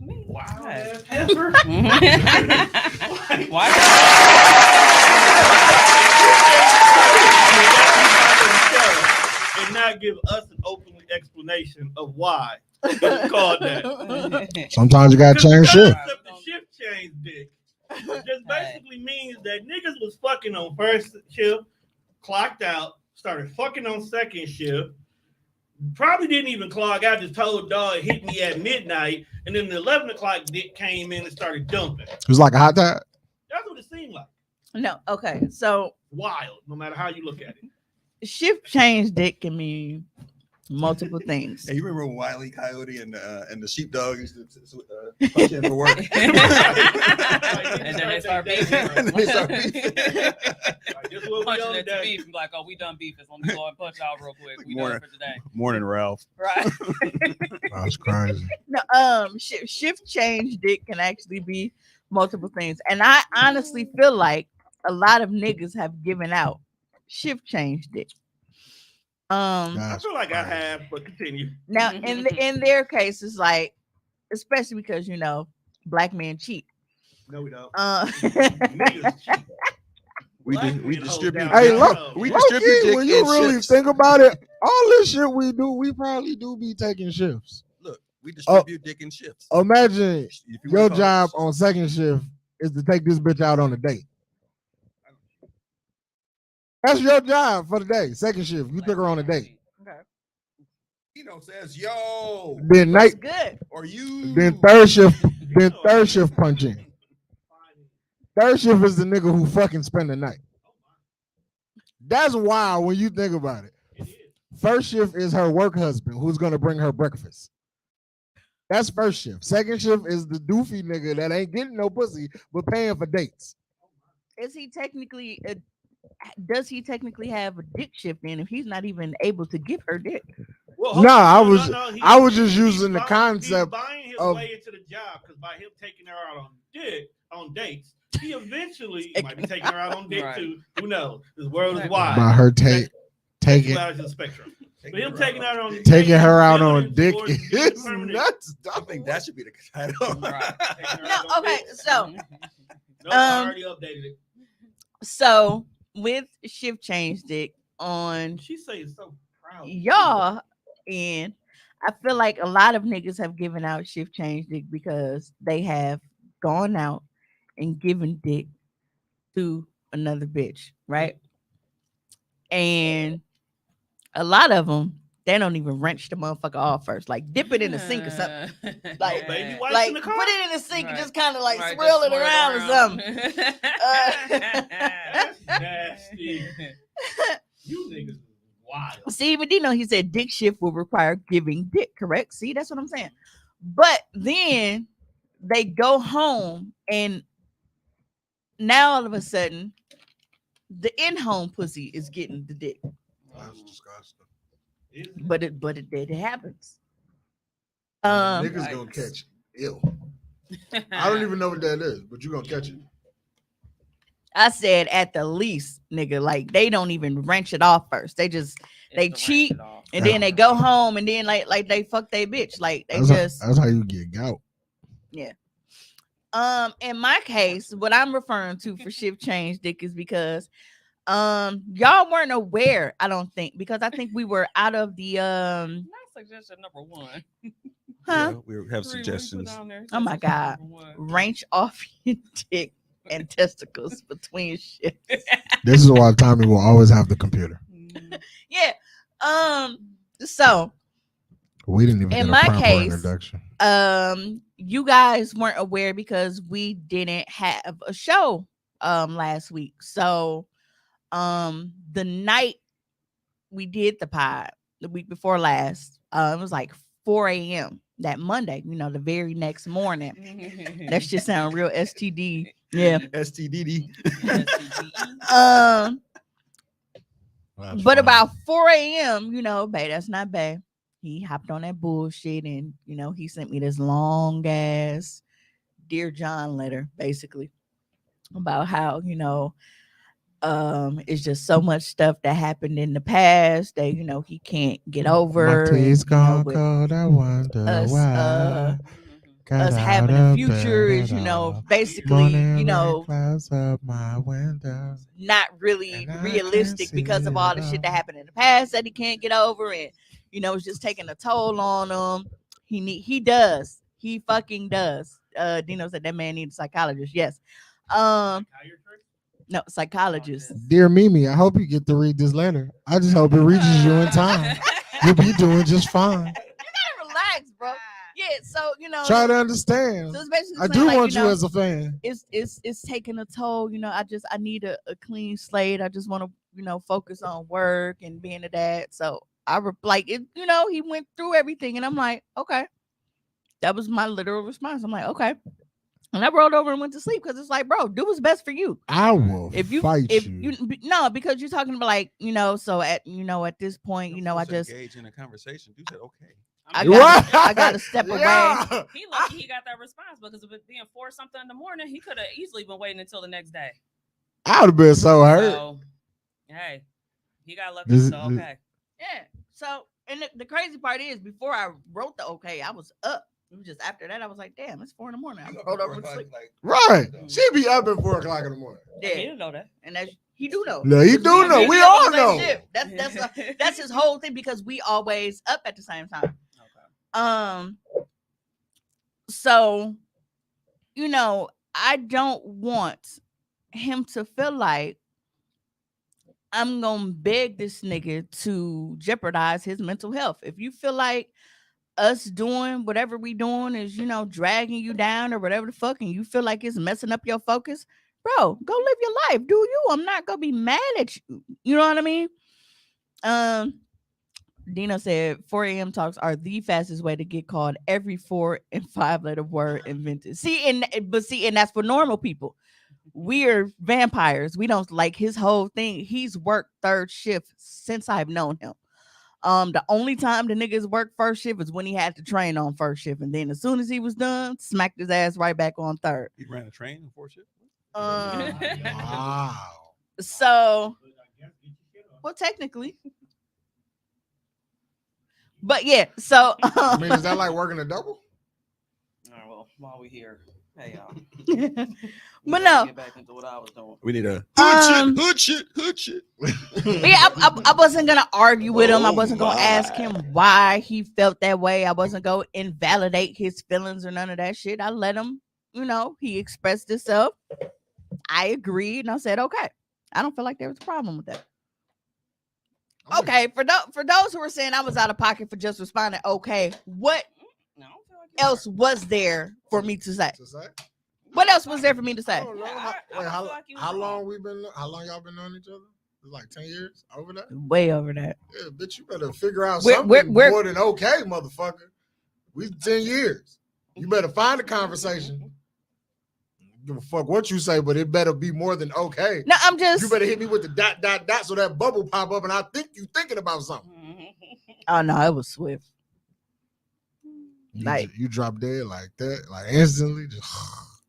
Wow, ass pepper. Why? And not give us an open explanation of why it's called that. Sometimes you gotta change shit. The shift change dick just basically means that niggas was fucking on first shift, clocked out, started fucking on second shift. Probably didn't even clock out. Just told dog it hit me at midnight, and then the 11 o'clock dick came in and started dumping. It was like a hot tag. That's what it seemed like. No, okay. So wild, no matter how you look at it. Shift change dick can mean multiple things. Hey, you remember when Wiley Coyote and the sheepdog used to punch in for work? And then they start beefing. Punching at the beef. Like, oh, we done beef. Let me go and punch out real quick. We done for today. Morning, Ralph. Right. That's crazy. No, shift change dick can actually be multiple things, and I honestly feel like a lot of niggas have given out shift change dick. I feel like I have, but continue. Now, in their cases, like, especially because black men cheat. No, we don't. We distribute. Hey, look, we distribute dick when you really shifts. think about it, all this shit we do, we probably do be taking shifts. Look, we distribute dick in shifts. Imagine your job on second shift is to take this bitch out on a date. That's your job for the day. Second shift, you took her on a date. Okay. Says, "Yo." Then night, good. Or you. Then third shift punch in. Third shift is the nigga who fucking spend the night. That's wild when you think about it. First shift is her work husband who's gonna bring her breakfast. That's first shift. Second shift is the doofy nigga that ain't getting no pussy but paying for dates. Is he technically? Does he technically have a dick shift then if he's not even able to give her dick? Well, no, I was just using the concept he's buying his of way into the job because by him taking her out on dates, he eventually might be taking her out on dick too. Who knows? This world is wide. by her taking out of the spectrum. But him taking her out on dick is nuts. I think that should be the title. No, okay, so no, I already updated it. So with shift change dick on she says so proud y'all, and I feel like a lot of niggas have given out shift change dick because they have gone out and given dick to another bitch, right? And a lot of them, they don't even wrench the motherfucker off first, like dip it in the sink or something, like baby put in the car? it in the sink and just kind of like swirl it around or something. That's nasty. You niggas is wild. See, but he said dick shift will require giving dick, correct? See, that's what I'm saying. But then they go home and now all of a sudden the in-home pussy is getting the dick. That's disgusting. But it happens. Niggas gonna catch ill. I don't even know what that is, but you gonna catch it. I said at the least, nigga, like they don't even wrench it off first. They cheat and then they go home and then like they fuck they bitch. Like that's how you get gout. Yeah. In my case, what I'm referring to for shift change dick is because y'all weren't aware, I don't think, because I think we were out of the Not suggestion number one. Huh? Yeah, we have suggestions. Oh my God. Wrench off your dick and testicles between shifts. This is why Tommy will always have the computer. Yeah. So we didn't even in get my a proper case, introduction. You guys weren't aware because we didn't have a show last week. So the night we did the pod, the week before last, it was like 4 a.m. that Monday, the very next morning. That shit sound real STD. Yeah. STDD. But about 4 a.m., babe, that's not bad. He hopped on that bullshit and, he sent me this long ass Dear John letter, basically, about how, it's just so much stuff that happened in the past that, he can't get over. My tea's gone cold, I wonder why. us having a future is, basically, clouds up my window. not really And I realistic can't because see of all the it shit that all. happened in the past that he can't get over, and it's just taking a toll on him. He does. He fucking does. Dino said that man needs a psychologist. Yes. No, psychologist. Dear Mimi, I hope you get to read this letter. I just hope it reaches you in time. You'll be doing just fine. You gotta relax, bro. Yeah, so Try to understand. so it's basically I saying, do like, want you as a fan. it's taking a toll. I need a clean slate. I just want to focus on work and being a dad. So I like it. He went through everything, and I'm like, okay. That was my literal response. I'm like, okay. And I rolled over and went to sleep because it's like, bro, do what's best for you. I will fight if you. No, because you're talking about, like, so at this point, I just engage in a conversation. You said okay. I gotta step away. He lucky he got that response, because if it being 4 something in the morning, he could have easily been waiting until the next day. I would have been so hurt. So, hey, he got lucky. So okay. Yeah. So, and the crazy part is, before I wrote the okay, I was up. It was just after that I was like, damn, it's 4 in the morning. I rolled over and sleep. Right. She be up at 4 o'clock in the morning. Yeah, he didn't know that. And he do know. No, he do know. We all know. That's his whole thing, because we always up at the same time. Okay. So, I don't want him to feel like I'm gonna beg this nigga to jeopardize his mental health. If you feel like us doing whatever we doing is, dragging you down or whatever the fuck, and you feel like it's messing up your focus, bro, go live your life. Do you? I'm not gonna be mad at you. You know what I mean? Dino said 4 a.m. talks are the fastest way to get called every 4 and 5 letter word invented. And that's for normal people. We're vampires. We don't, like, his whole thing. He's worked third shift since I've known him. The only time the niggas worked first shift is when he had to train on first shift, and then as soon as he was done, smacked his ass right back on third. He ran a train in 4 shift. Wow. So, well, technically, but yeah. So, I mean, is that like working a double? All right, well, while we here, hey y'all. But no, Get back into what I was doing. We need a hood shit. yeah, I wasn't gonna argue with him. I wasn't gonna ask him why he felt that way. I wasn't gonna invalidate his feelings or none of that shit. I let him, he expressed himself. I agreed, and I said, okay. I don't feel like there was a problem with that. Okay, for those who were saying I was out of pocket for just responding, okay, what else was there for me to say? What else was there for me to say? How long y'all been knowing each other? It's like 10 years? Over that? Way over that. Yeah, bitch, you better figure out something more than okay, motherfucker. We 10 years. You better find a conversation. Give a fuck what you say, but it better be more than okay. No, I'm just. You better hit me with the dot so that bubble pop up and I think you thinking about something. Oh no, it was swift. You drop dead like that, like instantly.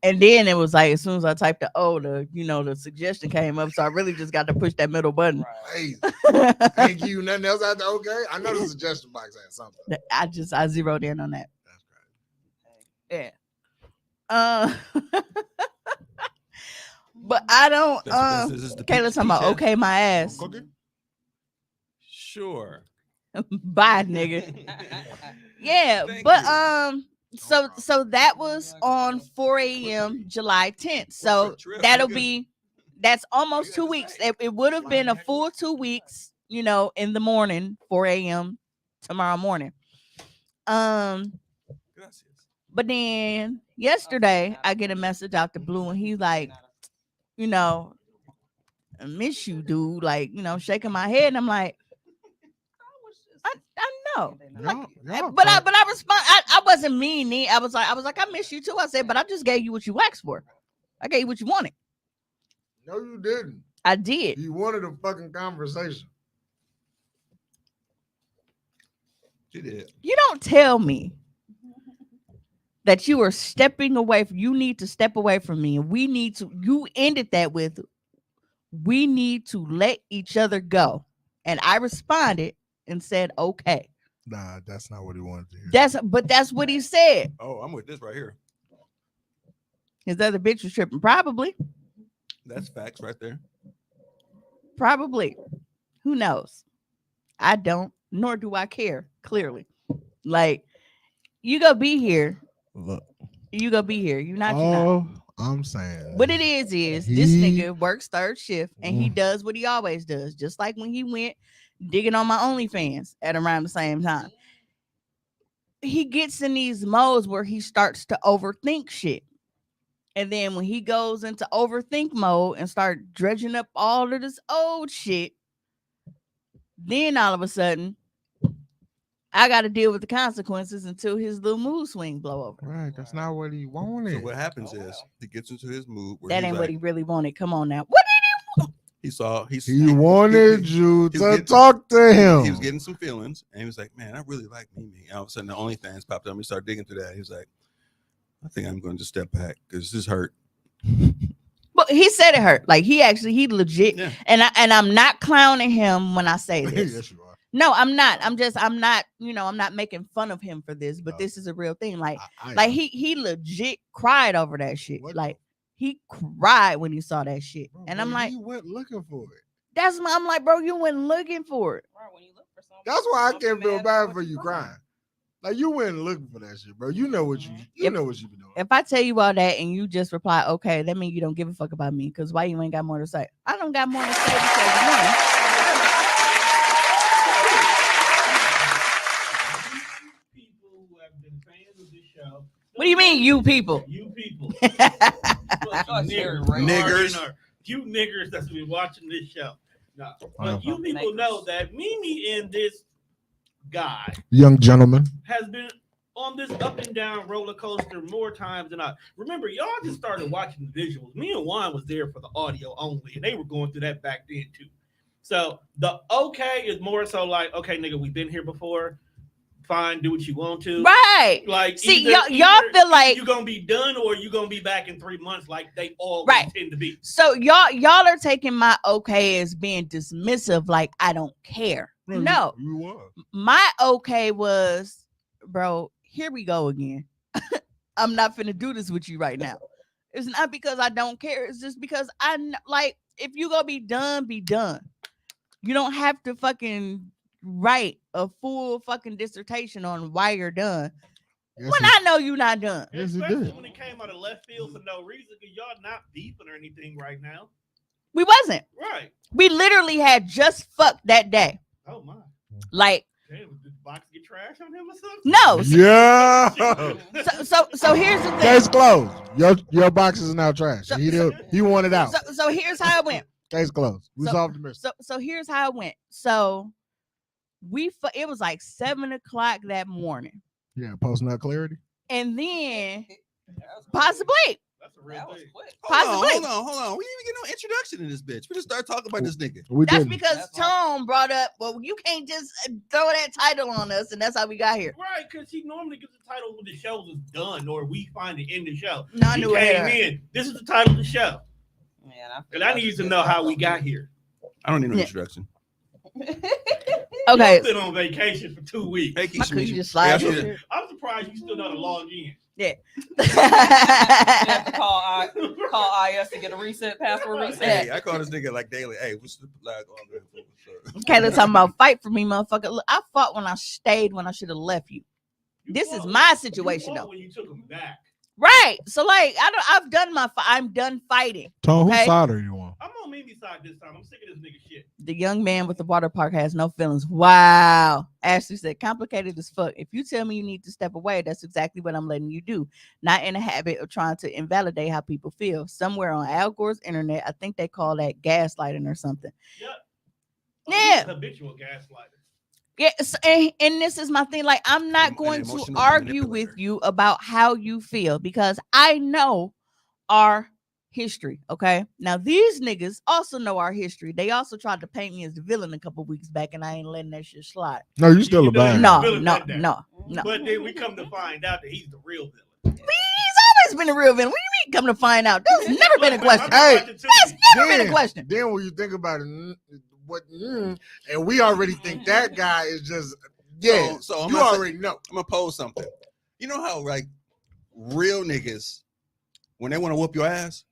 And then it was like, as soon as I typed the O, the suggestion came up. So I really just got to push that middle button. Right. I ain't give you nothing else after okay. I know the suggestion box had something. I zeroed in on that. That's great. Yeah. But I don't. Kayla's talking about okay, my ass. Sure. Bye, nigga. Yeah, but so that was on 4 a.m. July 10th. So that's almost 2 weeks. It would have been a full 2 weeks, in the morning, 4 a.m. tomorrow morning. But then yesterday I get a message out the blue, and he's like, I miss you, dude. Like, shaking my head, and I'm like, I know. But I respond. I wasn't mean. I was like, I miss you too. I said, but I just gave you what you asked for. I gave you what you wanted. No, you didn't. I did. You wanted a fucking conversation. She did. You don't tell me that you are stepping away. You need to step away from me. And you ended that with, we need to let each other go. And I responded and said, okay. Nah, that's not what he wanted to hear. That's what he said. Oh, I'm with this right here. His other bitch was tripping. Probably. That's facts right there. Probably. Who knows? I don't, nor do I care, clearly. Like, you gonna be here. Look, You gonna be here. You not. all I'm saying. What it is this He- nigga works third shift and he does what he always does. Just like when he went digging on my OnlyFans at around the same time. He gets in these modes where he starts to overthink shit. And then when he goes into overthink mode and start dredging up all of this old shit, then all of a sudden, I got to deal with the consequences until his little mood swing blow over. Right, that's not what he wanted. So what happens is he gets into his mood where That he's ain't like, what he really wanted. Come on now. What he wanted you he was to getting- talk to him. He was getting some feelings, and he was like, "Man, I really like Mimi." And all of a sudden, the OnlyFans popped up. And he started digging through that. He was like, "I think I'm going to just step back because this hurt." But he said it hurt. Like he legit. Yeah. And I'm not clowning him when I say this. Yes, you are. No, I'm not. I'm not, I'm not making fun of him for this, but this is a real thing. Like, I he legit cried over that shit. What Like he cried when he saw that shit. Bro, And bro, I'm like, he went looking for it. I'm like, bro, you went looking for it. Right, when you look for something, That's why I don't be can't feel mad bad at for what you crying. crying. Like you went looking for that shit, bro. You know what you If- know what you been doing. If I tell you all that and you just reply, okay, that means you don't give a fuck about me. Cause why you ain't got more to say? I don't got more to say because People who have been fans of this show. what do you mean, you people? You people. That's very Niggers. racist. Niggers. You niggers that's been watching this show. No. Wow. But you people know that Mimi and this guy Young gentleman. has been on this up and down roller coaster more times than not. Remember, y'all just started watching the visuals. Me and Juan was there for the audio only, and they were going through that back then too. So the okay is more so like, okay, nigga, we've been here before. Fine, do what you want to. Right. Like, See, either y'all feel like you're gonna be done or you're gonna be back in 3 months, like they always Right. tend to be. so y'all are taking my okay as being dismissive, like I don't care. No, you were. my okay was, bro, here we go again. I'm not finna do this with you right now. It's not because I don't care. It's just because like, if you gonna be done, be done. You don't have to fucking write a full fucking dissertation on why you're done Yes, when I know you're not done. Yes, he Especially did. when it came out of left field for no reason, because y'all not beefing or anything right now. We wasn't. Right. We literally had just fucked that day. Oh my. Like, Damn, did the box get trash on him or something? no. Yeah. So here's the thing. Case closed. Your box is now trash. He wanted out. So here's how it went. Case closed. We So- solved the mystery. So here's how it went. So it was like 7:00 that morning, Yeah, post nut clarity. and then That was possibly That's a real That was thing. quick. Possibly. Hold on. We didn't even get no introduction in this bitch. We just start talking about this nigga. We that's didn't. because That's all. Tone brought up. Well, you can't just throw that title on us, and that's how we got here. Right, because he normally gives the title when the show is done or we find it in the show. No, I He knew came it. in. This is the title of the show. Man, And I need to know how we got here. I don't need no Yeah. introduction. Okay, You've been on vacation for 2 weeks. Hey, my Keisha, coochie Misha. just slide. Yeah, I see I'm surprised you still know to log in. You have to call IS to get a reset, password Hey, reset. I call this nigga like daily. Hey, what's the flag on there? Kayla talking about fight for me, motherfucker. Look, I fought when I stayed when I should have left you. This is fought- my you situation fought though. When you took him back. Right. So like I'm done fighting. Tone, Okay. whose side are you on? I'm on Mimi's side this time. I'm sick of this nigga shit. The young man with the water park has no feelings. Wow. Ashley said, complicated as fuck. If you tell me you need to step away, that's exactly what I'm letting you do. Not in a habit of trying to invalidate how people feel. Somewhere on Al Gore's internet, I think they call that gaslighting or something. Yep. Yeah. He's a habitual gaslighter. Yes, and this is my thing. Like, I'm not An going to emotional argue with manipulator. you about how you feel because I know our history. Okay. Now, these niggas also know our history. They also tried to paint me as the villain a couple weeks back, and I ain't letting that shit slide. No, you still You a know bad. No, villain no, like that. no, no. But then we come to find out that he's the real villain. He's always been a real villain. What do you mean come to find out? That's never been a question. Hey, Never been a question. Then when you think about it, and we already think that guy is just Yeah, So I'm you gonna say- already know. I'm gonna pose something. You know how like real niggas, when they want to whoop your ass,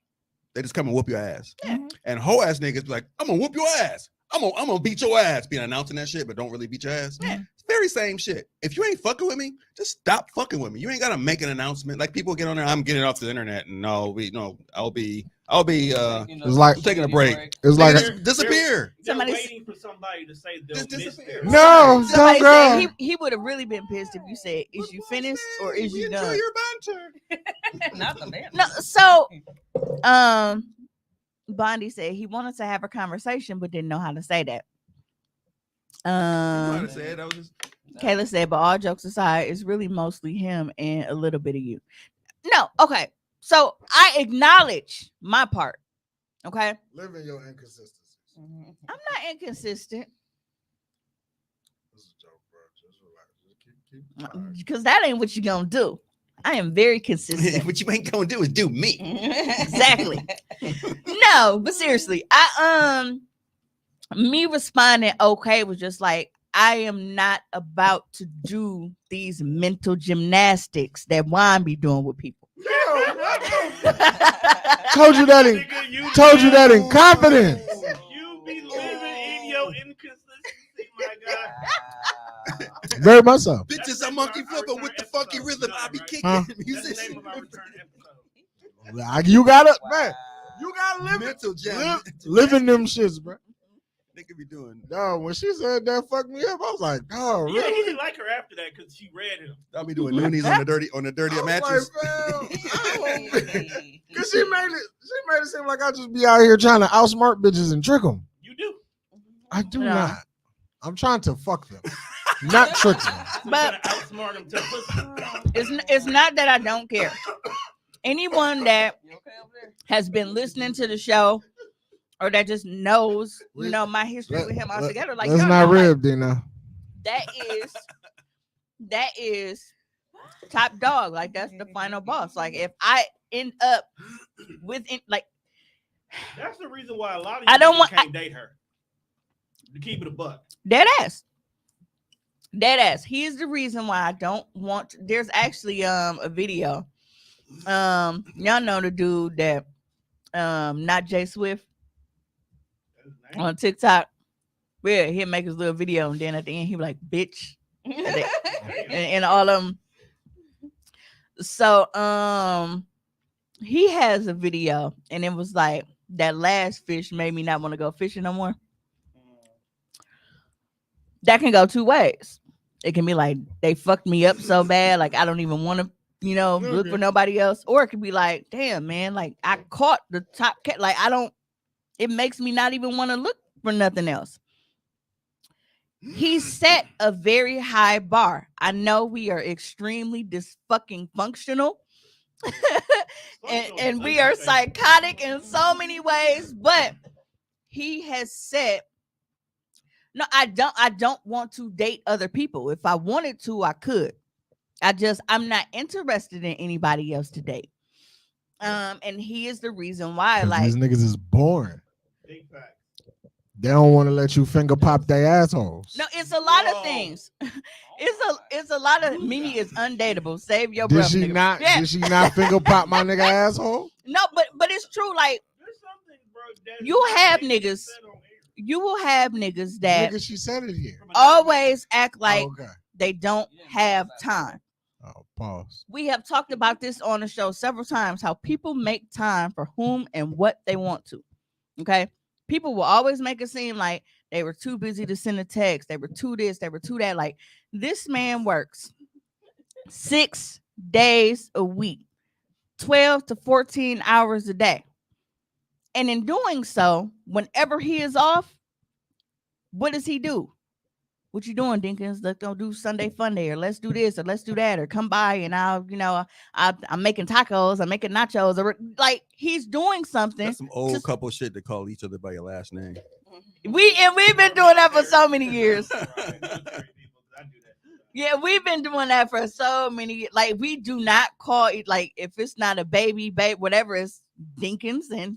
they just come and whoop your ass. Yeah. And hoe ass niggas be like, I'm gonna whoop your ass. I'm gonna beat your ass. Being announcing that shit, but don't really beat your ass. Yeah. It's very same shit. If you ain't fucking with me, just stop fucking with me. You ain't gotta make an announcement. Like people get on there, I'm getting off the internet, and I'll be It's like taking a break. it's like Nigga, disappear. They're Somebody- waiting for somebody to say they'll Just miss disappear. their no, Somebody don't said go. he would have really been pissed if you said, "Is you finished or is we you enjoy done?" your banter. Not the man. No, so Bondi said he wanted to have a conversation but didn't know how to say that. You know how to say it. I was just Kayla said, but all jokes aside, it's really mostly him and a little bit of you. No, okay. So I acknowledge my part. Okay. Live in your inconsistencies. I'm not inconsistent This is a joke, bro. Just relax. Just keep trying. because that ain't what you're gonna do. I am very consistent. what you ain't gonna do is do me. Exactly. No, but seriously, me responding okay was just like, I am not about to do these mental gymnastics that Juan be doing with people. Told you that in Nigga, told you that in confidence. You be living in your inconsistency, my guy. Very much so. Bitches, I'm monkey flipping with the funky rhythm. I be kicking Huh? That's the musician. name of our return episode. Like, you gotta, man. You gotta live it. Mental jam. Live in them shits, bro. Nigga be doing. No, when she said that fucked me up, I was like, oh, Yeah, he really? didn't like her after that because she read him. I'll be doing noonies on the dirty I was mattress. like, fam, cause she made it seem like I just be out here trying to outsmart bitches and trick them. You do. I do No. not. I'm trying to fuck them, not trick them. So But- you gotta outsmart him to pussy. It's not that I don't care. Anyone that has been listening to the show or that just knows, my history with him altogether, like, Let's y'all not know, like, rib, Dina. that is top dog. Like, that's the final boss. Like, if I end up with like, That's the reason why a lot of I you don't niggas want- can't date her. To keep it a buck. dead ass. He is the reason why I don't want. There's actually a video. Y'all know the dude that not Jay Swift That's his name. on TikTok. Yeah, he'll make his little video and then at the end he be like, bitch. And all of them. So he has a video and it was like, that last fish made me not want to go fishing no more. That can go two ways. It can be like, they fucked me up so bad, like I don't even want to, look for nobody else. Or it could be like, damn, man, like I caught the top cat. Like it makes me not even want to look for nothing else. He set a very high bar. I know we are extremely fucking functional. and we are psychotic in so many ways, but he has said, no, I don't want to date other people. If I wanted to, I could. I'm not interested in anybody else to date. And he is the reason why, 'Cause like, these niggas is boring. Big fact. They don't want to let you finger pop their assholes. no, it's a lot of Whoa. things. It's a lot of Mimi is undateable. Save your Did breath. she nigga. not? Yeah. Did she not finger pop my nigga asshole? No, but it's true. Like, There's something, bro, that You have ain't niggas said on air. you will have niggas that Nigga, she said it here. From another always act like Oh, okay. they don't have time. Oh, pause. We have talked about this on the show several times, how people make time for whom and what they want to. Okay. People will always make it seem like they were too busy to send a text. They were too this, they were too that. Like, this man works 6 days a week, 12 to 14 hours a day. And in doing so, whenever he is off, what does he do? What you doing, Dinkins? Let's go do Sunday fun day, or let's do this, or let's do that, or come by and I'm making tacos, I'm making nachos, or like he's doing something. That's some old Just- couple shit to call each other by your last name. We've been doing that for so many years. Right, military people, I do that. Yeah, we've been doing that for so many. Like, we do not call it, like, if it's not a babe, whatever, it's Dinkins, and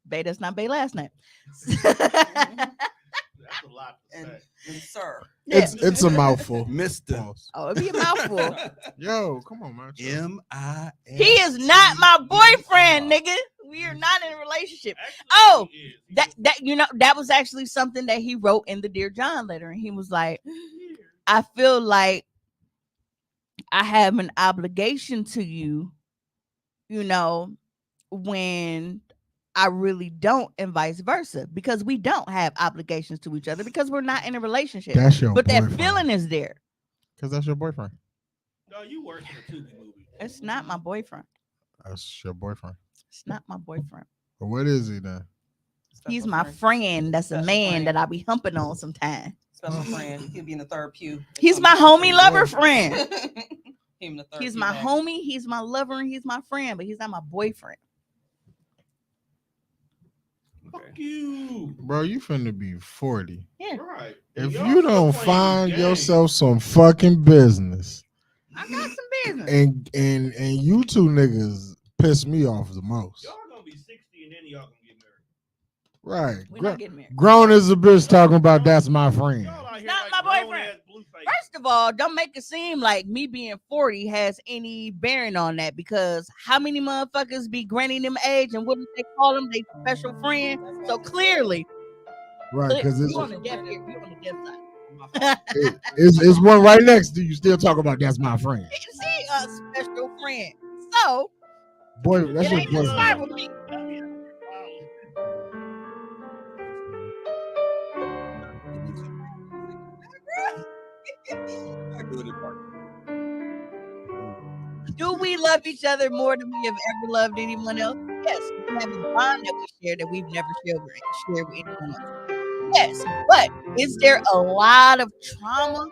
babe, that's not babe last name. That's a lot to say. And sir. It's a mouthful. Mister. Pause. Oh, it'd be a mouthful. Yo, come on, man. M-I. He is not my boyfriend, nigga. We are not in a relationship. Oh, that that was actually something that he wrote in the Dear John letter, and he was like, I feel like I have an obligation to you, you know, when I really don't, and vice versa, because we don't have obligations to each other because we're not in a relationship. That's your But boyfriend. that feeling is there. Because that's your boyfriend. No, you work in a Tubi movie. It's not my boyfriend. That's your boyfriend. It's not my boyfriend. But what is he then? He's my friend. That's a man that I be humping on sometime. Special friend. He'll be in the third pew. He's my homie lover friend. Him the third He's pew my back. homie. He's my lover, and he's my friend. But he's not my boyfriend. Fuck you. Bro, you finna be 40. Yeah, Right. If Y'all you still don't playing find these games. yourself some fucking business, I got some business. and you two niggas piss me off the most. Y'all gonna be 60 and then y'all gonna get married. Right. We're not getting married. Grown as a bitch talking about that's my friend. Y'all out He's here not like my boyfriend. grown-ass Blueface. First of all, don't make it seem like me being 40 has any bearing on that, because how many motherfuckers be granting them age and what do they call them? They special friend. So clearly, Right, because you on the deaf ear, you on the deaf side. it's one right next to you. Still talking about that's my friend. See, a special friend. So Boy, that's it your ain't gonna start boyfriend. with me. Do we love each other more than we have ever loved anyone else? Yes. We have a bond that we share that we've never shared with anyone else. Yes. But is there a lot of trauma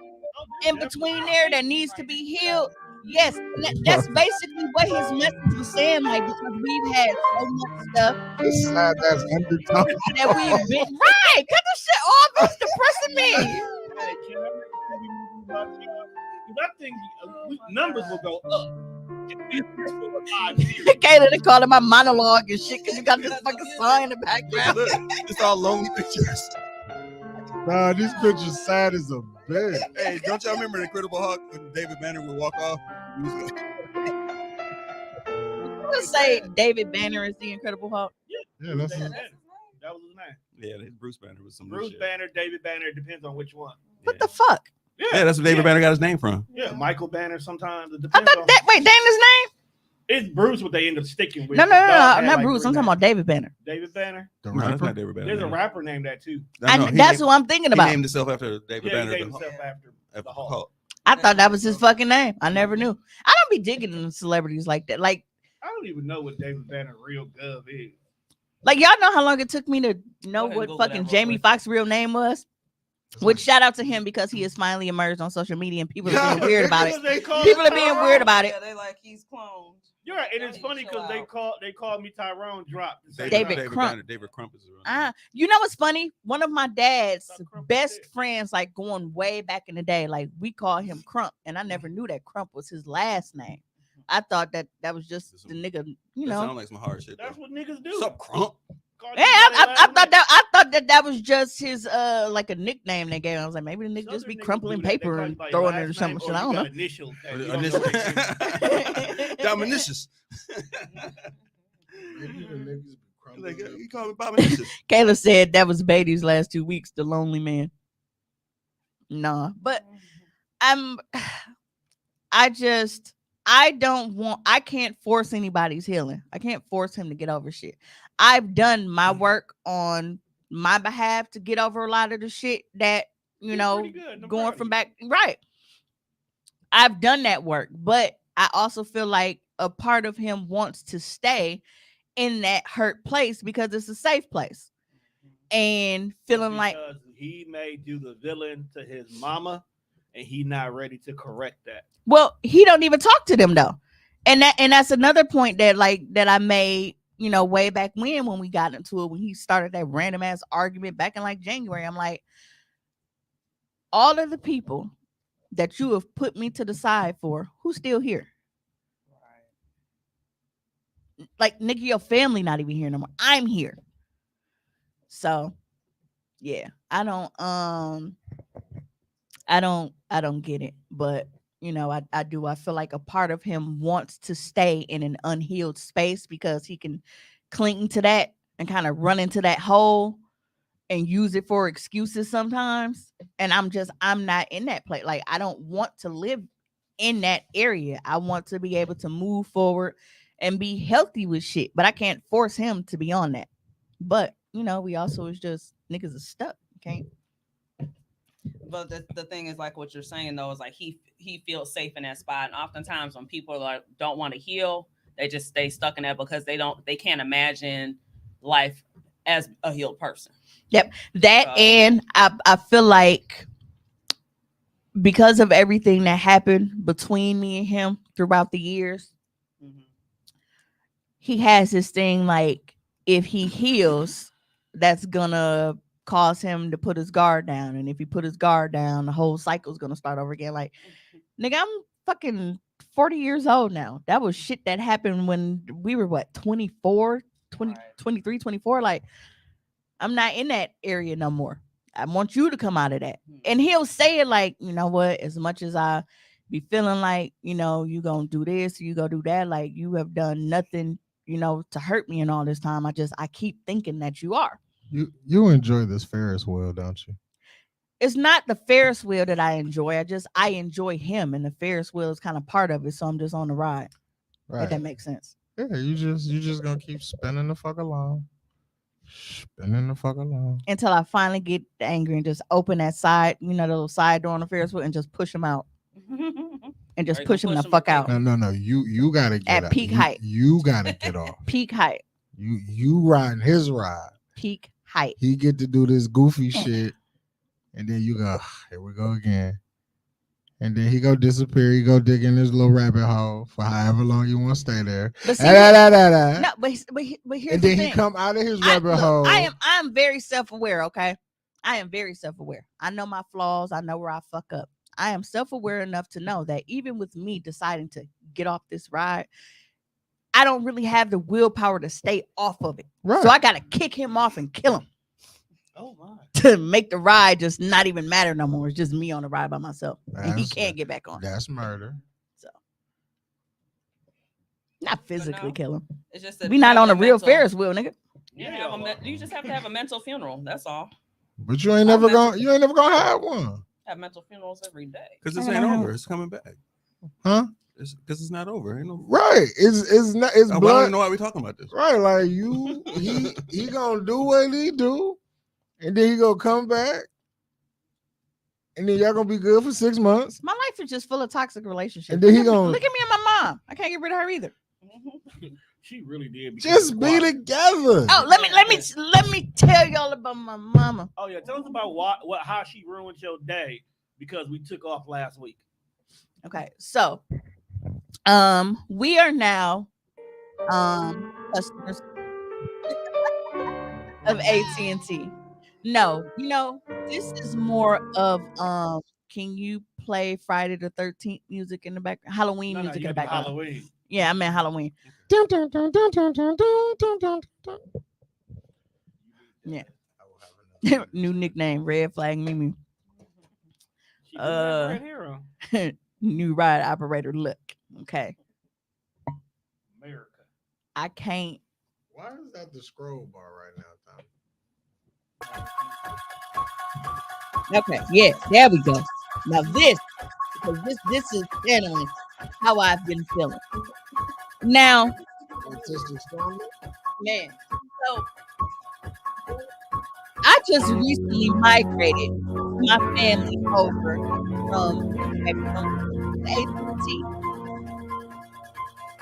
in between there that needs to be healed? Yes. And that's basically what his message was saying. Like, because we've had so much stuff This side that's undertone. that we've been right. Cut this shit off. It's depressing me. Hey, can I make a Tubi movie about y'all? 'Cause I think numbers will go up. Kayla, they call it my monologue and shit because you got this fucking song in the background. Look, it's all lonely pictures. Nah, this picture's sad as a bitch. Hey, don't y'all remember the Incredible Hulk when David Banner would walk off? He was like, You would say David Banner is the Incredible Hulk. Yeah, that's David it. Banner. That was his name. yeah, Bruce Banner was some new Bruce shit. Banner, David Banner. It depends on which one. What the fuck? Yeah, that's where David Banner got his name from. Yeah, Michael Banner. Sometimes it I depends thought on. that. Wait, that ain't his name? It's Bruce what they end up sticking with. No, The dog had not like Bruce. three I'm talking names. about David Banner. David Banner. The No, that's rapper. not David Banner. There's a man. rapper named that too. I know, he That's named- what I'm thinking He about. named himself after David Yeah, Banner. he named the himself after Hulk. the Hulk. I thought that was his fucking name. I never knew. I don't be digging celebrities like that. Like I don't even know what David Banner real gov is. y'all know how long it took me to know ahead and what Google fucking that real Jamie quick. Foxx's real name was? Which shout out to him because he has finally emerged on social media and people are being weird about it. People are being weird about it. Yeah, they like he's cloned. You're right, and it's Y'all funny need to chill because out. they called me Tyrone Drop. David Crump. Banner, David Crump is around. You know what's funny? One of my dad's Stop Crump best is friends, like going way back in the day, like we call him Crump, and I never knew that Crump was his last name. I thought that was just the nigga, you That know. sound like some hard shit. That's Though. what niggas do. What's up, Crump? Call Yeah, you by their last name. I thought that was just his like a nickname they gave him. I was like, maybe the nigga just be Southern niggas crumpling do that. They paper call and you by your throwing it last or something. name, Shit, or I you don't got know. Initials that you don't know what they do. Dominicious. Like, you call me Dominicious. Kayla said that was Beatty's last 2 weeks, the lonely man. Nah, but I can't force anybody's healing. I can't force him to get over shit. I've done my work on my behalf to get over a lot of the shit that, you You're know, pretty good. I'm going proud from of back. Right. I've done that work, but I also feel like a part of him wants to stay in that hurt place because it's a safe place. And feeling like because he made you the villain to his mama, and he not ready to correct that. well, he don't even talk to them though. And that's another point that I made, you know, way back when we got into it, when he started that random ass argument back in like January. I'm like, all of the people that you have put me to the side for, who's still here? Like, nigga, your family not even here no more. I'm here. So yeah, I don't I don't get it. But I do. I feel like a part of him wants to stay in an unhealed space because he can cling to that and kind of run into that hole and use it for excuses sometimes. And I'm not in that place. Like, I don't want to live in that area. I want to be able to move forward and be healthy with shit. But I can't force him to be on that. But we also is just niggas is stuck. Okay. But the thing is, like what you're saying though, is like he feels safe in that spot. And oftentimes when people don't want to heal, they just stay stuck in that because they can't imagine life as a healed person. Yep. That So- and I feel like because of everything that happened between me and him throughout the years, Mhm. he has this thing like if he heals, that's gonna cause him to put his guard down. And if he put his guard down, the whole cycle's gonna start over again. Like, nigga, I'm fucking 40 years old now. That was shit that happened when we were what, 24, 20, Right. 23, 24. Like, I'm not in that area no more. I want you to come out of that. And he'll say it like, you know what, as much as I be feeling like, you gonna do this, you gonna do that, like you have done nothing, to hurt me and all this time. I keep thinking that you are. You enjoy this Ferris wheel, don't you? It's not the Ferris wheel that I enjoy. I enjoy him, and the Ferris wheel is kind of part of it. So I'm just on the ride. Right. If that makes sense. Yeah, you just gonna keep spinning the fuck along. Spinning the fuck along. Until I finally get angry and just open that side, the little side door on the Ferris wheel and just push him out. And just Or you push can him the push him fuck or out. kick No. You gotta get At up. peak height. You gotta get off. Peak height. You riding his ride. Peak height. He get to do this goofy shit, and then you go, here we go again. And then he go disappear. He go dig in this little rabbit hole for however long you want to stay there. But see, No, but here's and the then thing. he come out of his rabbit hole. I'm very self-aware, okay? I am very self-aware. I know my flaws. I know where I fuck up. I am self-aware enough to know that even with me deciding to get off this ride, I don't really have the willpower to stay off of it. Right. So I gotta kick him off and kill him. Oh my. To make the ride just not even matter no more. It's just me on the ride by myself. And he can't get back on. That's murder. So not physically no. kill him. It's just that We not on a having real mental- Ferris wheel, nigga. You just have to have a mental funeral. That's all. But you ain't never gonna have one. Have mental funerals every day. Because this ain't over. It's coming back. Huh? Because it's not over. Ain't no. Right. It's not. It's I don't blood. even know why we talking about this. Right. Like he gonna do what he do, and then he gonna come back, and then y'all gonna be good for 6 months. My life is just full of toxic relationships. And then he look gonna- at me and my mom. I can't get rid of her either. She really did. Just be together. Oh, let me tell y'all about my mama. Oh yeah, tell us about how she ruined your day because we took off last week. Okay, so we are now customers of AT&T. No, this is more of can you play Friday the 13th music in the background? Halloween music in the background. Halloween. Yeah, I meant Halloween. Yeah. New nickname, Red Flag Mimi. She did that right here. New ride operator look. Okay. America. I can't. Why is that the scroll bar right now, Tom? Okay, yes, there we go. Now because this is channeling how I've been feeling. Now, man, so I just recently migrated my family over from AT&T.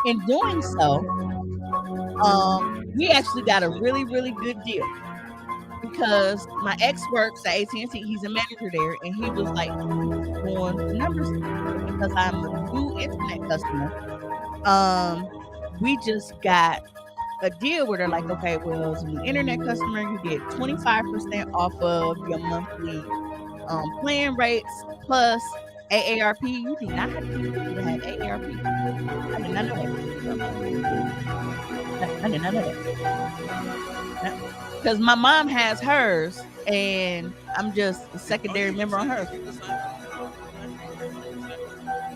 In doing so, we actually got a really, really good deal because my ex works at AT&T. He's a manager there, and he was like doing the numbers because I'm a new internet customer. We just got a deal where they're like, okay, well, as a new internet customer, you get 25% off of your monthly plan rates plus AARP. You do not have to have AARP. I did not know that. I did not know that. Because my mom has hers, and I'm just a secondary member on hers.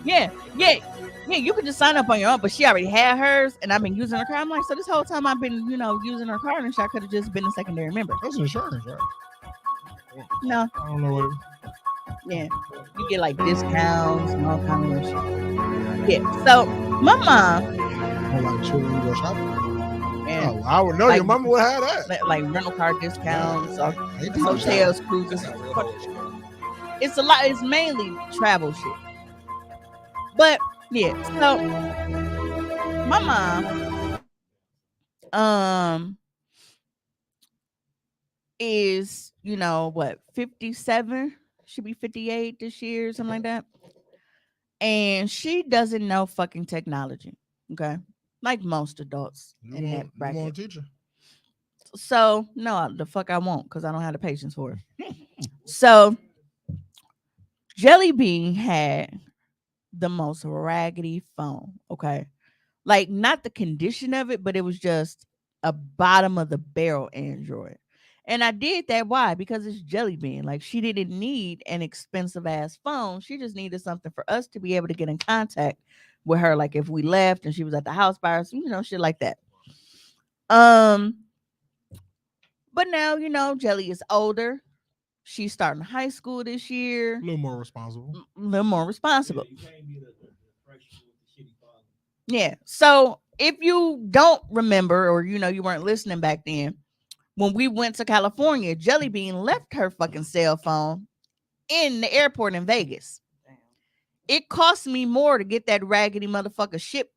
Yeah, yeah, yeah. You could just sign up on your own, but she already had hers, and I've been using her car. I'm like, so this whole time I've been, using her car, and I could have just been a secondary member. That's insurance, right? No, I don't know what. yeah, you get like discounts and all kind of shit. Yeah. So my mom, Like shit when you go shopping. and Oh, I would know like, your mama would have that. like rental car discounts, or Ain't too much hotels, that. cruises. Got real hoes, bro. It's a lot. It's mainly travel shit. But yeah, so my mom, is what, 57? Should be 58 this year, something like that. And she doesn't know fucking technology. Okay, like most adults You in that want bracket. teacher? So no, the fuck I won't, because I don't have the patience for it. So Jelly Bean had the most raggedy phone. Okay, like not the condition of it, but it was just a bottom of the barrel Android. And I did that. Why? Because it's Jelly Bean. Like, she didn't need an expensive ass phone. She just needed something for us to be able to get in contact with her. Like if we left and she was at the house by herself, shit like that. But now, Jelly is older. She's starting high school this year. A little more responsible. A little more responsible. Yeah, you can't be the freshman with the shitty father. Yeah. So if you don't remember, or you weren't listening back then, when we went to California, Jelly Bean left her fucking cell phone in the airport in Vegas. Damn. It cost me more to get that raggedy motherfucker shipped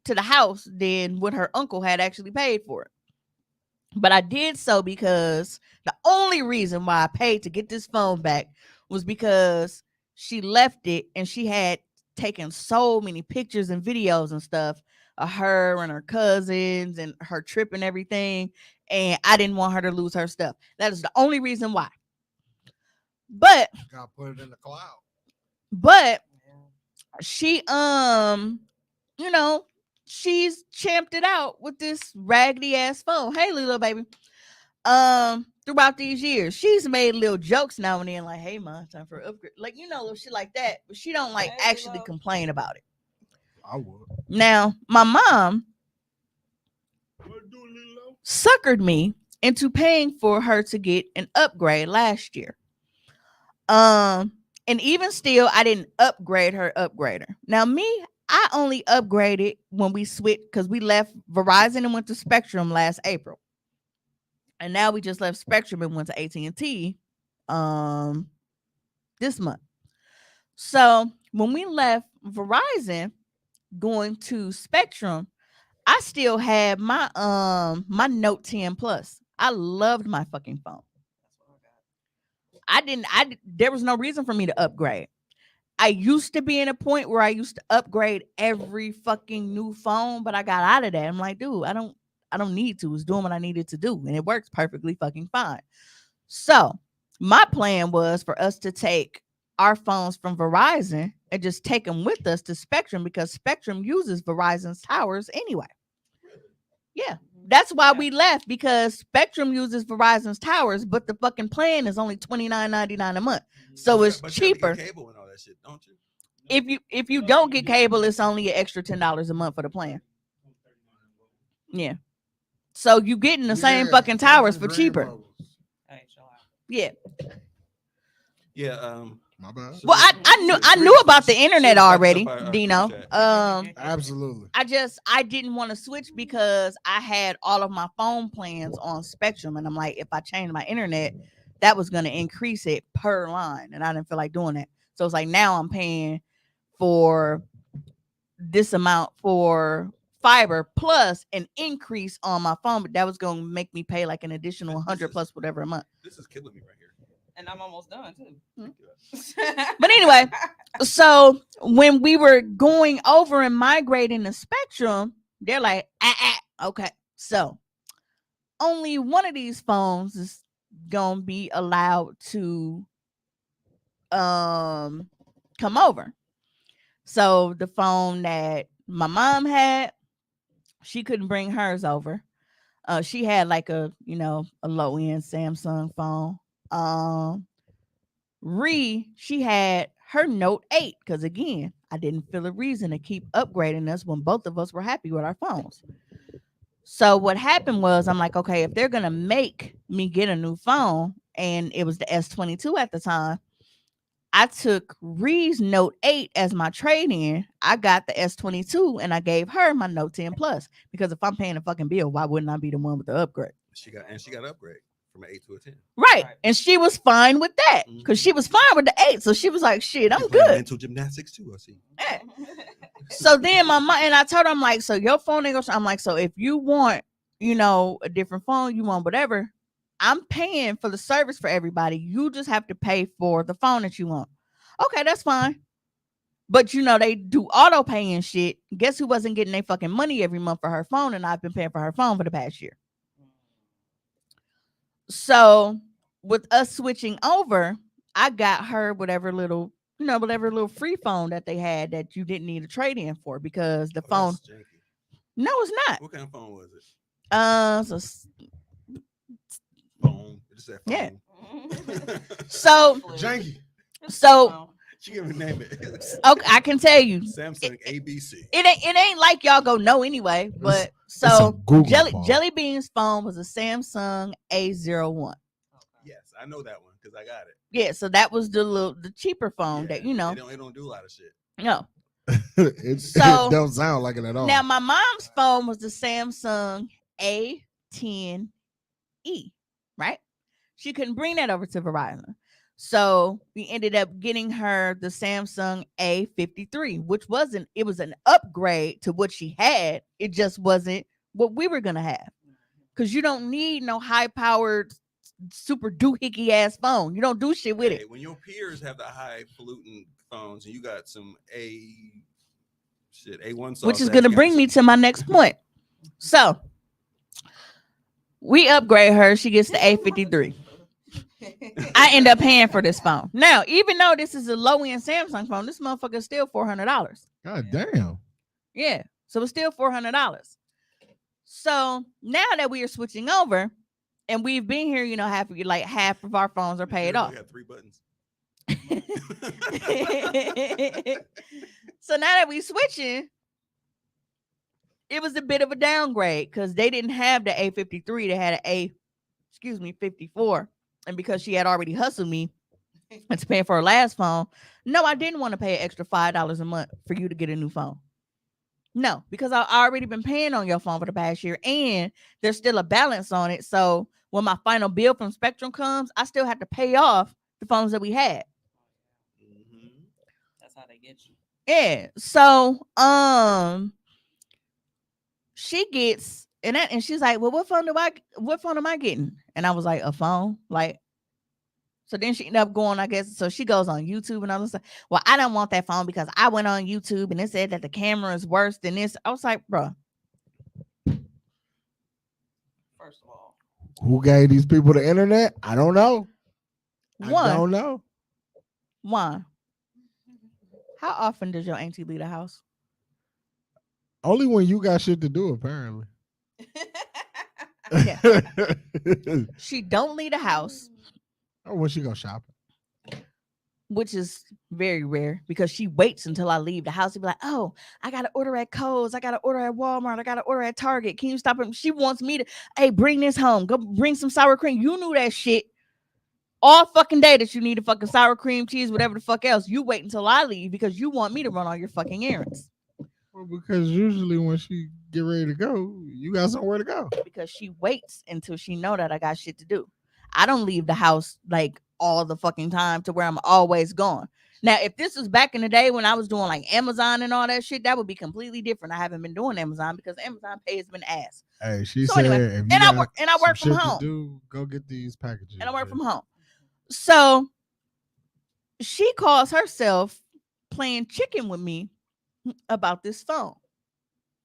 to the house than what her uncle had actually paid for it. But I did so because the only reason why I paid to get this phone back was because she left it and she had taken so many pictures and videos and stuff of her and her cousins and her trip and everything. And I didn't want her to lose her stuff. That is the only reason why. But Gotta put it in the cloud. she she's champed it out with this raggedy ass phone. Hey, little baby. Throughout these years, she's made little jokes now and then, like, "Hey, ma, time for upgrade," like little shit like that. But she don't like Hey, actually love. complain about it. I would. Now, my mom suckered me into paying for her to get an upgrade last year. And even still, I didn't upgrade her upgrader. Now, me, I only upgraded when we switched, because we left Verizon and went to Spectrum last April. And now we just left Spectrum and went to AT&T this month. So when we left Verizon going to Spectrum, I still had my my Note 10 Plus. I loved my fucking phone. There was no reason for me to upgrade. I used to be in a point where I used to upgrade every fucking new phone, but I got out of that. I'm like, dude, I don't need to. It's doing what I needed to do, and it works perfectly fucking fine. So my plan was for us to take our phones from Verizon and just take them with us to Spectrum, because Spectrum uses Verizon's towers anyway. Yeah. That's why we left, because Spectrum uses Verizon's towers, but the fucking plan is only $29.99 a month. So it's But you have to cheaper. get cable and all that shit, don't you? If you don't get cable, it's only an extra $10 a month for the plan. Yeah. So you getting the same fucking towers for cheaper. Hey, chill out. Yeah. Yeah. My bad. Well, I knew about the internet already, Dino. Absolutely. I didn't want to switch because I had all of my phone plans on Spectrum, and I'm like, if I change my internet, that was going to increase it per line, and I didn't feel like doing that. So it's like, now I'm paying for this amount for fiber plus an increase on my phone, but that was going to make me pay like an additional 100 plus whatever a month. This is killing me right here. And I'm almost done too. But anyway, so when we were going over and migrating the Spectrum, they're like, okay, so only one of these phones is gonna be allowed to come over. So the phone that my mom had, she couldn't bring hers over. She had like a low end Samsung phone. She had her Note 8, because again, I didn't feel a reason to keep upgrading us when both of us were happy with our phones. So what happened was I'm like, okay, if they're gonna make me get a new phone, and it was the S22 at the time, I took Ree's Note 8 as my trade-in. I got the S22 and I gave her my Note 10 Plus. Because if I'm paying a fucking bill, why wouldn't I be the one with the upgrade? She got upgrade from an 8 to a 10. Right. And she was fine with that. Because she was fine with the 8. So she was like, shit, I'm You playing good. mental gymnastics too, I see. Yeah. So then my mom, and I told her, I'm like, so your phone ain't gonna, I'm like, so if you want, a different phone, you want whatever, I'm paying for the service for everybody. You just have to pay for the phone that you want. Okay, that's fine. But they do auto pay and shit. Guess who wasn't getting their fucking money every month for her phone? And I've been paying for her phone for the past year. So with us switching over, I got her whatever little free phone that they had that you didn't need a trade in for, because the phone. That's janky. No, it's not. What kind of phone was it? Phone. It just said phone. Yeah. So Janky. So She can rename it. okay, I can tell you, Samsung ABC. it ain't like y'all go know anyway. But It's a so Google phone. Jelly Bean's phone was a Samsung A01. Yes, I know that one because I got it. Yeah, so that was the cheaper phone that It don't do a lot of shit. No. it So- don't sound like it at all. Now my mom's phone was the Samsung A10e, right? She couldn't bring that over to Verizon. So we ended up getting her the Samsung A53, which it was an upgrade to what she had. It just wasn't what we were gonna have. Because you don't need no high powered super doohickey ass phone. You don't do shit with it. When your peers have the high pollutant phones and you got some A1 sauce, Which is gonna bring me to my next point. So we upgrade her, she gets the A53. I end up paying for this phone. Now, even though this is a low-end Samsung phone, this motherfucker is still $400. God damn. Yeah. So it's still $400. So now that we are switching over and we've been here, half of our phones are paid off. Got 3 buttons. So now that we switching, it was a bit of a downgrade because they didn't have the A53. They had an 54. And because she had already hustled me into paying for her last phone, no, I didn't want to pay an extra $5 a month for you to get a new phone. No, because I already been paying on your phone for the past year, and there's still a balance on it. So when my final bill from Spectrum comes, I still have to pay off the phones that we had. Mm-hmm. That's how they get you. Yeah. So she gets and she's like, well, what phone am I getting? And I was like, a phone. Like, so then she ended up going, I guess. So she goes on YouTube and I was like, well, I don't want that phone because I went on YouTube and it said that the camera is worse than this. I was like, bro. First of all, who gave these people the internet? I don't know. I One, don't know. how often does your auntie leave the house? Only when you got shit to do, apparently. Yeah. She don't leave the house, Or when she go shopping. which is very rare because she waits until I leave the house to be like, oh, I got to order at Kohl's. I got to order at Walmart. I got to order at Target. Can you stop it? She wants me to, hey, bring this home. Go bring some sour cream. You knew that shit all fucking day that you need a fucking sour cream, cheese, whatever the fuck else. You wait until I leave because you want me to run all your fucking errands. Well, because usually when she get ready to go, you got somewhere to go. Because she waits until she know that I got shit to do. I don't leave the house like all the fucking time to where I'm always gone. Now, if this was back in the day when I was doing like Amazon and all that shit, that would be completely different. I haven't been doing Amazon because Amazon pay has been ass. Hey, she So said, anyway, if you and I got work some from shit home. to do, go get these packages. And I work man. from home. So she calls herself playing chicken with me about this phone,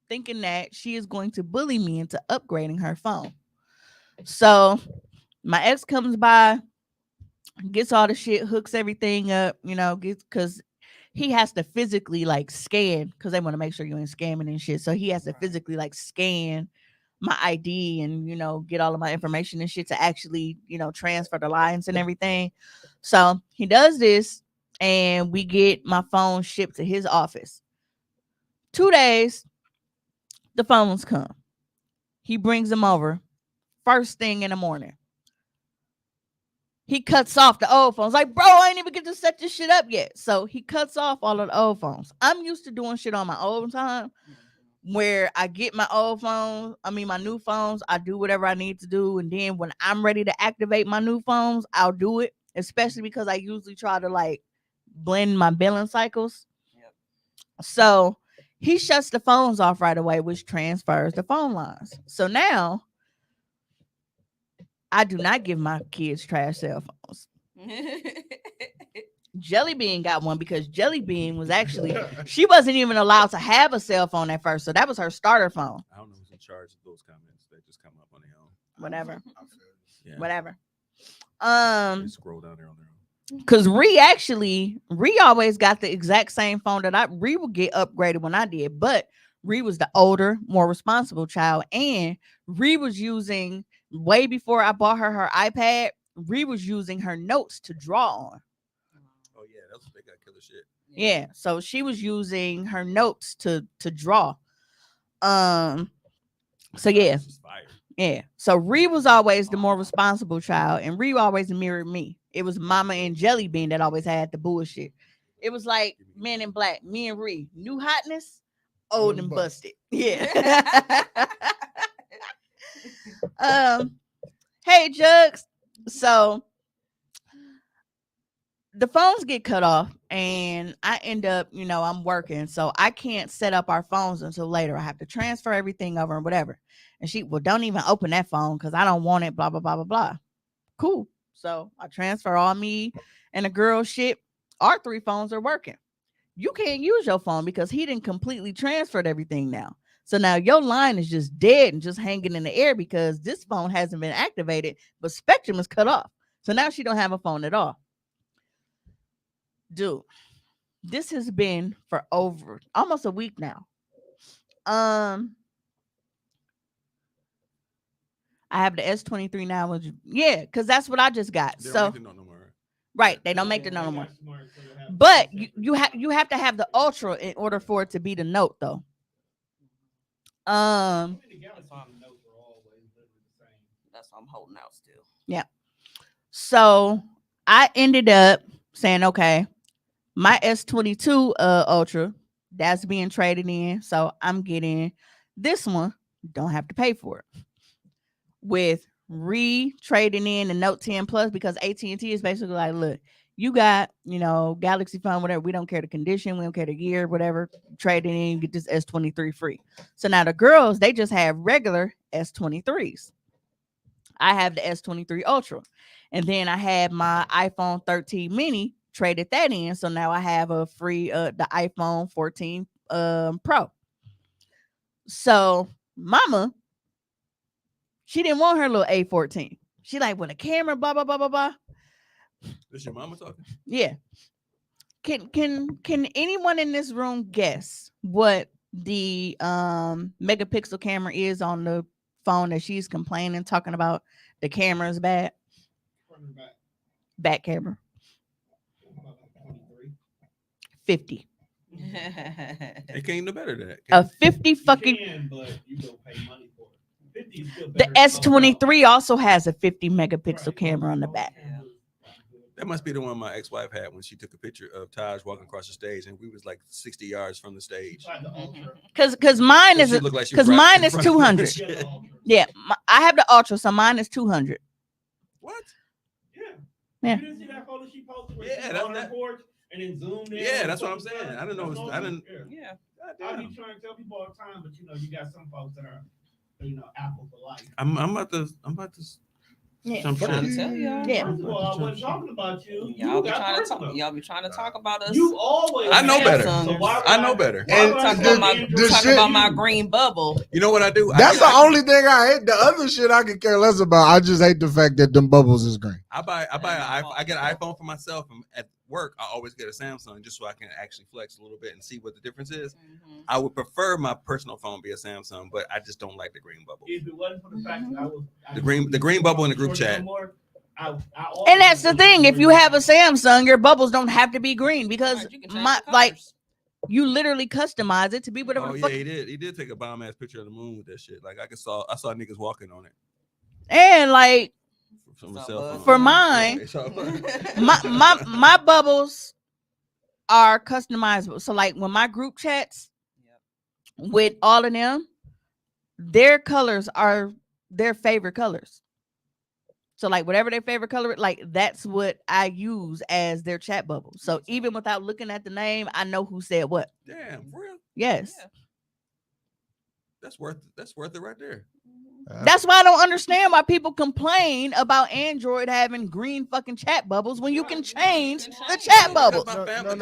thinking that she is going to bully me into upgrading her phone. So my ex comes by, gets all the shit, hooks everything up, because he has to physically like scan because they want to make sure you ain't scamming and shit. So he has to physically like scan my ID and get all of my information and shit to actually transfer the lines and everything. So he does this. and we get my phone shipped to his office. 2 days, the phones come. He brings them over first thing in the morning. He cuts off the old phones. Like, bro, I ain't even get to set this shit up yet. So he cuts off all of the old phones. I'm used to doing shit on my old time where I get my my new phones. I do whatever I need to do. And then when I'm ready to activate my new phones, I'll do it. Especially because I usually try to like blend my billing cycles. Yep. So he shuts the phones off right away, which transfers the phone lines. So now I do not give my kids trash cell phones. Jelly Bean got one because Jelly Bean was actually, she wasn't even allowed to have a cell phone at first. So that was her starter phone. I don't know who's in charge of those comments. They just come up on their own. Whatever. Yeah. Whatever. They scroll down there on their own. Because Ree always got the exact same phone that Ree would get upgraded when I did, but Ree was the older, more responsible child, and Ree was using, way before I bought her iPad, Ree was using her notes to draw on. Oh yeah, they got killer shit. Yeah, so she was using her notes to draw. So yeah. This is fire. Yeah. So Ree was always the more responsible child, and Ree always mirrored me. It was Mama and Jelly Bean that always had the bullshit. It was like Men in Black, me and Ree. New hotness, old and busted. Yeah. Hey, Jugs. So the phones get cut off, and I end up, I'm working, so I can't set up our phones until later. I have to transfer everything over and whatever. And she, well, don't even open that phone because I don't want it, blah, blah, blah, blah, blah. Cool. So I transfer all me and the girl shit. Our 3 phones are working. You can't use your phone because he didn't completely transferred everything now. So now your line is just dead and just hanging in the air because this phone hasn't been activated, but Spectrum is cut off. So now she don't have a phone at all. Dude, this has been for over almost a week now. I have the S23 now. Yeah, because that's what I just got. They don't So make the note no more. right, they don't make the note no more. But you have to have the Ultra in order for it to be the Note, though. That's why I'm holding out still. Yeah. So I ended up saying, okay, my S22 Ultra, that's being traded in. So I'm getting this one. Don't have to pay for it. With trading in the Note 10 Plus, because AT&T is basically like, look, you got, Galaxy phone, whatever. We don't care the condition. We don't care the year, whatever. Trade it in, get this S23 free. So now the girls, they just have regular S23s. I have the S23 Ultra. And then I had my iPhone 13 mini, traded that in. So now I have a free, the iPhone 14 Pro. So mama, she didn't want her little A14. She like, with a camera, blah, blah, blah, blah, blah. This your mama talking? Yeah. Can anyone in this room guess what the megapixel camera is on the phone that she's complaining, talking about the camera is bad? Back camera. 50. It can't no better than that. A 50 fucking. But you don't pay money for it. 50 is still The better S23 also has a 50 megapixel camera on the back. That must be the one my ex-wife had when she took a picture of Taj walking across the stage, and we was like 60 yards from the stage. Because mine is Like because mine is 200. Yeah, I have the Ultra, so mine is 200. What? Yeah. You didn't see that photo she posted where Yeah, she that's on her porch and then zoomed in? Yeah, that's what I'm saying. I didn't know. I didn't. Yeah. I be trying to tell people all the time, but you got some folks that are, Apple for life. I'm about to. Yeah. Some Trying to shit. tell y'all. Yeah. First of all, I wasn't talking about you. Y'all be trying to talk about us. You always. I know better. So why would I know better. And Talking about my green bubble. You know what I do? That's the only thing I hate. The other shit I could care less about. I just hate the fact that them bubbles is green. I get an iPhone for myself, and at work I always get a Samsung just so I can actually flex a little bit and see what the difference is. Mm-hmm. I would prefer my personal phone be a Samsung, but I just don't like the green bubble. If it wasn't for the fact that I was The green bubble in the group chat. And that's the thing. If you have a Samsung, your bubbles don't have to be green because Right, you can change my the like colors. you literally customize it to be whatever Oh the yeah, fuck. he did take a bomb ass picture of the moon with that shit. Like I saw niggas walking on it And like from a It's cell all phone. buzz for now. mine, So- my bubbles are customizable. So like when my group chats Yep. with all of them, their colors are their favorite colors. So like whatever their favorite color, like that's what I use as their chat bubble. So even without looking at the name, I know who said what. Damn, for real? Yes. Yeah. That's worth it right there. That's why I don't understand why people complain about Android having green fucking chat bubbles when you can change the chat bubble. My family,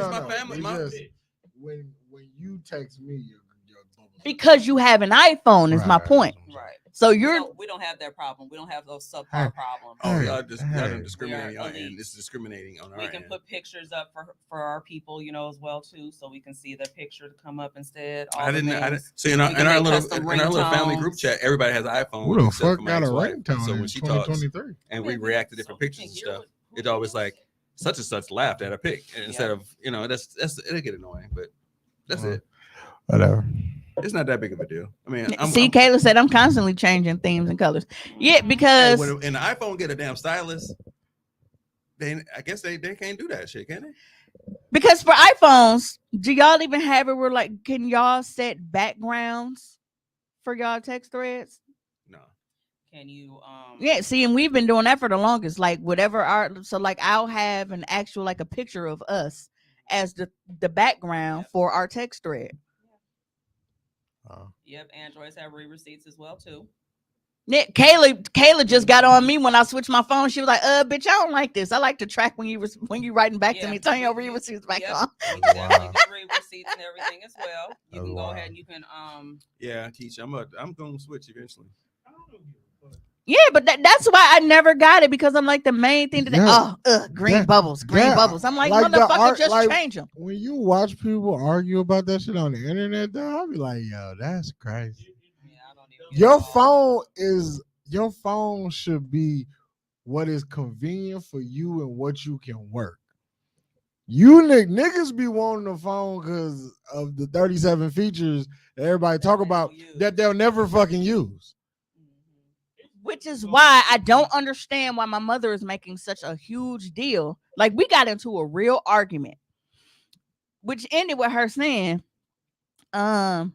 Because when you text me, your bubbles. Because you have an iPhone is my Right. point. Right. So We you're don't have that problem. We don't have those subpar Hey. problems. Oh, Hey, y'all hey. done discriminating We are on and elite. it's discriminating on our We can end. put pictures up for our people, as well too, so we can see the picture to come up instead. All I didn't things. see in We our, can in our make little custom family group ringtones. chat, everybody has an iPhone. Who the except fuck for my got a ex-wife. ringtone So in when she talks 2023? and I we mean, react to so different we pictures can and hear stuff, what it's always like such and such laughed at a pic instead Yeah. of that's it'll get annoying, but that's it. Whatever. It's not that big of a deal. I mean, see, Kayla said I'm constantly changing themes and colors. Yeah, hey, because when the iPhone get a damn stylus, I guess they can't do that shit, can they? for iPhones, do y'all even have it where like can y'all set backgrounds for y'all text threads? No. Can you Yeah, see, and we've been doing that for the longest. Like whatever art, so like I'll have an actual like a picture of us as the background for our text thread. Yep, Androids have receipts as well too. Yeah, Kayla just got on me when I switched my phone. She was like, bitch, I don't like this. I like to track when you writing back to me. Turn your receipts back on." We can definitely do receipts and everything as well. You can go ahead and you can Yeah, Keisha, I'm gonna switch eventually. Yeah, but that's why I never got it because I'm like the main thing that green bubbles. I'm like the motherfucker, art, just change them. When you watch people argue about that shit on the internet, though, I'll be like, yo, that's crazy. I don't even Your phone should be what is convenient for you and what you can work. You niggas be wanting a phone because of the 37 features that everybody talk about that they'll never fucking use. Which is why I don't understand why my mother is making such a huge deal. Like we got into a real argument, which ended with her saying, well,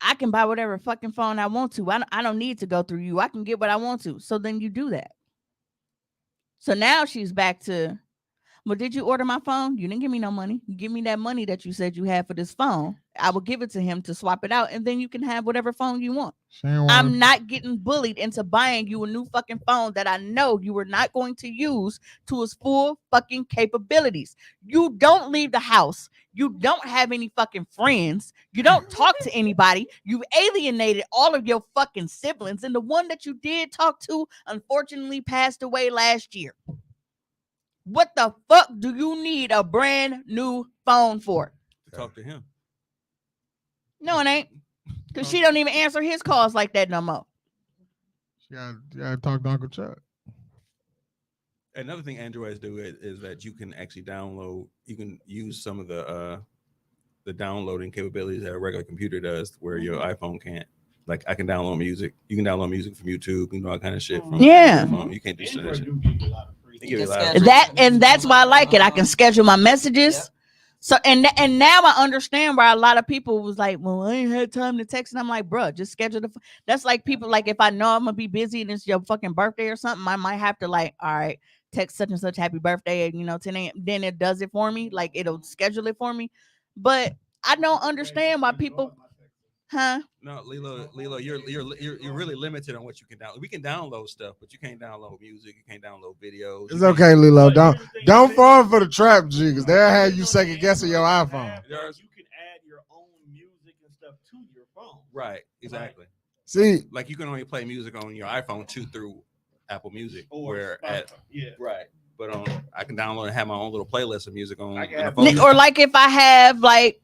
I can buy whatever fucking phone I want to. I don't need to go through you. I can get what I want to. So then you do that. So now she's back to, well, did you order my phone? You didn't give me no money. You give me that money that you said you had for this phone. I will give it to him to swap it out, and then you can have whatever phone you want. I'm not getting bullied into buying you a new fucking phone that I know you were not going to use to its full fucking capabilities. You don't leave the house. You don't have any fucking friends. You don't talk to anybody. You've alienated all of your fucking siblings, and the one that you did talk to, unfortunately, passed away last year. What the fuck do you need a brand new phone for? To talk to him. No, it ain't. Because she don't even answer his calls like that no more. She gotta talk to Uncle Chuck. Another thing Androids do is that you can actually you can use some of the downloading capabilities that a regular computer does where your iPhone can't. Like I can download music. You can download music from YouTube, you know, all kind of shit from Yeah. your phone. You can't do that shit. That's why I like it. I can schedule my messages. Yep. So and now I understand why a lot of people was like, well, I ain't had time to text. And I'm like, bro, just schedule that's like people like if I know I'm gonna be busy and it's your fucking birthday or something, I might have to like, all right, text such and such happy birthday at 10 a.m. Then it does it for me, like it'll schedule it for me. But I don't understand why people No, Lilo, you're really limited on what you can download. We can download stuff, but you can't download music. You can't download videos. It's okay, Lilo. Don't fall for the trap, G, because they'll have you second guessing your iPhone. You can add your own music and stuff to your phone. Right, exactly. See, like you can only play music on your iPhone through Apple Music, or right. But I can download and have my own little playlist of music on the phone. Or like if I have like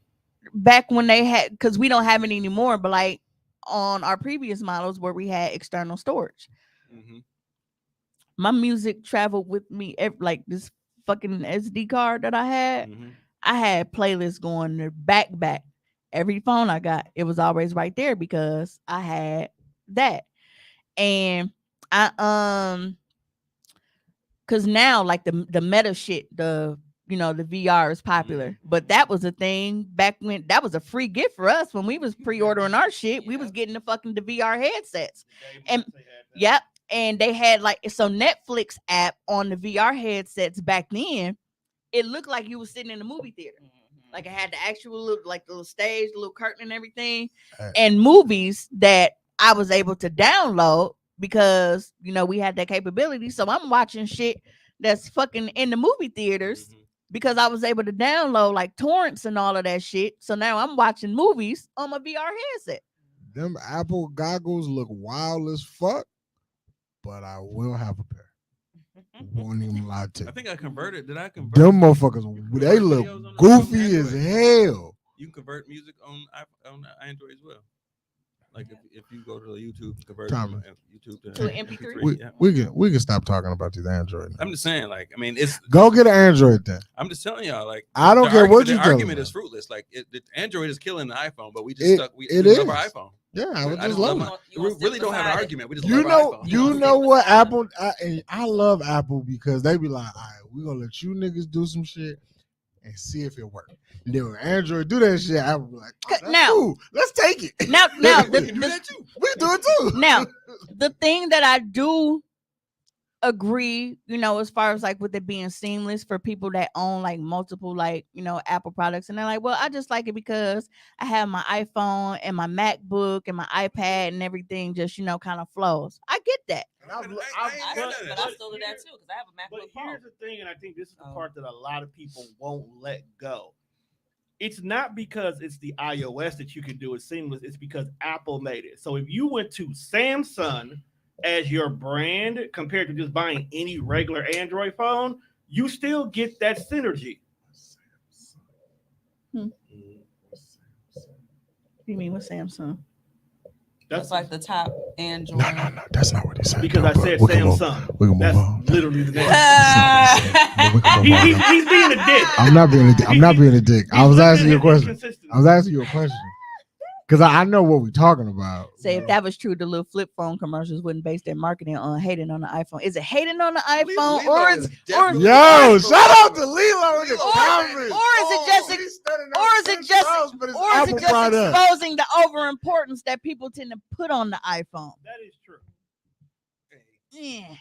back when they had, because we don't have it anymore, but like on our previous models where we had external storage. my music traveled with me. Like this fucking SD card that I had. I had playlists going to back. Every phone I got, it was always right there because I had that. And I cause now like the meta shit, the the VR is popular. But that was a thing back when that was a free gift for us when we was pre-ordering our shit. We was getting the VR headsets. And yep. And they had like so Netflix app on the VR headsets back then. It looked like you was sitting in a movie theater. Like it had the actual look, like the little stage, the little curtain and everything. And movies that I was able to download because, we had that capability. So I'm watching shit that's fucking in the movie theaters because I was able to download like torrents and all of that shit. So now I'm watching movies on my VR headset. Them Apple goggles look wild as fuck, but I will have a pair. Won't even lie to you. I think I converted. Did I convert? Them motherfuckers, they look goofy as hell. You can convert music on Android as well. Like if you go to YouTube and convert YouTube to an MP3. We can stop talking about these Android now. I'm just saying, like, I mean, it's go get an Android then. I'm just telling y'all, like, I don't care what you. The argument is fruitless. Like, the Android is killing the iPhone, but we just stuck. We love our iPhone. Yeah, I just love it. We really don't have an argument. We just love our iPhone. You know what Apple? I love Apple because they be like, all right, we're gonna let you niggas do some shit and see if it works. And then when Android do that shit, I would be like, oh, now, cool. Let's take it. Now we do that too. We do it too. Now, the thing that I do agree, as far as like with it being seamless for people that own like multiple like Apple products, and they're like, well, I just like it because I have my iPhone and my MacBook and my iPad and everything just kind of flows. I get that. But I still do that too because I have a MacBook Pro. Here's the thing, and I think this is the part that a lot of people won't let go. It's not because it's the iOS that you can do it seamless. It's because Apple made it. So if you went to Samsung as your brand compared to just buying any regular Android phone, you still get that synergy. What do you mean with Samsung? That's like the top Android. No, that's not what he said. Because I said Samsung. We can move on. Literally the name. He's being a dick. I'm not being a dick. I was asking you a question. Because I know what we're talking about. Say if that was true, the little flip phone commercials wouldn't base their marketing on hating on the iPhone. Is it hating on the iPhone yo, shout out to Lilo in the comments. Or is it just exposing the over importance that people tend to put on the iPhone? That is true. Yeah.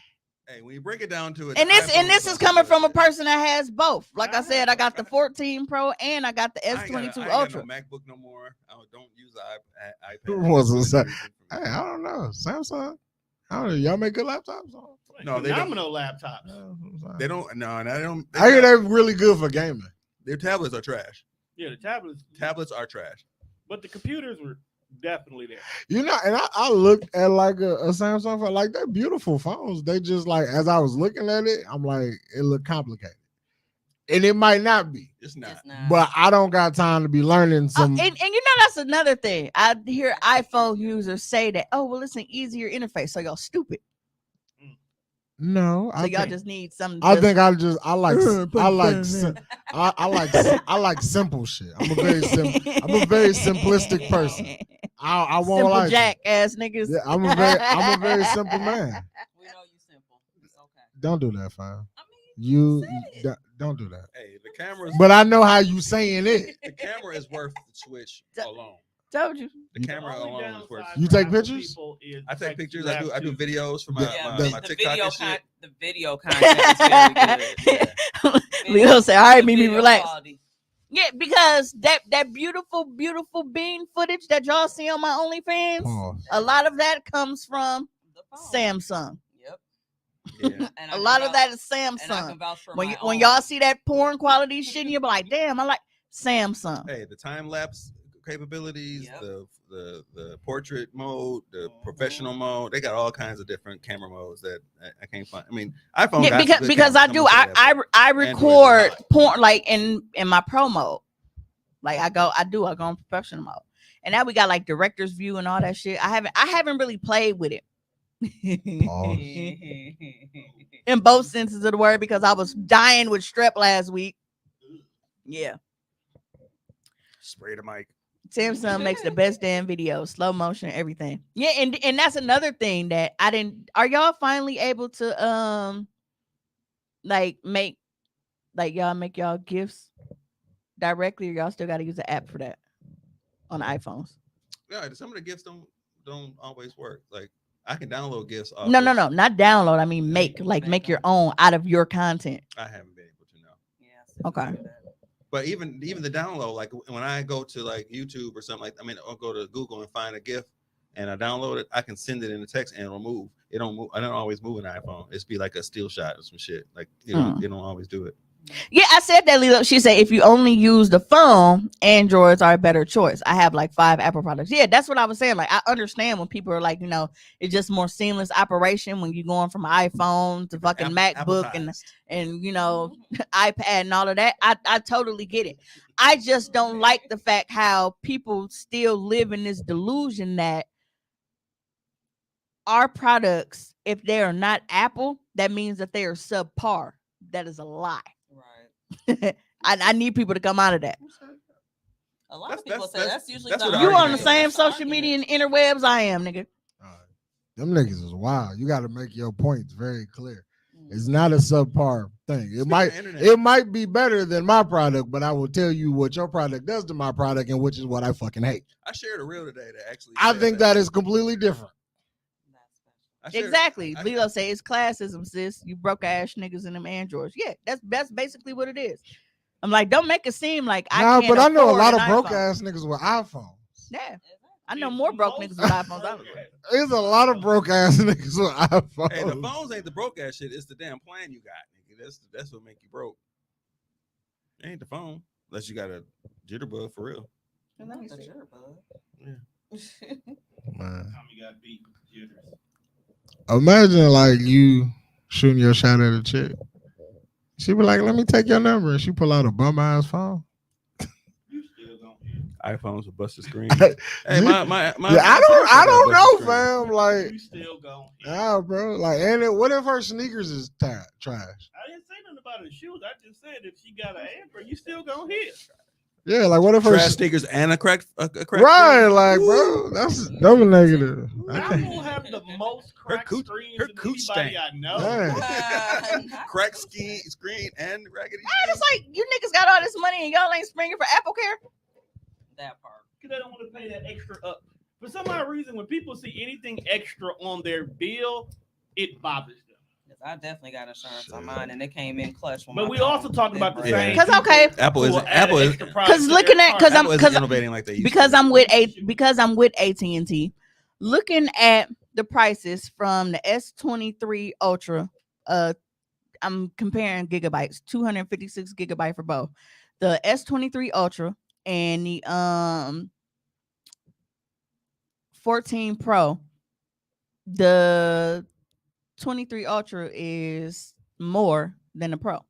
Hey, when you break it down to it, and this is coming from a person that has both. Like I said, I got the 14 Pro and I got the S22 Ultra. I ain't got no MacBook no more. I don't use the iPad. Hey, I don't know. Samsung. I don't know. Y'all make good laptops? No, they phenomenal laptops. They don't. No, they don't. I hear they're really good for gaming. Their tablets are trash. Yeah, the tablets are trash. But the computers were definitely there. And I looked at like a Samsung phone, like they're beautiful phones. They just like, as I was looking at it, I'm like, it looked complicated. And it might not be. It's not. But I don't got time to be learning some. And that's another thing. I hear iPhone users say that, oh, well, it's an easier interface. So y'all stupid. No, so y'all just need something. I like simple shit. I'm a very simplistic person. I won't simple like jack ass niggas. Yeah, I'm a very simple man. We know you simple. It's okay. Don't do that, fam. Don't do that. Hey, the camera. But I know how you saying it. The camera is worth the switch alone. Told you. The camera alone is worth. You take pictures? I take pictures. I do videos for my TikTok and shit. The video content is very good. Leo say, "All right, Mimi, relax." Quality. Yeah, because that beautiful bean footage that y'all see on my OnlyFans, a lot of that comes from Samsung. Yeah. A lot of that is Samsung. When y'all see that porn quality shit, you're like, damn, I like Samsung. Hey, the time lapse capabilities, the portrait mode, the professional mode, they got all kinds of different camera modes that I can't find. I mean, iPhone. Yeah, because I record porn like in my pro mode. Like I go in professional mode. And now we got like director's view and all that shit. I haven't really played with it. Pause. In both senses of the word, because I was dying with strep last week. Yeah. Spray the mic. Samsung makes the best damn video, slow motion, everything. Yeah, and that's another thing that I didn't. Are y'all finally able to like make y'all make y'all gifts directly, or y'all still got to use the app for that on iPhones? Yeah, some of the gifts don't always work. Like I can download gifts off. No, not download. I mean make your own out of your content. I haven't been able to know. Yeah. Okay. But even the download, like when I go to like YouTube or something like, I mean, I'll go to Google and find a GIF, and I download it. I can send it in the text and it'll move. It don't move. I don't always move an iPhone. It's be like a still shot or some shit. Like it don't always do it. Yeah, I said that, Lilo. She said if you only use the phone, Androids are a better choice. I have like 5 Apple products. Yeah, that's what I was saying. Like I understand when people are like, it's just more seamless operation when you're going from iPhone to fucking MacBook and iPad and all of that. I totally get it. I just don't like the fact how people still live in this delusion that our products, if they are not Apple, that means that they are subpar. That is a lie. Right. I need people to come out of that. A lot of people say that's usually that's the what You on the argument. same That's the social argument. media and interwebs I am, nigga. Them niggas is wild. You got to make your points very clear. It's not a subpar thing. It might be better than my product, but I will tell you what your product does to my product, and which is what I fucking hate. I shared a reel today that actually. I think that is completely different. Exactly. Lilo say it's classism, sis. You broke ass niggas in them Androids. Yeah, that's basically what it is. I'm like, don't make it seem like I can't. But I know a afford lot an of broke iPhone. ass niggas with iPhones. Yeah. I know more broke niggas with iPhones. There's a lot of broke ass niggas with iPhones. Hey, the phones ain't the broke ass shit. It's the damn plan you got, nigga. That's what make you broke. It ain't the phone, unless you got a jitterbug for real. Not the jitterbug. Yeah. Man. Tommy got beat with jitters. Imagine like you shooting your shot at a chick. She be like, "Let me take your number," and she pull out a bum ass phone. You still gonna hit. iPhones with busted screen. Hey, I don't know, fam. Like, You still gonna hit. nah, bro. Like, and what if her sneakers is trash? I didn't say nothing about her shoes. I just said if she got an Android, you still gonna hit. Yeah, like what if her trash sneakers and a crack right? screen? Like, bro, that's double negative. Apple have the most crack screens her than cooch anybody stank. I know. Crack screen and raggedy. I just like you niggas got all this money and y'all ain't springing for Apple Care. That part. Because they don't want to pay that extra up. For some odd reason, when people see anything extra on their bill, it bothers them. I definitely got insurance on mine, and it came in clutch. But we also talked about the same. Because okay, Apple is because looking at because innovating like they used because to. I'm with AT&T, looking at the prices from the S23 Ultra. I'm comparing gigabytes, 256 gigabyte for both the S23 Ultra and the 14 Pro. The 23 Ultra is more than the Pro.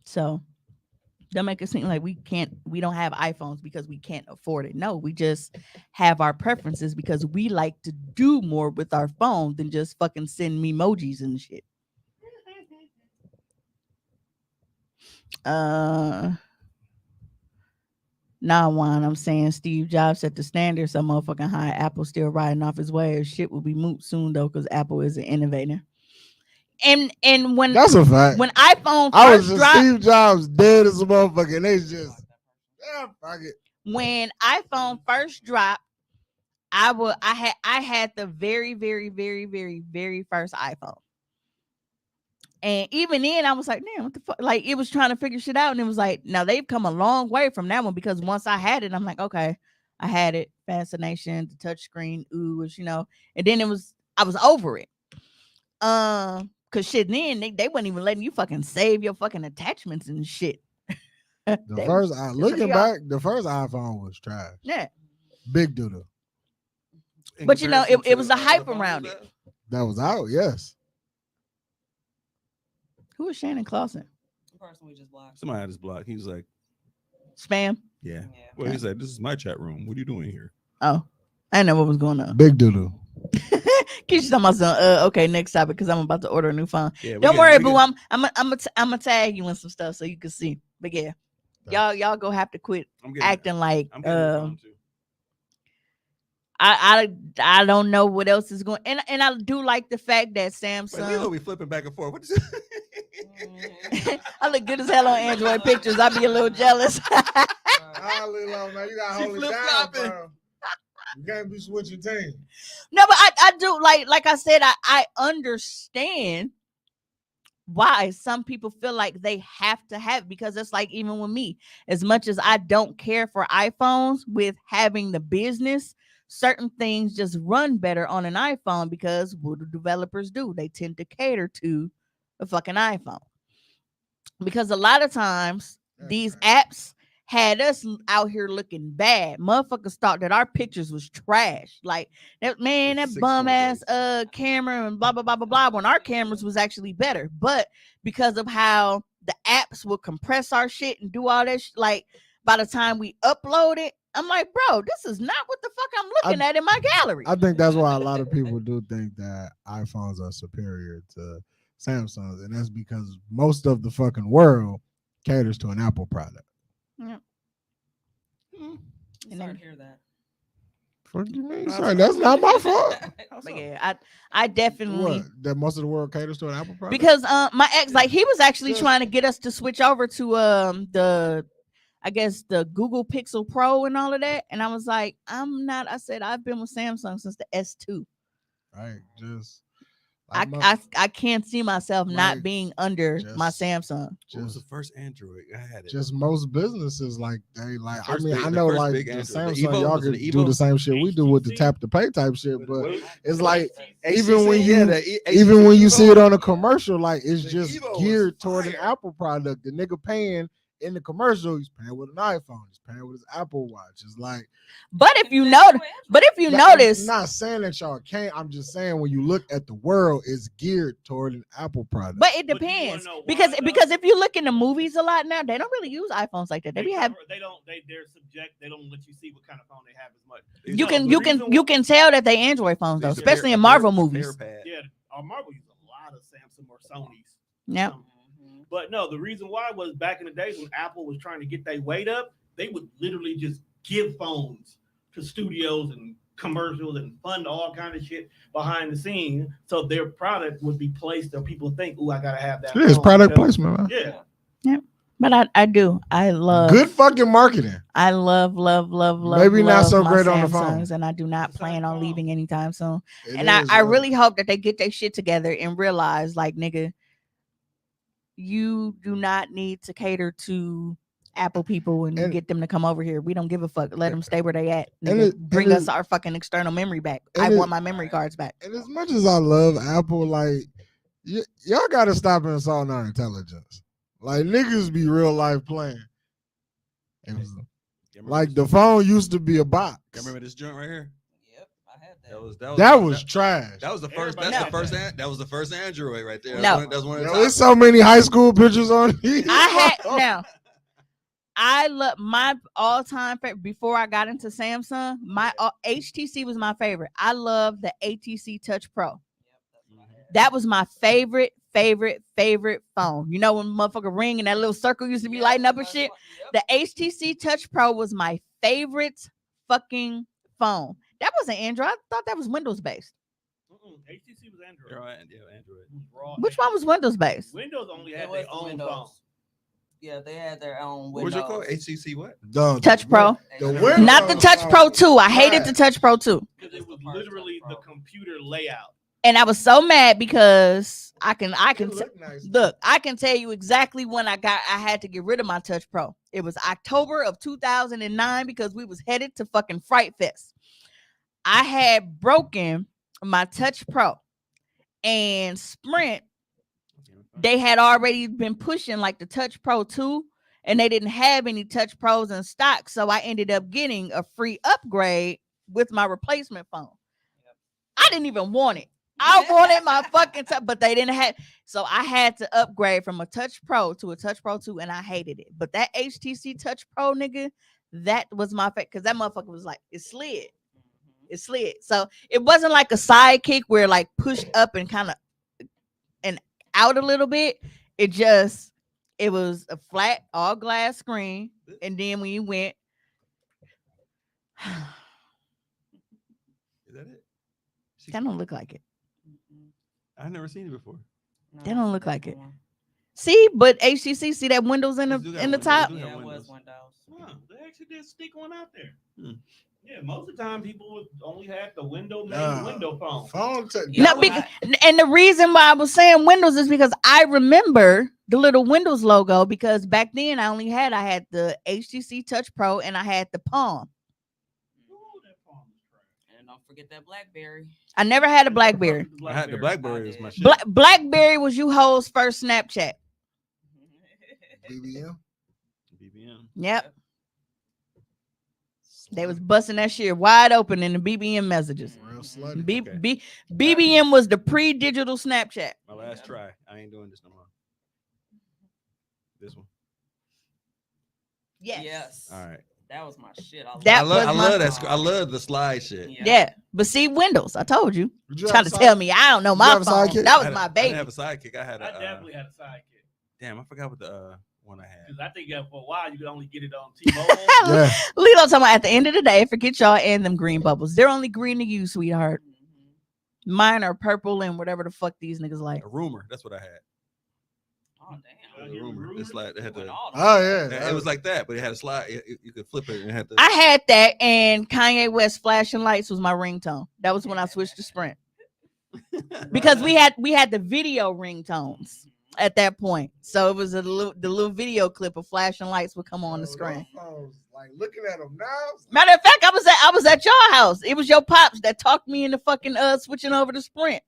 So don't make it seem like we don't have iPhones because we can't afford it. No, we just have our preferences because we like to do more with our phone than just fucking send me emojis and shit. Nah, Juan, I'm saying Steve Jobs set the standard so motherfucking high. Apple still riding off his wave. Shit will be moot soon though, because Apple is an innovator. And when that's a fact. When iPhone I was first just dropped, Steve Jobs dead as a motherfucker, and they just fuck it. When iPhone first dropped, I had the very, very, very, very, very first iPhone. And even then, I was like, damn, what the fuck? Like, it was trying to figure shit out. And it was like, now they've come a long way from that one because once I had it, I'm like, okay, I had it. Fascination, the touch screen, and then I was over it. Cause shit, then they wasn't even letting you fucking save your fucking attachments and shit. Looking back, the first iPhone was trash. Yeah. Big doodle. But it was the hype around it. That was out, yes. Who is Shannon Clausen? The person we just blocked. Somebody had his block. He was like, spam. Yeah. Well, he said, "This is my chat room. What are you doing here?" Oh, I didn't know what was going on. Big doodoo. Keisha talking about some, okay, next topic because I'm about to order a new phone. Yeah, Don't worry, boo. I'm tag you in some stuff so you can see. But yeah, y'all go have to quit acting like I'm getting a phone too. I don't know what else is going, and I do like the fact that Wait, Lilo Samsung. be flipping back and forth. What is I look good as hell on Android pictures. I'd be a little jealous. Ah, Lilo, man, you gotta She hold it down, flip-flopping. bro. You can't be switching teams. No, but I do like I said, I understand why some people feel like they have to have, because it's like, even with me, as much as I don't care for iPhones, with having the business, certain things just run better on an iPhone, because what do developers do? They tend to cater to a fucking iPhone, because a lot of times these apps had us out here looking bad. Motherfuckers thought that our pictures was trash. Like that, man, that bum ass camera and blah blah blah blah blah. When our cameras was actually better, but because of how the apps will compress our shit and do all that, like by the time we upload it, I'm like, bro, this is not what the fuck I'm looking at in my gallery. I think that's why a lot of people do think that iPhones are superior to Samsungs, and that's because most of the fucking world caters to an Apple product. Yeah. I'm sorry to hear that. What do you mean? Sorry, that's not my fault. But yeah, I definitely What? That most of the world caters to an Apple product? because my ex, like, he was actually trying to get us to switch over to the, I guess, the Google Pixel Pro and all of that, and I was like, I'm not. I said I've been with Samsung since the S2. Right, just I can't see myself not like, being under my Samsung. What was the first Android? I had it. Just most businesses, like, they like. I First mean, big- I the know, first like, big the Android. The Samsung, Evo? y'all Was it could the do the Evo? same shit we do with the HTC? tap to pay type shit, but What? it's like HTC. even when you HTC even when you see it Evo. on a commercial, like, it's The just Evo was geared toward an fire. Apple product. The nigga paying in the commercial, he's paying with an iPhone, he's paying with his Apple Watch. It's like, But if you I'm notice, not saying that y'all can't. I'm just saying when you look at the world, it's geared toward an Apple product. but it But do you wanna depends, know why, because though? if you look in the movies a lot now, they don't really use iPhones like that. They be have. They're subject. They don't let you see what kind of phone they have as much. You No, can the you reason can why- you can tell that they Android phones though, These are especially pair- in a Marvel pair- a movies. pair pad. Yeah, our Marvel used a lot of Samsung or Sony's. Yeah. But no, the reason why was back in the days when Apple was trying to get their weight up, they would literally just give phones to studios and commercials and fund all kind of shit behind the scenes, so their product would be placed so people think, "Ooh, I gotta have that." It is phone," product because- placement, man. Yeah, But I love Good fucking marketing. I love Maybe not love so my great on the phone. Samsungs, and I do not It's the plan same on phone. leaving anytime soon. It And is, I bro. really hope that they get their shit together and realize, like, nigga, you do not need to cater to Apple people and, And- get them to come over here. We don't give a fuck. Let them stay where they at. And Nigga, it- bring and us our fucking external memory back. I and it- want my memory cards back. And as much as I love Apple, like, y'all gotta stop insulting our intelligence. Like, niggas be real life playing. It was like the phone used to be a box. Remember this joint right here? Yep, I had that. That was trash. That was the first. Everybody That's had the first. that. That was the first Android right there. No. That's one of the Yo, top. there's so many high school pictures on here. I had now. I love my all-time favorite before I got into Samsung. My HTC was my favorite. I love the ATC Touch Pro. That was my favorite phone. You know when motherfucker ring and that little circle used to be lighting up and shit? The HTC Touch Pro was my favorite fucking phone. That wasn't Android. I thought that was Windows based. HTC was Android. Yeah, Android. It was raw. Which one was Windows based? Windows only had It their was own Windows. phone. Yeah, they had their own What Windows. was it called? HTC what? Touch Pro. The Not the Touch Pro 2. I hated the Touch Pro 2. Because it was literally the computer layout. And I was so mad because I can Look nice. look, I can tell you exactly when I had to get rid of my Touch Pro. It was October of 2009 because we was headed to fucking Fright Fest. I had broken my Touch Pro, and Sprint, they had already been pushing like the Touch Pro 2, and they didn't have any Touch Pros in stock, so I ended up getting a free upgrade with my replacement phone. I didn't even want it. I wanted my fucking touch, but they didn't have. So I had to upgrade from a Touch Pro to a Touch Pro 2, and I hated it. But that HTC Touch Pro, nigga, that was my favorite because that motherfucker was like, it slid. It slid. So it wasn't like a side kick where it like pushed up and kind of and out a little bit. It was a flat all glass screen. And then when you went, Is that it? that don't look like it. I've never seen it before. They don't look like it. See, but HTC, see that windows in They do the got in the windows. top. They do Yeah, have it windows. was windows. Huh, they actually did stick one out there. Hmm. Yeah, most of the time people would only had the window made Nah. window phone. Yeah, No, and the reason why I was saying Windows is because I remember the little Windows logo because back then I had the HTC Touch Pro and I had the Palm. Ooh, that phone was trash. And don't forget that BlackBerry. I never had a BlackBerry. I had the BlackBerry was my shit. BlackBerry was you hoes first Snapchat. BBM. BBM. Yep. They was busting that shit wide open in the BBM messages. Real slutty. BBM was the pre-digital Snapchat. My last try. I ain't doing this no more. This one. Yes. All right. That was my shit. That I love, was I my- love that. I love the slide shit. Yeah. But see, Windows, I told you. Did you Trying have to a tell side- me I don't know Did you my have a phone. sidekick? That was I my didn't baby. have a sidekick. I had I a. definitely had a sidekick. Damn, I forgot what the one I had. Because I think for a while you could only get it on T-Mobile. Yeah. Lilo talking about at the end of the day, forget y'all and them green bubbles. They're only green to you, sweetheart. Mine are purple and whatever the fuck these niggas like. A rumor. That's what I had. Oh damn. The rumor. It's like it had the. Oh yeah. It was like that, but it had a slide. You could flip it and it had the. I had that, and Kanye West flashing lights was my ringtone. That was when I switched to Sprint because we had the video ringtones at that point. So it was the little video clip of flashing lights would come on the screen. Like looking at them now. Matter of fact, I was at your house. It was your pops that talked me into fucking switching over to Sprint.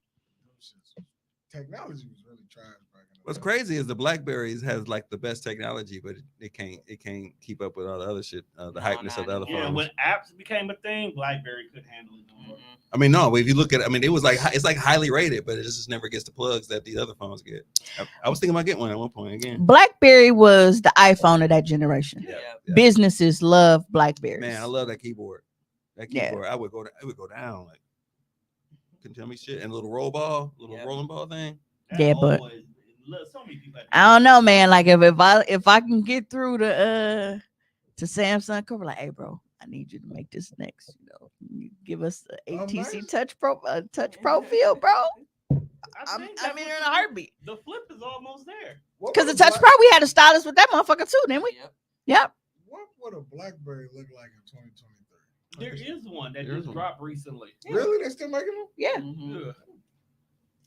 Technology was really trash back in the What's day. crazy is the Blackberries has like the best technology, but it can't keep up with all the other shit, the hypeness of the other Yeah, phones. when apps became a thing, BlackBerry couldn't handle it no more. I mean, no, but if you look at, it was like it's like highly rated, but it just never gets the plugs that these other phones get. I was thinking about getting one at one point again. BlackBerry was the iPhone of that generation. Yeah. Businesses love BlackBerries. Man, I love that keyboard. That Yeah. keyboard, it would go down like. Couldn't tell me shit. And a little rolling ball thing. That Yeah, but- always- look, so many people had I don't know, man. Like if I can get through to Samsung, cover like, hey, bro, I need you to make this next. You give us the ATC nice. Touch Pro feel, bro. I think I'm in here in a heartbeat. The flip is almost there. What Because the would a Touch Pro, we had a stylist with that motherfucker too, didn't we? Yep. Yep. What would a BlackBerry look like in 2023? There is one that There's just one. dropped recently. Really? They still making them? Yeah. Mhm. Yeah.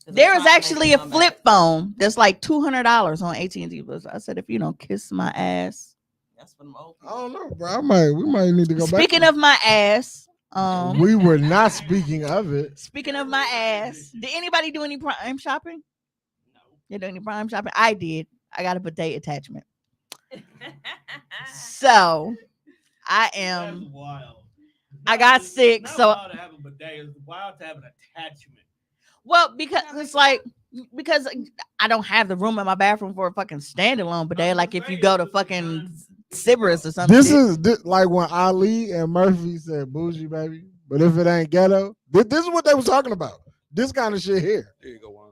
There is actually a flip phone that's like $200 on AT&T. I said, if you don't kiss my ass. That's for them old I don't know, bro. We might need to go back. Speaking of my ass, We were not speaking of it. speaking of my ass, did anybody do any Prime shopping? No. You do any Prime shopping? I did. I got a bidet attachment. people. So I That's am. wild. I got sick, Not so- wild to have a bidet. It's wild to have an attachment. Well, because it's like because I don't have the room in my bathroom for a fucking standalone bidet. Like if you go to fucking Sybaris or something. This is like when Ali and Murphy said bougie, baby. But if it ain't ghetto, this is what they was talking about. This kind of shit here. There you go, Juan.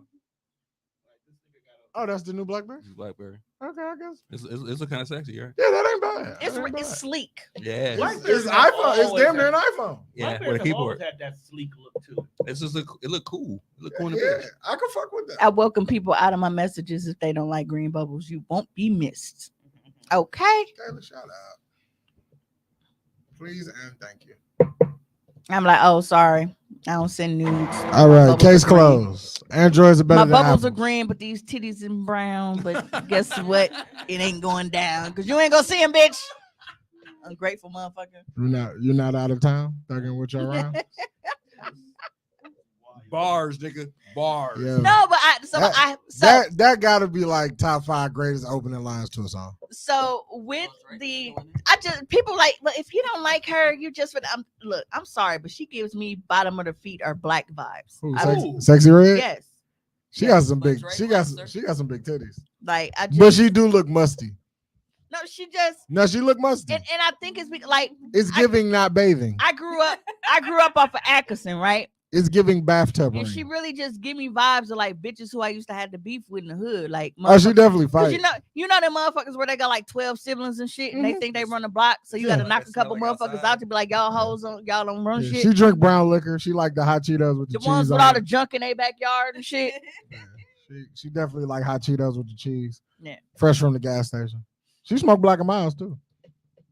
Oh, that's the new BlackBerry? This is BlackBerry. Okay, I guess. It's kind of sexy, right? Yeah, that ain't bad. it's That ain't bad. sleek. Yeah. Blackberry It's have iPhone. It's always damn near had- an iPhone. Yeah, Blackberries with a have keyboard. always had that sleek look to it. It's just it look cool. It look cool in the Yeah, bitch. I can fuck with that. I welcome people out of my messages if they don't like green bubbles. You won't be missed. Okay. Taylor, shout out. Please and thank you. I'm like, oh, sorry. I don't send nudes. All My right, bubbles case are green. closed. Androids are better My than bubbles are apples. green, but these titties in brown. But guess what? It ain't going down because you ain't gonna see them, bitch. Ungrateful motherfucker. You're not out of town thugging with your around? Bars, nigga. Bars. Yeah. No, but That gotta be like top 5 greatest opening lines to a song. so with the I just people like look, if you don't like her, you just would I'm sorry, but she gives me bottom of the feet or black vibes. Who, I- sexy red? yes. She got some But big Drake she got likes some, her. she got some big titties. Like I just But she do look musty. No, she just No, she look musty. and I think it's like It's giving not bathing. I grew up off of Atkinson, right? It's giving bathtub And rain. she really just give me vibes of like bitches who I used to have to beef with in the hood. Like, Oh, she definitely because fight. you know them motherfuckers where they got like 12 siblings and shit, and they think they run the block. So you got to Yeah. knock They a couple smell like motherfuckers outside. out to be like, y'all hoes on, y'all don't run Yeah, shit. she drink brown liquor. She like the hot Cheetos with the, The cheese ones with on all the it. junk in their backyard and shit. Yeah, she definitely like hot Cheetos with the cheese. Yeah. Fresh from the gas station. She smoked Black and Miles too.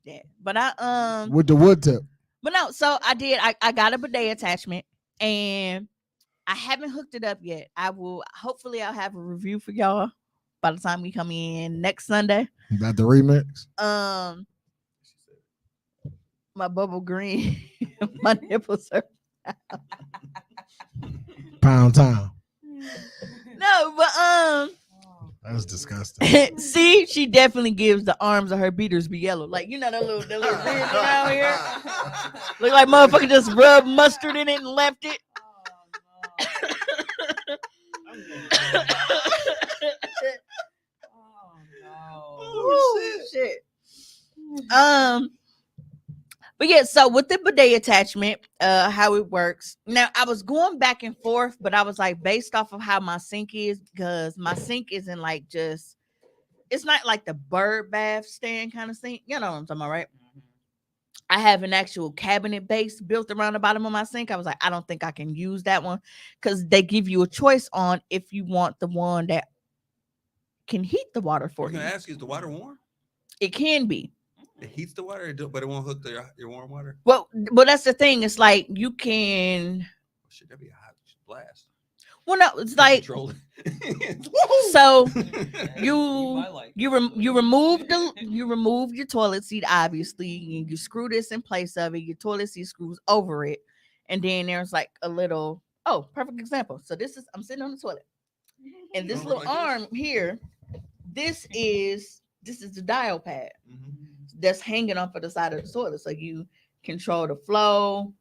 Yeah. But I With the wood tip. but no, so I got a bidet attachment and I haven't hooked it up yet. Hopefully I'll have a review for y'all by the time we come in next Sunday. Is that the remix? My bubble green, my nipples are Pound town. no, but That's disgusting. see, she definitely gives the arms of her beaters be yellow. Like, you know, the little ribs around here. Look like motherfucker just rubbed mustard in it and left it. Oh, Shit. But yeah, so with the bidet attachment, how it works. Now I was going back and forth, but I was like based off of how my sink is, because my sink isn't like just it's not like the bird bath stand kind of sink. You know what I'm talking about, right? I have an actual cabinet base built around the bottom of my sink. I was like, I don't think I can use that one because they give you a choice on if you want the one that can heat the water for I was you. gonna ask you, is the water warm? It can be. It heats the water, but it won't hook to your warm water. Well, that's the thing. It's like you can. Oh, shit, that'd be a hot blast. Well, no, it's like Control it. so Yeah, you might like you remove your toilet seat, obviously, and you screw this in place of it. Your toilet seat screws over it, and then there's like a little perfect example. So I'm sitting on the toilet, and this Don't little look like arm here, this is the dial pad Mhm. that's hanging off of the side of the toilet, so you control the flow,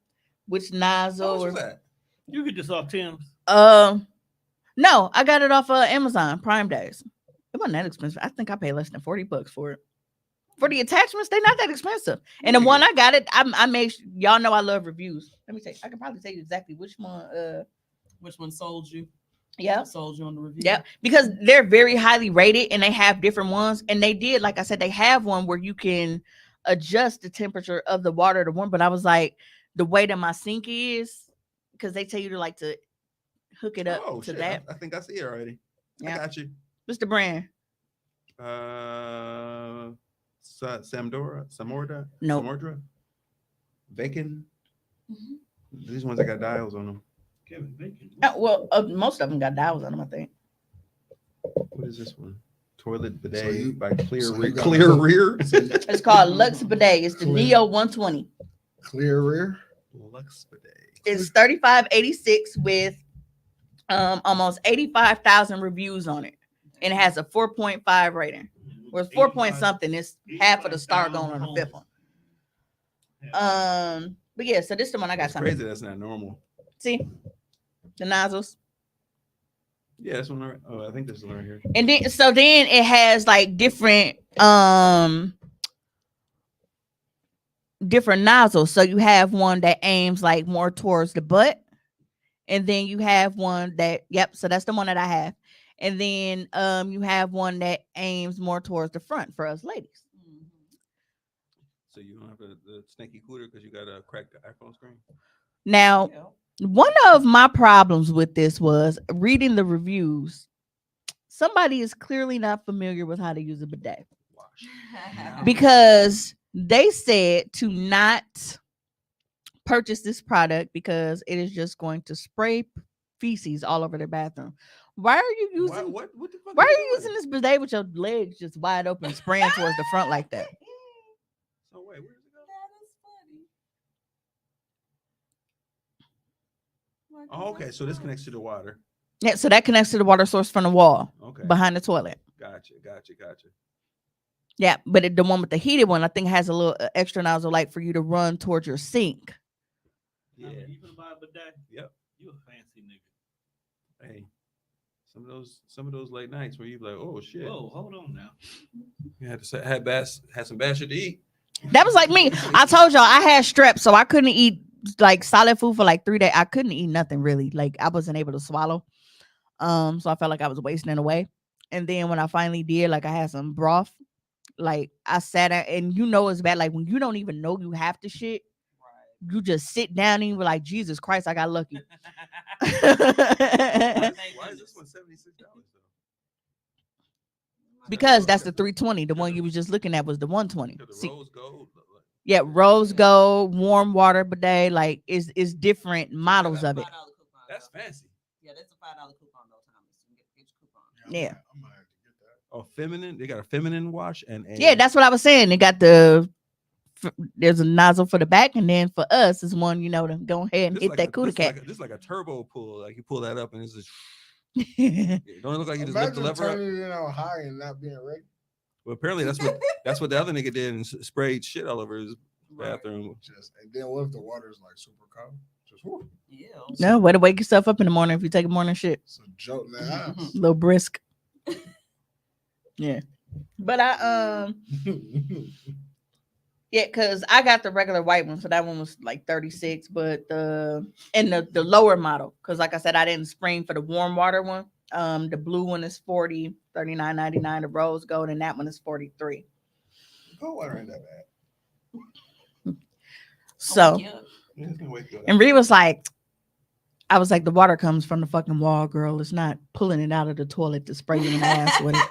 which How nozzle. much was that? You get this off Tim's. No, I got it off of Amazon Prime Days. It wasn't that expensive. I think I paid less than $40 for it. For the attachments, they're not that expensive. And the one I got it, I made y'all know I love reviews. Let me tell you, I can probably tell you exactly which one. which one sold you. Yeah. Sold you on the review. Yeah, because they're very highly rated and they have different ones. And they did, like I said, they have one where you can adjust the temperature of the water to warm. But I was like, the way that my sink is, because they tell you to hook it up to Shit, that. I think I see it already. Yeah. I got you. What's the brand? Samorda. Nope. Samordra. Bacon. Mhm. These ones that got dials on them. Kevin Bacon. Well, most of them got dials on them, I think. What is this one? Toilet bidet So you- by Clear so you Rear. got- Clear Rear. It's called Lux Bidet. It's the Clear. Neo 120. Clear rear. Lux bidet. It's $35.86 with almost 85,000 reviews on it, and it has a 4.5 rating. Or it's 4 point something. It's half of the star going on the fifth one. But yeah, so this is the one I got. That's Something. crazy. That's not normal. See the nozzles, Yeah, that's one. Right. Oh, I think this is one right here. and then it has like different nozzles. So you have one that aims like more towards the butt, and then you have one that so that's the one that I have, and then you have one that aims more towards the front for us ladies. So you don't have the stinky cooter because you got a cracked iPhone screen. Now, one of my problems with this was reading the reviews. Somebody is clearly not familiar with how to use a bidet, because they said to not purchase this product because it is just going to spray feces all over their bathroom. Why are you using? What the fuck? Why are you using this bidet with your legs just wide open, spraying towards the front like that? So wait, where does it go? Oh, okay, so this connects to the water. Yeah, so that connects to the water source from the wall Okay, behind the toilet. gotcha. Yeah, but the one with the heated one, I think, has a little extra nozzle, like for you to run towards your sink. Yeah. You can buy a bidet. Yep. You a fancy nigga. Hey, Some of those late nights where you be like, oh shit, Whoa, hold on now. you had some bad shit to eat. That was like me. I told y'all I had strep, so I couldn't eat like solid food for like 3 days. I couldn't eat nothing really. Like I wasn't able to swallow. So I felt like I was wasting it away. And then when I finally did, like I had some broth. Like I sat at, and you know it's bad. Like when you don't even know you have to shit, you just sit down and you be like, Jesus Christ, I got lucky. Why is this one $76 though? Because that's the 320. The one you was just looking at was the 120. The See, rose gold. yeah, rose gold, warm water bidet, like is different models of it. That's fancy. Yeah, that's a $5 coupon though, Thomas. You can get your coupon. Yeah. I might have to get that. Oh, feminine. They got a feminine wash and a Yeah, that's what I was saying. They got there's a nozzle for the back, and then for us is one, to go ahead and this hit like that a- cootie this cat. This is like a turbo pull. Like you pull that up and it's just don't it look like you just lift the Imagine lever up. turning it on high and not being ready. Well, apparently that's what the other nigga did and sprayed shit all over his bathroom. And then what if the water is like super cold? Just whoop. Yeah. No, way to wake yourself up in the morning if you take a morning shit. It's a joke in the house. A little brisk. Yeah. But yeah, because I got the regular white one, so that one was like 36, but the lower model, because like I said, I didn't spring for the warm water one. The blue one is 40, $39.99, the rose gold, and that one is 43. Cold water ain't that bad. So Yeah, it's gonna wake you up. and Ree was like, I was like, the water comes from the fucking wall, girl. It's not pulling it out of the toilet to spray you in the ass with it.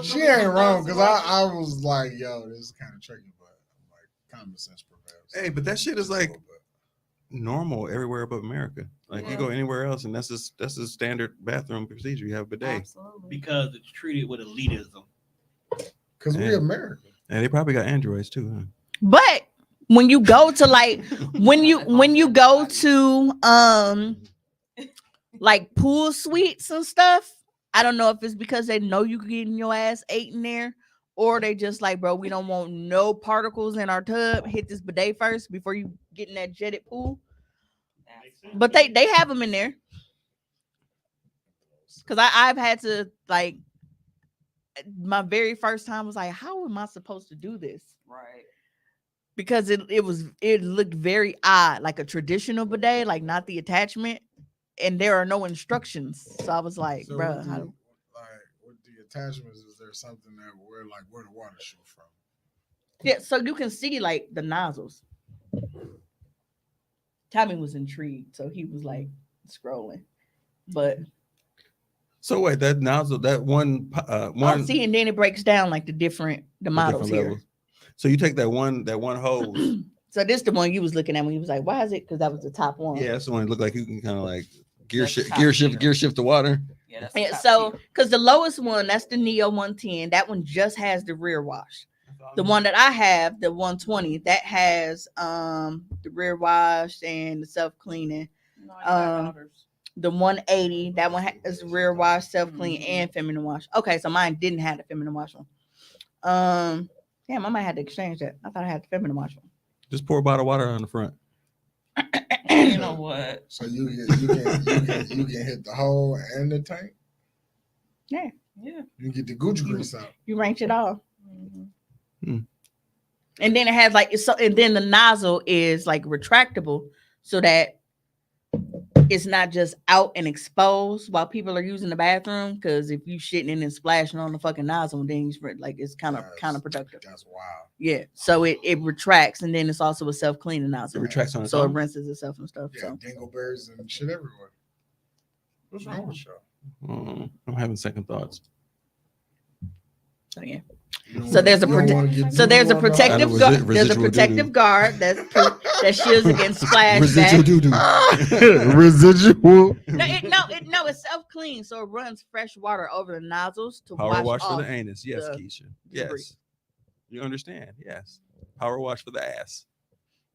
She ain't wrong, because I was like, yo, this is kind of tricky, but I'm like, common sense prevails. Hey, but that shit is like normal everywhere but America. Like you go anywhere else, and that's a standard bathroom procedure. You have a bidet. Absolutely. Because it's treated with elitism. Because we American. And they probably got Androids too, huh? But when you go to like when you go to like pool suites and stuff, I don't know if it's because they know you getting your ass ate in there, or they just like, bro, we don't want no particles in our tub. Hit this bidet first before you get in that jetted pool. But they have them in there. Because I've had to, like, my very first time was like, how am I supposed to do this? Right. Because it looked very odd, like a traditional bidet, like not the attachment, and there are no instructions. So I was like, So bruh, with the attachments, is there something that where the water shoot from? yeah, so you can see like the nozzles. Tommy was intrigued, so he was like scrolling, but So wait, that nozzle, that one see, and then it breaks down like the models different here. levels. So you take that one hose. So this the one you was looking at when you was like, why is it? Because that was the top one. Yeah, that's the one that look like you can kind of like gear That's the shift, top gear shift the water. Yeah, that's Yeah, so because the lowest one, that's the Neo 110. That one just has the rear wash. The one that I have, the 120, that has the rear wash and the self cleaning. The 180, that one has rear wash, self clean, and feminine wash. Okay, so mine didn't have the feminine wash one. Damn, I might have to exchange that. I thought I had the feminine wash one. Just pour a bottle of water on the front. You know what? So you can hit the hole and the tank. Yeah. Yeah. You can get the Gucci grease out. You rank it all. Hmm. And then it has like and then the nozzle is like retractable so that it's not just out and exposed while people are using the bathroom. Because if you shitting and splashing on the fucking nozzle, then it's kind of counterproductive. That's wild. Yeah. So it retracts, and then it's also a self-cleaning nozzle. It retracts on its so it own? rinses itself and stuff. Yeah, So dingleberries and shit everywhere. What's wrong with y'all? I'm having second thoughts. So yeah. You don't So there's a you don't wanna get So there's a doo-doo on the protective hole? guard. There's a Residual protective doo-doo. guard that shields against splashback. Residual doo-doo. Residual. No, it's self-clean, so it runs fresh water over the nozzles to Power wash off. for the anus. Yes, the Keisha. debris. Yes. You understand? Yes. Power wash for the ass.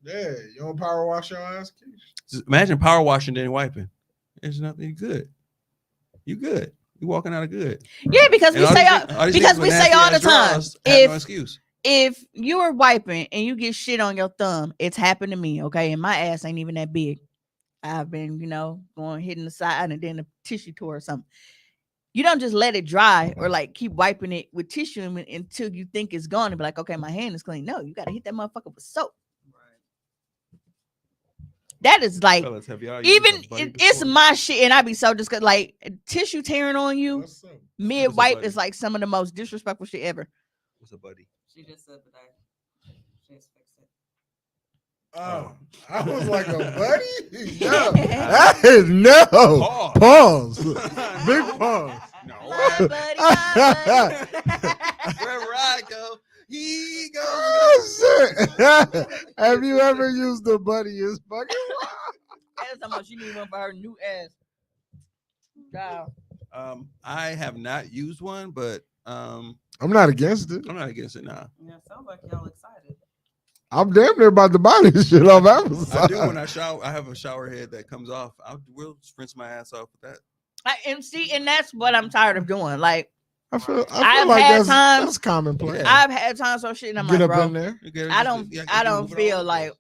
Yeah, you don't power wash your ass, Keisha? Just imagine power washing then wiping. There's nothing good. You good. You walking out of good. Yeah, because And we all say these all, niggas- all these because niggas we with say all the nasty-ass time, drawers have no if excuse. if you are wiping and you get shit on your thumb, it's happened to me. Okay, and my ass ain't even that big. I've been, going hitting the side and then a tissue tore or something. You don't just let it dry or like keep wiping it with tissue until you think it's gone and be like, okay, my hand is clean. No, you gotta hit that motherfucker with soap. That is like Fellas, have y'all even used a buddy it's before? my shit, and I be so disgusted. Like tissue tearing on you What's up? mid What's a wipe buddy? is like some of the most disrespectful shit ever. What's a buddy? She just said that she just fixed it. Oh, I was like a buddy. Yeah. That is no Pause. pause. Big pause. No. My buddy, my buddy. Wherever I go, he goes. Oh, shit. Have you ever used the buddy? It's fucking That's how much she need one for her new ass. Wow. I have not used one, but I'm not against it. I'm not against it now. Yeah, sounds like y'all excited. I'm damn near about to buy this shit off Amazon. I do when I shower. I have a shower head that comes off. I will rinse my ass off with that. And that's what I'm tired of doing. Like I feel I've like had that's times- commonplace. Yeah. I've had times on shit, and I'm Get like, up bro, in there. You get it, I just- don't, yeah, I you don't move it feel all like, over.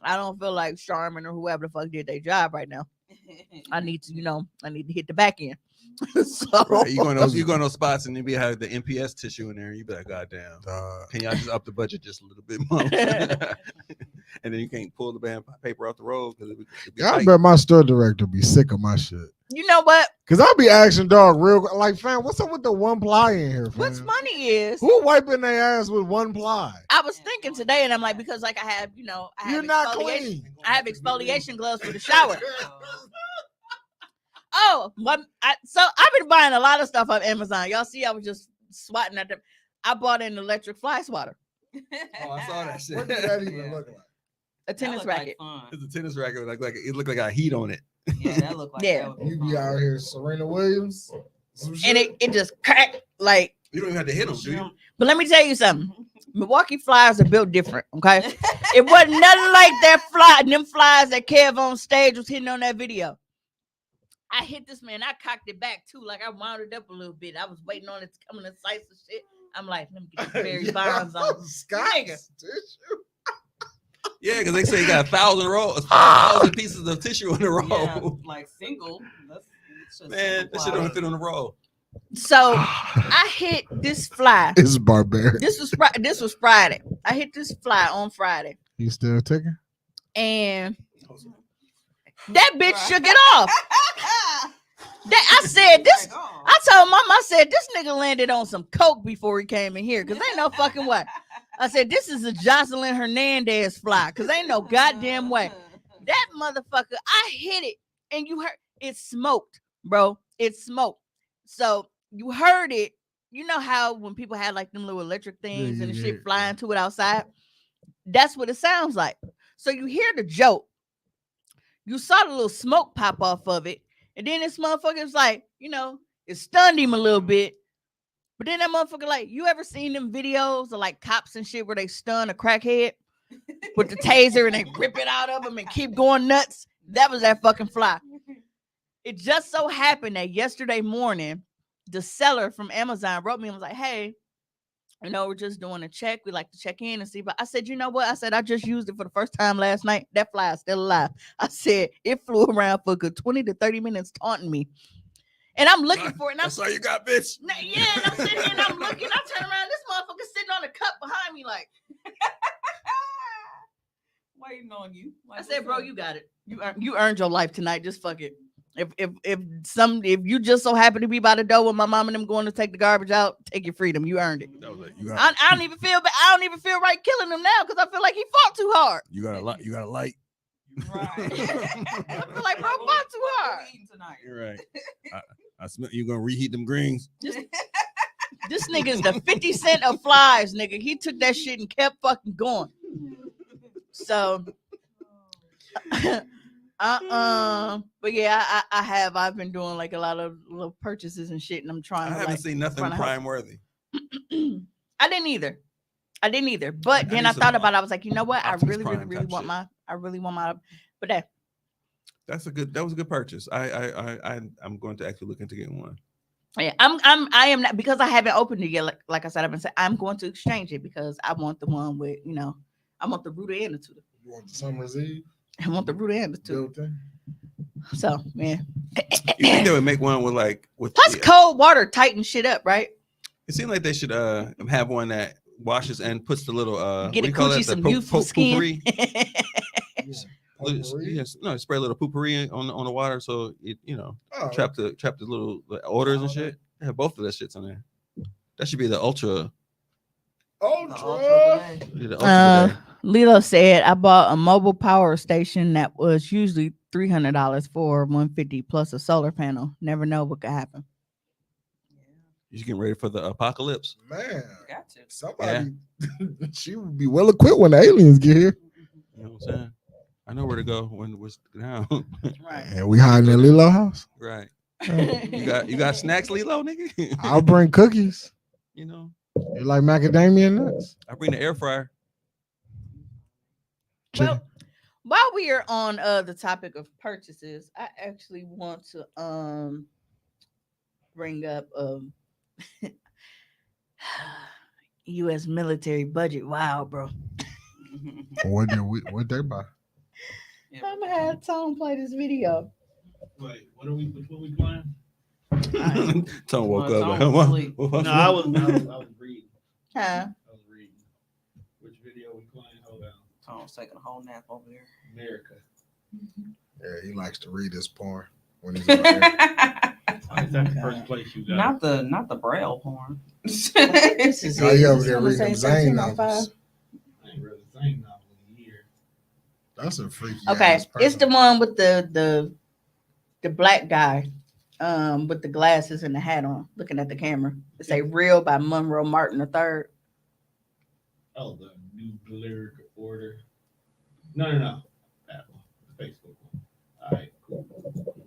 I don't feel like Charmin or whoever the fuck did their job right now. I need to, I need to hit the back end. So Right, you go in those spots and you be have the MPS tissue in there. And you be like, God damn. Can y'all just up the budget just a little bit more? And then you can't pull the band paper off the road because it be I tight. bet my store director be sick of my shit. you know what? Cause I'll be asking dog real like, fam, what's up with the one ply in here, fam? What's funny is Who wiping their ass with one ply? I was thinking today, and I'm like, because like I have, I have You're not exfoliation. clean. I have exfoliation gloves for the shower. Oh, so I've been buying a lot of stuff on Amazon. Y'all see, I was just swatting at them. I bought an electric fly swatter, Oh, I saw that shit. What does that even Yeah. look like? a tennis racket. It's a tennis racket. Like it looked like a heat on it. Yeah, that looked like Yeah. that would be You be fun. out here, Serena Williams, some shit. And it just cracked like. You don't even have to hit them, do you? But let me tell you something. Milwaukee flies are built different. Okay, it wasn't nothing like that fly. Them flies that Kev on stage was hitting on that video. I hit this man. I cocked it back too, like I wound it up a little bit. I was waiting on it to come in a slice of shit. I'm like, let me get the Barry Bonds on. Scotch Nigga. tissue. Yeah, because they say you got 1,000 pieces of tissue in a row. Yeah, like single. It's just Man, single that shit ply. don't fit on the roll. So I hit this fly. It's barbaric. This was Friday. I hit this fly on Friday, You still taking? and that bitch shook it off. I said this. I told mom, I said this nigga landed on some coke before he came in here, cause ain't no fucking way. I said this is a Jocelyn Hernandez fly, cause ain't no goddamn way. That motherfucker, I hit it, and you heard it smoked, bro. It smoked. So you heard it. You know how when people had like them little electric things and the shit flying to it outside? That's what it sounds like. So you hear the joke. You saw the little smoke pop off of it. And then this motherfucker was like, it stunned him a little bit. But then that motherfucker, like, you ever seen them videos of like cops and shit where they stun a crackhead with the taser and they rip it out of him and keep going nuts? That was that fucking fly. It just so happened that yesterday morning, the seller from Amazon wrote me and was like, hey, we're just doing a check. We like to check in and see. But I said, you know what? I said, I just used it for the first time last night. That fly is still alive. I said, it flew around for a good 20 to 30 minutes taunting me. And I'm looking for it. And That's all you got, bitch. yeah, and I'm sitting here and I'm looking. I turn around. This motherfucker sitting on the cup behind me like. Waiting on you. I said, bro, you got it. You earned your life tonight. Just fuck it. If you just so happen to be by the door with my mom and them going to take the garbage out, take your freedom. You earned it. That was it. You got, I don't even feel bad. I don't even feel right killing him now because I feel like he fought too hard. you got a light. You got a light. Right. I feel like bro fought too hard. Eating tonight. You're right. I smell you gonna reheat them greens. This nigga is the 50 cent of flies, nigga. He took that shit and kept fucking going. So, but yeah, I've been doing like a lot of little purchases and shit, and I'm trying I to haven't like. seen nothing front of house. prime worthy. I didn't either. But then I thought about it. I was like, you know what? I Optimus really Prime type want shit. but that. That was a good purchase. I'm going to actually look into getting one. Yeah, I am not, because I haven't opened it yet. Like I said, I've been saying I'm going to exchange it because I want the one with, I want the Ruta and the Tutor. You want the Summer's Eve? I want the Ruta and the Tutor. Built in? So man, You think they would make one with like with? plus cold water tighten shit up, right? It seems like they should have one that washes and puts the little Get what do a you call coochie that? some youthful skin. No, spray a little poopery on the water so it trap the little odors and shit. Yeah, both of that shit's on there. That should be the ultra. Ultra. Yeah, the ultra bidet. Lilo said, "I bought a mobile power station that was usually $300 for $150 plus a solar panel. Never know what could happen." You getting ready for the apocalypse? Man, Got to. somebody, she would be well equipped when the aliens get here. You know what I'm saying? I know where to go when it's down. Right. And we hiding in Lilo house. Right. You got snacks, Lilo, nigga? I'll bring cookies. You know, You like macadamia nuts? I bring the air fryer. Well, while we are on the topic of purchases, I actually want to bring up U.S. military budget. Wow, bro. What they buy? I'm gonna have Tom play this video. Wait, what are we playing? Tom woke Well, up like, Tom was asleep. No, I was reading. Huh? I was reading. Which video we playing? Hold on. Tom's taking a whole nap over there. America. Yeah, he likes to read his porn when he's out there. Why is that the first place you got? not the braille porn. This is Oh, it. you over It's there gonna reading say them Zane 13 on novels. 5. I ain't read the same novel in a year. That's a freaky. Okay, ass it's the person. one with the black guy with the glasses and the hat on, looking at the camera. It's a Real by Monroe Martin III. Oh, the New Lyric Order. No. That one. The Facebook one. All right, cool.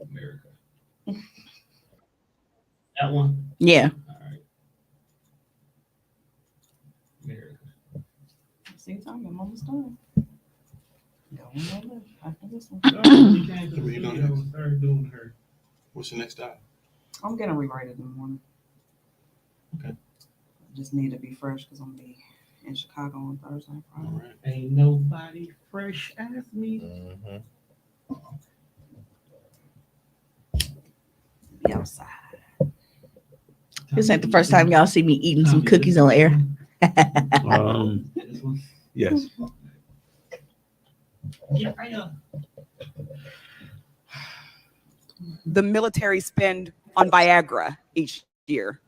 America. That one? Yeah. All right. America. See, Tom, I'm almost done. After this one. You came to the video and started doing her. What's your next stop? I'm gonna rewrite it in the morning. Okay. I just need to be fresh because I'm gonna be in Chicago on Thursday and Friday. All right. Ain't nobody fresh as me. Mhm. Be outside. This ain't the first time y'all see me eating some cookies on air. This one. Yes. Yeah, I know. The military spend on Viagra each year?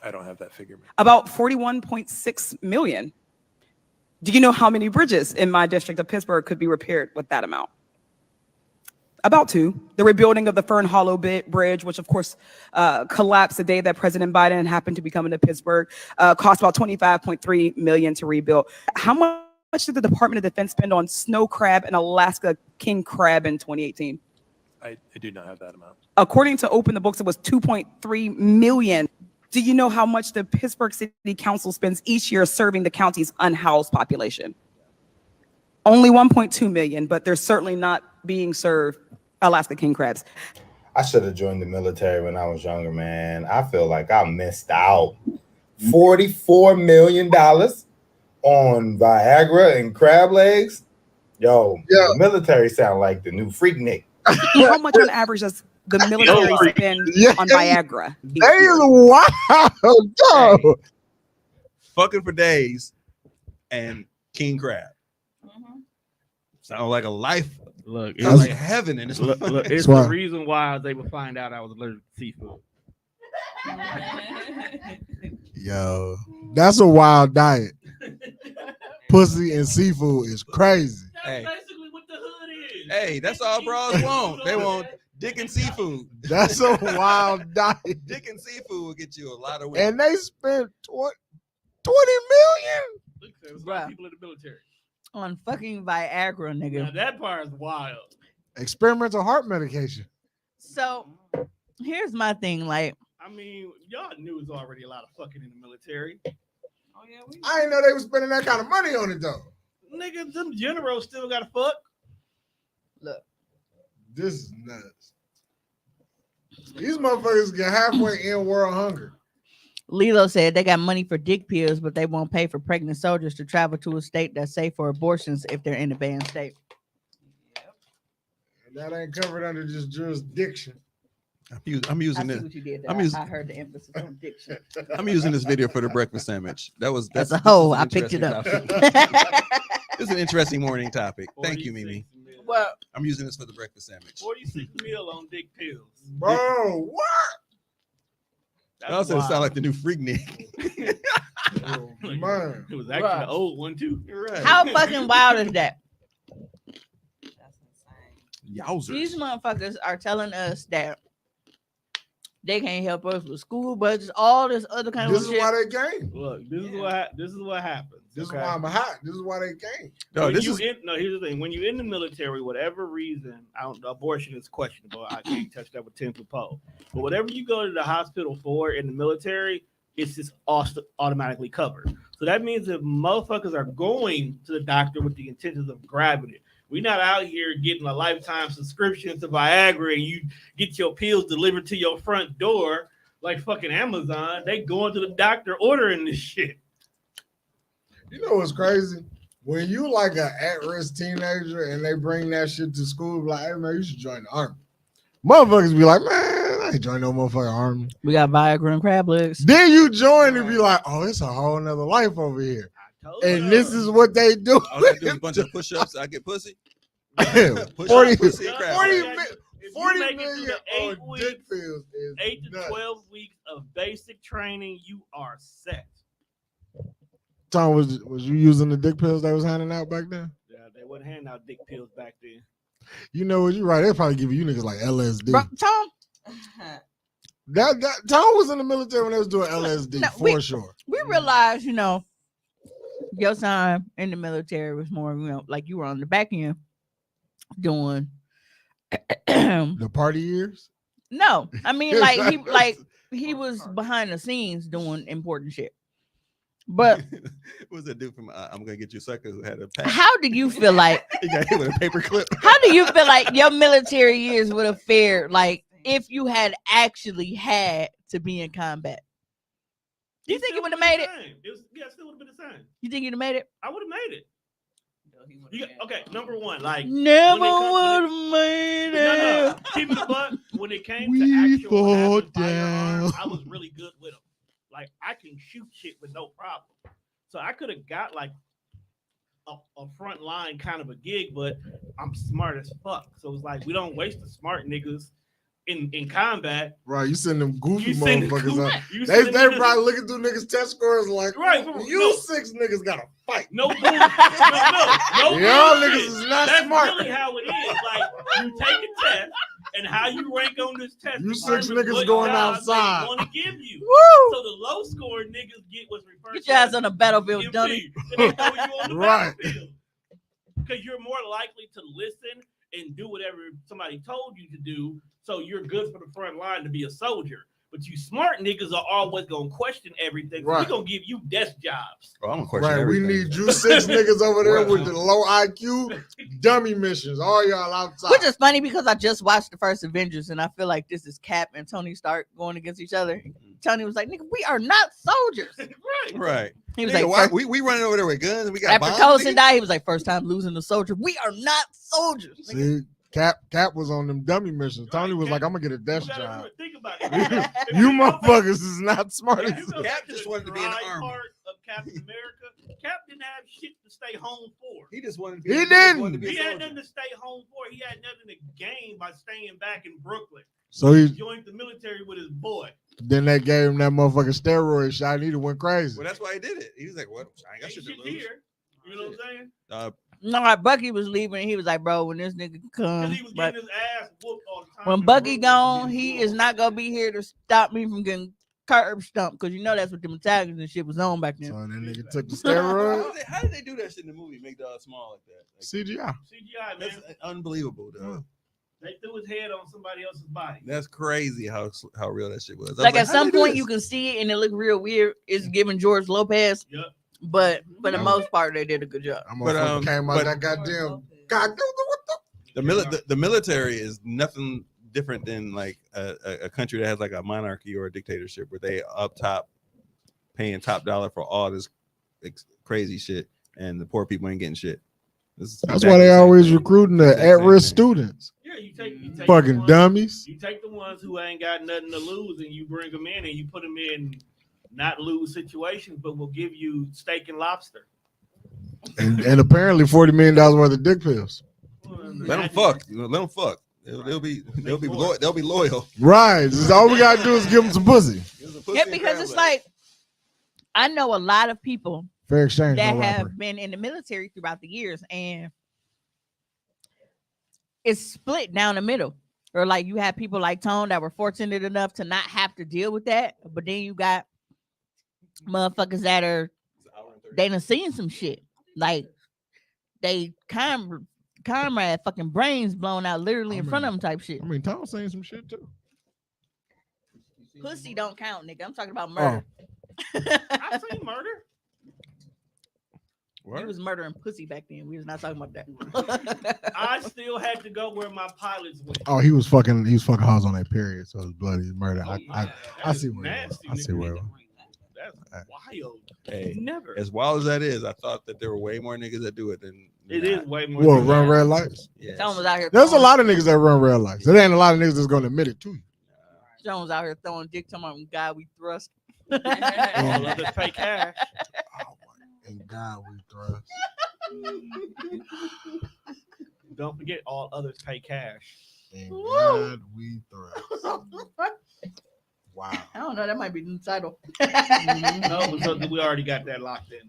I don't have that figure. About 41.6 million. Do you know how many bridges in my district of Pittsburgh could be repaired with that amount? About 2. The rebuilding of the Fern Hollow Bridge, which of course collapsed the day that President Biden happened to be coming to Pittsburgh, cost about 25.3 million to rebuild. How much did the Department of Defense spend on snow crab and Alaska king crab in 2018? I do not have that amount. According to Open the Books, it was 2.3 million. Do you know how much the Pittsburgh City Council spends each year serving the county's unhoused population? Only 1.2 million, but they're certainly not being served Alaska king crabs. I should have joined the military when I was younger, man. I feel like I missed out. $44 million on Viagra and crab legs. Yo, Yeah. The military sound like the new Freaknik. How much on average does the military spend Yeah. on Viagra each That is year? wild, dog. Fucking for days and king crab. Sound like a life. Look, Sounds like heaven in this. look, it's That's the why. reason why they would find out I was allergic to seafood. Yo, that's a wild diet. Pussy and seafood is crazy. That's Hey. basically what the hood is. Hey, that's all bras want. They want dick and seafood. That's a wild diet. Dick and seafood will get you a lot of weight. And they spent 20 million. Look, there's a lot of Bruh. people in the military. On fucking Viagra, Now nigga. that part is wild. Experimental heart medication. So here's my thing, like, I mean, y'all knew it was already a lot of fucking in the military. Oh yeah, I didn't know they were spending that kind of money on it though. Nigga, them generals still got to fuck. This is nuts. These motherfuckers get halfway in world hunger. Lilo said they got money for dick pills, but they won't pay for pregnant soldiers to travel to a state that's safe for abortions if they're in a banned state. That ain't covered under this jurisdiction. I'm I using see it. what you did I'm there. using- I heard the emphasis on diction. I'm using this video for the breakfast sandwich. That's As a this whole, is an I picked it interesting up. topic. This is an interesting morning topic. Thank you, 46 Mimi. mil. Well, I'm using this for the breakfast sandwich. 46 mil on dick pills. Bro, what? That also wild. sound like the new Freaknik. Oh, man. It was actually Bruh. the old one too. You're right. how fucking wild is that? That's insane. Yowzers. These motherfuckers are telling us that they can't help us with school budgets, all this other kind This of is shit. why they came. Look, this is what happens. This okay? is why I'm hot. This is why they came. No, When this you is here's the thing. When you're in the military, whatever reason, abortion is questionable. I can't touch that with 10-foot pole. But whatever you go to the hospital for in the military, it's just automatically covered. So that means if motherfuckers are going to the doctor with the intentions of grabbing it, we're not out here getting a lifetime subscription to Viagra and you get your pills delivered to your front door like fucking Amazon. They going to the doctor ordering this shit. You know what's crazy? When you like an at-risk teenager and they bring that shit to school, like, hey man, you should join the army. Motherfuckers be like, man, I ain't join no motherfucking army. We got Viagra and crab legs. Then you join and be like, oh, it's a whole nother life over here. I told And you. this is what they do. all I do is a bunch of push-ups. I get pussy. Push 40, up, pussy, and crab 40, legs. If you 40 make it through million the 8 on weeks, dick pills is 8 to nuts. 12 weeks of basic training, you are set. Tom, was you using the dick pills they was handing out back then? Yeah, they wasn't handing out dick pills back then. You know what? You're right. They probably give you niggas like LSD. Bro, Tom, That Tom was in the military when they was doing LSD No, for sure. we realized, your time in the military was more, like you were on the back end doing. The party years. No, I mean, he was behind the scenes doing important shit. But What was that dude from I'm Gonna Get You Sucker who had a pack? how do you feel like? He got hit with a paper clip. How do you feel like your military years would have fared, like if you had actually had to be in combat? You think you would have made it? Yeah, it still would have been the same. You think you'd have made it? I would have made it. Okay, number one, like Never when it comes- would have made no, it. keep it a buck. When it came We to actual fall having firearms, down. I was really good with them. Like I can shoot shit with no problem. So I could have got like a front line kind of a gig, but I'm smart as fuck. So it's like we don't waste the smart niggas in combat. Right, you send them goofy You send the motherfuckers goofy- out. you They send them niggas- probably looking through niggas' test scores like, Right, you no. 6 niggas gotta fight. No bullshit. No Y'all bullshit. niggas is not That's smart. really how it is. Like you take a test, and how you rank on this test. You determines 6 niggas what going jobs they outside. want to give you. Woo! So the low score niggas get what's referred Get to your ass as on the battlefield, MP. dummy. And they throw you on the Right. battlefield. Because you're more likely to listen and do whatever somebody told you to do. So you're good for the front line to be a soldier. But you smart niggas are always gonna question everything. So Right. we're gonna give you desk jobs. Oh, I'm gonna question Right, we everything. need you 6 niggas over there Right. with the low IQ dummy missions. All y'all outside. Which is funny because I just watched the first Avengers and I feel like this is Cap and Tony Stark going against each other. Tony was like, "Nigga, we are not soldiers." Right. Right. He was Nigga, like, why, first- we running over there with guns and we got after bombs, Coulson nigga? died, he was like, "First time losing a soldier. We are not soldiers." See, Cap was on them dummy missions. Tony was like, I'm gonna get a desk You gotta job. think about it. If You know- motherfuckers is not smart if as you go Cap back just the wanted to be in the dry army. part of Captain America, Cap didn't have shit to stay home for. He just wanted to He just didn't. wanted to be a He had soldier. nothing to stay home for. He had nothing to gain by staying back in Brooklyn. So He he joined the military with his boy. then they gave him that motherfucking steroid shot and he went crazy. Well, that's why he did it. He was like, "What? I ain't got Ain't shit shit to lose." here. You know what I'm saying? No, like Bucky was leaving. He was like, "Bro, when this nigga Because come, he was but getting his ass whooped all the time. when in Bucky Brooklyn. gone, he is not gonna be here to stop me from getting curb stomped because you know that's what them Italians and shit was on back then." So that nigga took the How steroid. did, how did they do that shit in the movie? Make dog small like that? Like, CGI. CGI, that's man. unbelievable, dog. They threw his head on somebody else's body. That's crazy how real that shit was. I was Like at how some they do point this? you can see it and it look real weird. It's giving George Lopez, Yep. but for the Yeah. most part they did a good job. I'm But, came out but- that goddamn God. What The military is nothing different than like a country that has like a monarchy or a dictatorship where they up top paying top dollar for all this crazy shit and the poor people ain't getting shit. This is That's exactly why they the same always thing. recruiting the Exact same at-risk thing. students. Yeah, you take the Fucking ones- dummies. You take the ones who ain't got nothing to lose, and you bring them in, and you put them in not lose situations, but will give you steak and lobster. And apparently $40 million worth of dick pills. Let them fuck. Let them fuck. They'll be loyal. Right. Just all we gotta do is give them some pussy. Yeah, because it's like I know a lot of people Fair exchange. that No have robbery. been in the military throughout the years, and it's split down the middle. Or like you have people like Tone that were fortunate enough to not have to deal with that, but then you got motherfuckers that are they done seen some shit. Like they comrade fucking brains blown out literally in front of them type shit. I mean, Tom's saying some shit too. Pussy don't count, nigga. I'm talking about murder. I've seen murder. He was murdering pussy back then. We was not talking about that. I still had to go where my pilots went. Oh, he was fucking hoes on that period, so it was bloody murder. Oh, I that see is where it was. nasty, I see nigga. where it was. That's wild. Hey, Never. as wild as that is, I thought that there were way more niggas that do it than It is way more. What, than run that. red lights? Yes. Tone was out here. There's a throwing- lot of niggas that run red lights. There ain't a lot of niggas that's gonna admit it to you. Tone was out here throwing dick to my God. We thrust. All others pay cash. Oh my, and God we thrust. Don't forget, all others pay cash. And God we thrust. Wow. I don't know. That might be the title. No, so we already got that locked in.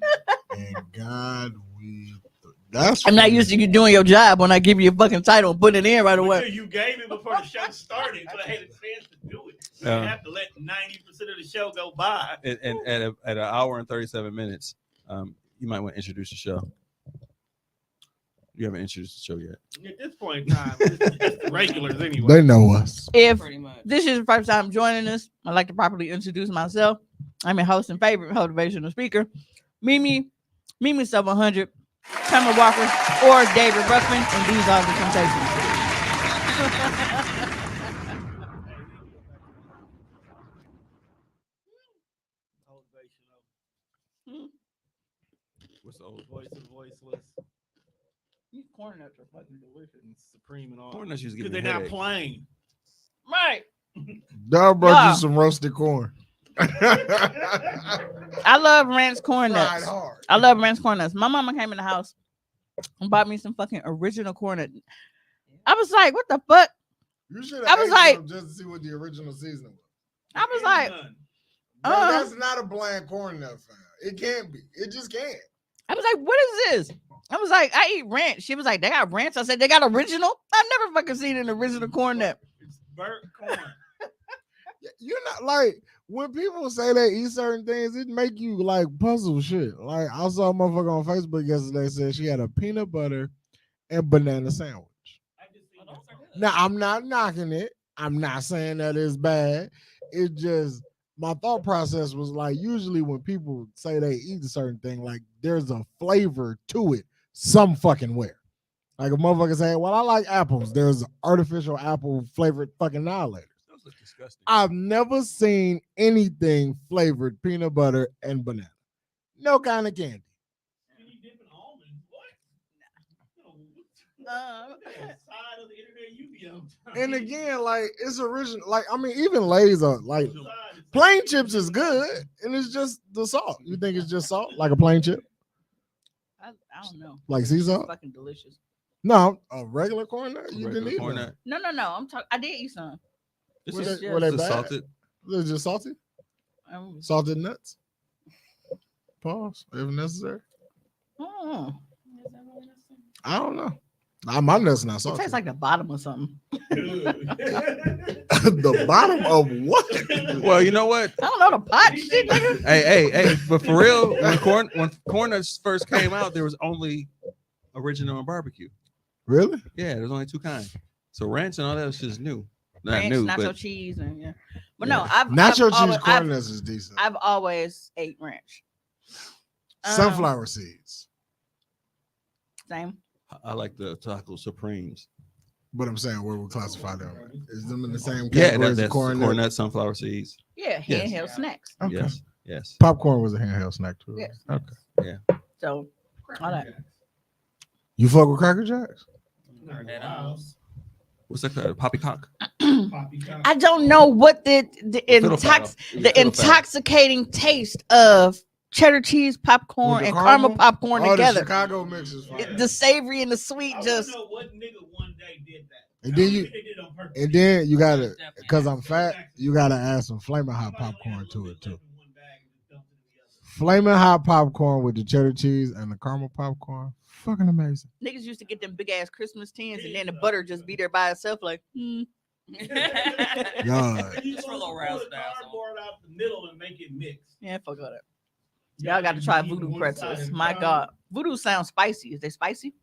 And God we that's I'm not used to you doing your job when I give you a fucking title and put it in right away. You gave it before the show started, so I had a chance to do it. You have to let 90% of the show go by. And at an hour and 37 minutes, you might want to introduce the show. You haven't introduced the show yet. At this point in time, it's the regulars anyway. They know us. If Pretty much. this is the first time joining us, I'd like to properly introduce myself. I'm your host and favorite motivational speaker, Mimi 700, Summer Walker, or David Ruffin, and these are the Temptations. What's the old Voice of voiceless. These corn nuts are fucking delicious. And supreme and all. Corn nuts used to Because give they're me a not headache. plain. Right. Dog brought Yeah. you some roasted corn. I love ranch corn Fried nuts. hard. I love ranch corn nuts. My mama came in the house and bought me some fucking original corn nuts. I was like, what the fuck? You should I have was ate like- some just to see what the original seasoning was. I was like, None. Bro, Uh. that's not a bland corn nut, fam. It can't be. It just can't. I was like, what is this? I was like, I eat ranch. She was like, they got ranch. I said, they got original? I've never fucking seen an original corn nut. It's burnt corn. You're not like when people say they eat certain things, it make you like puzzle shit. Like I saw a motherfucker on Facebook yesterday said she had a peanut butter and banana sandwich. Now I'm not knocking it. I'm not saying that it's bad. It just my thought process was like usually when people say they eat a certain thing, like there's a flavor to it some fucking where. Like a motherfucker say, well, I like apples. There's artificial apple flavored fucking annihilators. Those look disgusting. I've never seen anything flavored peanut butter and banana. No kind of candy. Can you dip in almonds? What? Side of the internet you be on. And again, like it's original. Like I mean, even Lay's are like plain chips is good, and it's just the salt. You think it's just salt, like a plain chip, I don't know. like sea It's salt? fucking delicious. No, a regular corn nut. You Regular didn't eat corn that. nut. No. I'm talking. I did eat some. This Were is they, were they this is bad? salted. They're just salty, salted nuts. Pause if necessary. Mm. I don't know. My nuts not It salty. tastes like the bottom of something. The bottom of what? Well, you know what? I don't know the pot shit, nigga. Hey, but for real, when corn nuts first came out, there was only original and barbecue. Really? Yeah, there's only two kinds. So ranch and all that was just new. Not Ranch, new, nacho but cheese, and yeah. But Yeah. no, I've Nacho cheese always, corn nuts is decent. I've always ate ranch. Sunflower seeds. Same. I like the taco supremes. But I'm saying where we classify them. Is them in the same Yeah, category as that's corn corn nuts? nuts, sunflower seeds. Yeah, Yes. handheld snacks. Okay. Yes. Popcorn was a handheld snack too. Yes. Okay. So, all that. You fuck with Cracker Jacks? At all. What's that called? Poppycock. I don't know what the intoxicating taste of cheddar cheese popcorn With the and caramel popcorn Oh, the together. Chicago mix is fire. The savory and the sweet I just. know what nigga one day did that. And then you gotta, Definitely. because I'm fat, you gotta add some flaming hot popcorn to it too. Flaming hot popcorn with the cheddar cheese and the caramel popcorn, fucking amazing. Niggas used to get them big ass Christmas tins and then the butter just be there by itself, like, God. Just for a little razzle dazzle. Cardboard out the middle and make it mix. yeah, fuck all that. Y'all got to try voodoo pretzels. My God. Voodoo sounds spicy. Is they spicy?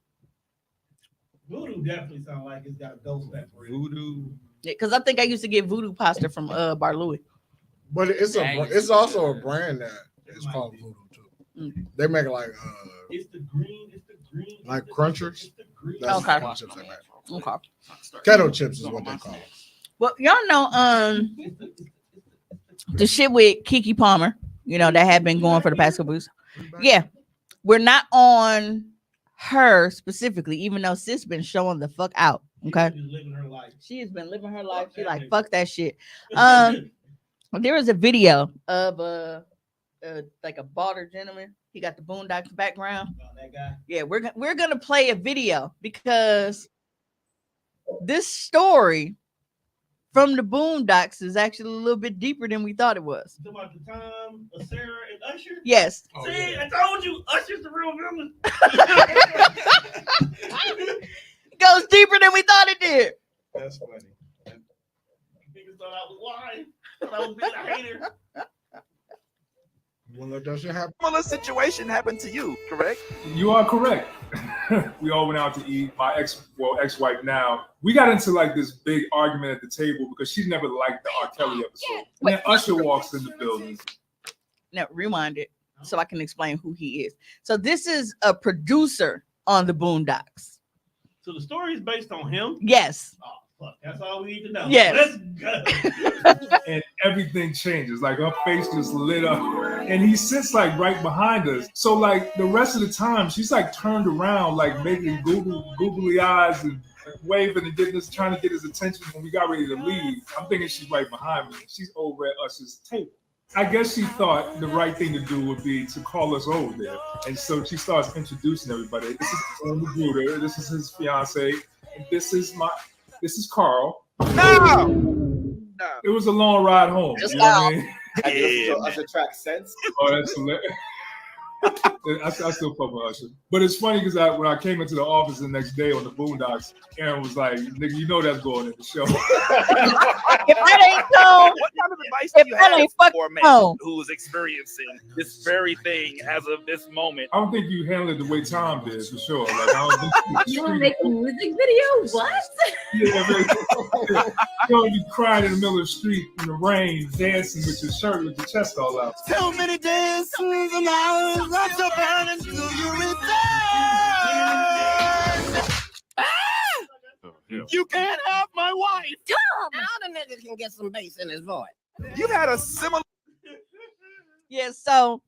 Voodoo definitely sounds like it's got a ghost pepper. Voodoo. Yeah, because I think I used to get voodoo pasta from Bar Louie. But it's also a brand that is called Voodoo too. They make like It's the green. like crunchers. It's the green. That's Okay. the chips they make. Okay. Kettle chips is what they call it. Well, y'all know the shit with Keke Palmer, you know, that had been going for the past couple weeks. Yeah. We're not on her specifically, even though sis been showing the fuck out. Okay. She's living her life. She has been living her life. She that like nigga. fuck that shit. There was a video of like a baldder gentleman. He got the Boondocks background. Oh, that guy. Yeah, we're gonna play a video because this story from the Boondocks is actually a little bit deeper than we thought it was. You talking about the time of Sarah and Usher? Yes. Oh, See, yeah. I told you, Usher's the real villain. It goes deeper than we thought it did. That's funny. Niggas thought I was lying. Thought I was being a hater. Well, let that shit happen. Similar situation happened to you, correct? You are correct. We all went out to eat. My ex-wife now. We got into like this big argument at the table because she never liked the R. Kelly episode. And then Usher walks in the building. Now rewind it so I can explain who he is. So this is a producer on the Boondocks. So the story is based on him? Yes. Oh, fuck. That's all we need to know. Yes. Let's go. And everything changes. Like her face just lit up. And he sits like right behind us. So like the rest of the time, she's like turned around, like making googly eyes and waving and trying to get his attention when we got ready to leave. I'm thinking she's right behind me. She's over at Usher's table. I guess she thought the right thing to do would be to call us over there. And so she starts introducing everybody. This is Tony Bruder. This is his fiance. And this is Carl. No! It was a long ride home. You know what I mean? Yeah, Usher track sense. Oh, that's hilarious. I still fuck with Usher. But it's funny because when I came into the office the next day on the Boondocks, Aaron was like, nigga, you know that's going in the show. If that ain't so, What kind of advice if do you that have ain't for a fucking man so. who is experiencing this very thing as of this moment? I don't think you handled it the way Tom did, for sure. Like, I don't think You want to make a music video? What? Yeah, man. You don't be crying in the middle of the street in the rain, dancing with your shirt with your chest all out. So many dances and hours I'm so burning till you return. You can't have my wife. Now the nigga can get some bass in his voice. You had a similar. Yeah, so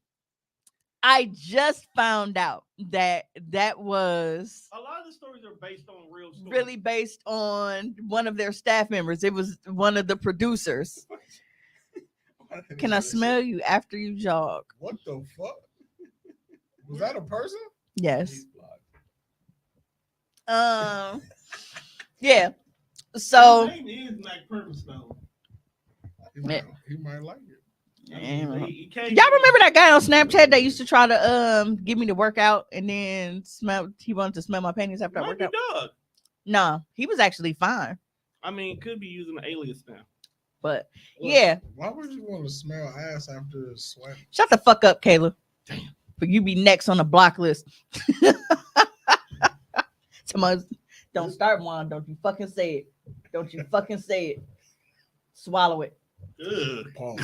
I just found out that was A lot of the stories are based on real stories. really based on one of their staff members. It was one of the producers. Can I smell you after you jog? What the fuck? Was that a person? Yes. Yeah. So His name is Mac Purpostone. He might like it. He can't- y'all remember that guy on Snapchat that used to try to give me the workout and then he wanted to smell my panties after I Might worked be out? Doug. No, he was actually fine. I mean, could be using an alias now. But Well, yeah, Why would you want to smell ass after sweat? shut the fuck up, Kayla. Damn. But you be next on the block list. Somebody, don't start one. Don't you fucking say it. Don't you fucking say it. Swallow it. Ugh. Pause.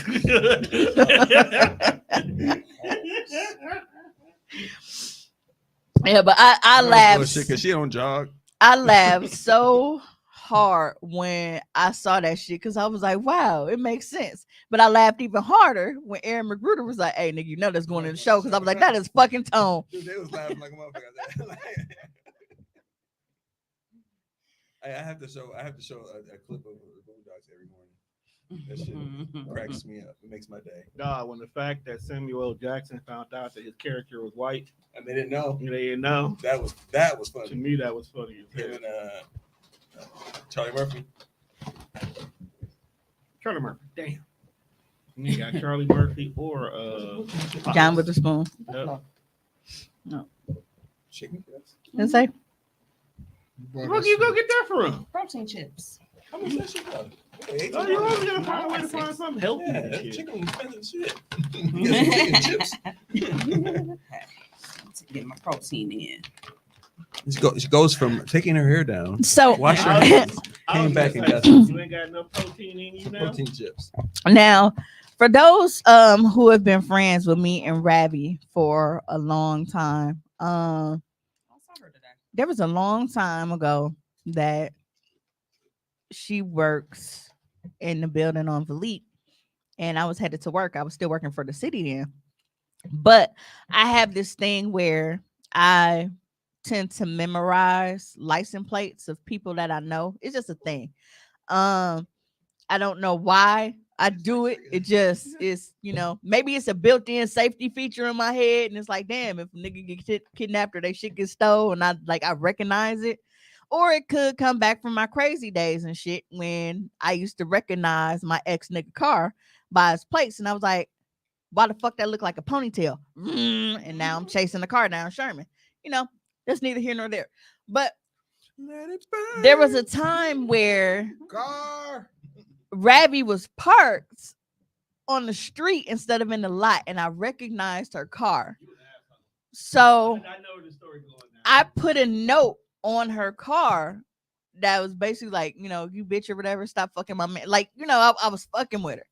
Yeah, but I laughed. Because she don't jog. I laughed so hard when I saw that shit because I was like, wow, it makes sense. But I laughed even harder when Aaron Magruder was like, hey, nigga, you know that's going in the show because I was like, that is fucking tone. Dude, they was laughing like a motherfucker. I have to show a clip of the Boondocks every morning. That shit cracks me up. It makes my day. Nah, when the fact that Samuel L. Jackson found out that his character was white, and they didn't know. They didn't know. That was funny. To me, that was funny. Him and Charlie Murphy. Charlie Murphy. Damn. You got Charlie Murphy or John Witherspoon. Yep. No. Chicken chips. Let's say. Where you go get that from? Protein chips. How much that shit cost? Oh, you always gotta find a way to find something healthy. Yeah, and shit. chicken was expensive shit. Get some chicken chips. To get my protein in. She goes from taking her hair down, So wash her hands, came back and got You ain't got enough protein in you now. protein chips. now, for those who have been friends with me and Ravi for a long time, there was a long time ago that she works in the building on Valete, and I was headed to work. I was still working for the city then, but I have this thing where I tend to memorize license plates of people that I know. It's just a thing. I don't know why I do it. It just is, maybe it's a built-in safety feature in my head, and it's like, damn, if a nigga get kidnapped or they shit get stolen, and I recognize it. Or it could come back from my crazy days and shit when I used to recognize my ex nigga car by his plates, and I was like, why the fuck that look like a ponytail? And now I'm chasing the car down Sherman. That's neither here nor there. But there was a time where Ravi was parked on the street instead of in the lot, and I recognized her car. So I know the story going now. I put a note on her car that was basically like, you bitch or whatever, stop fucking my man. Like, I was fucking with her.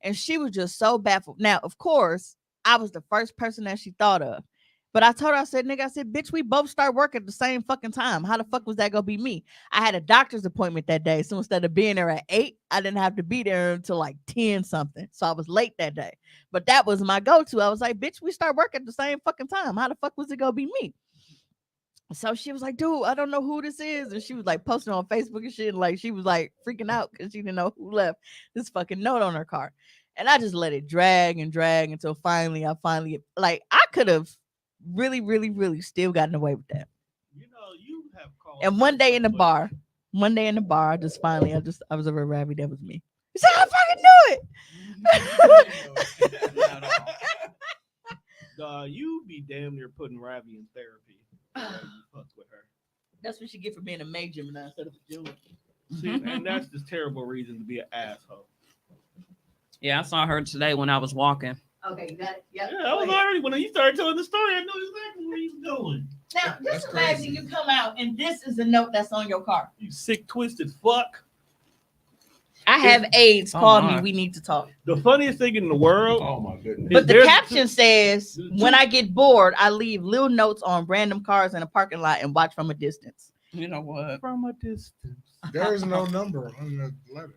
And she was just so baffled. Now, of course, I was the first person that she thought of. But I told her, I said, bitch, we both start work at the same fucking time. How the fuck was that gonna be me? I had a doctor's appointment that day. So instead of being there at 8, I didn't have to be there until like 10 something. So I was late that day. But that was my go-to. I was like, bitch, we start work at the same fucking time. How the fuck was it gonna be me? So she was like, dude, I don't know who this is. And she was like posting on Facebook and shit. And like, she was like freaking out because she didn't know who left this fucking note on her car. And I just let it drag and drag until finally, I could have really, really, really still gotten away with that. You have called. And one day in the bar, I just finally, I was over Ravi. That was me. He said, I fucking knew it. You be damn near putting Ravi in therapy. You fuck with her. That's what she get for being a major instead of a junior. See, and that's just terrible reason to be an asshole. Yeah, I saw her today when I was walking. Okay, you got it. Yep. Yeah, I was already, when you started telling the story, I knew exactly where you was going. Now, just imagine you come out and this is the note that's on your car. You sick, twisted fuck. I have AIDS. Call me. We need to talk. The funniest thing in the world. Oh my goodness. But the caption says, when I get bored, I leave little notes on random cars in a parking lot and watch from a distance. You know what? From a distance. There is no number on the letter.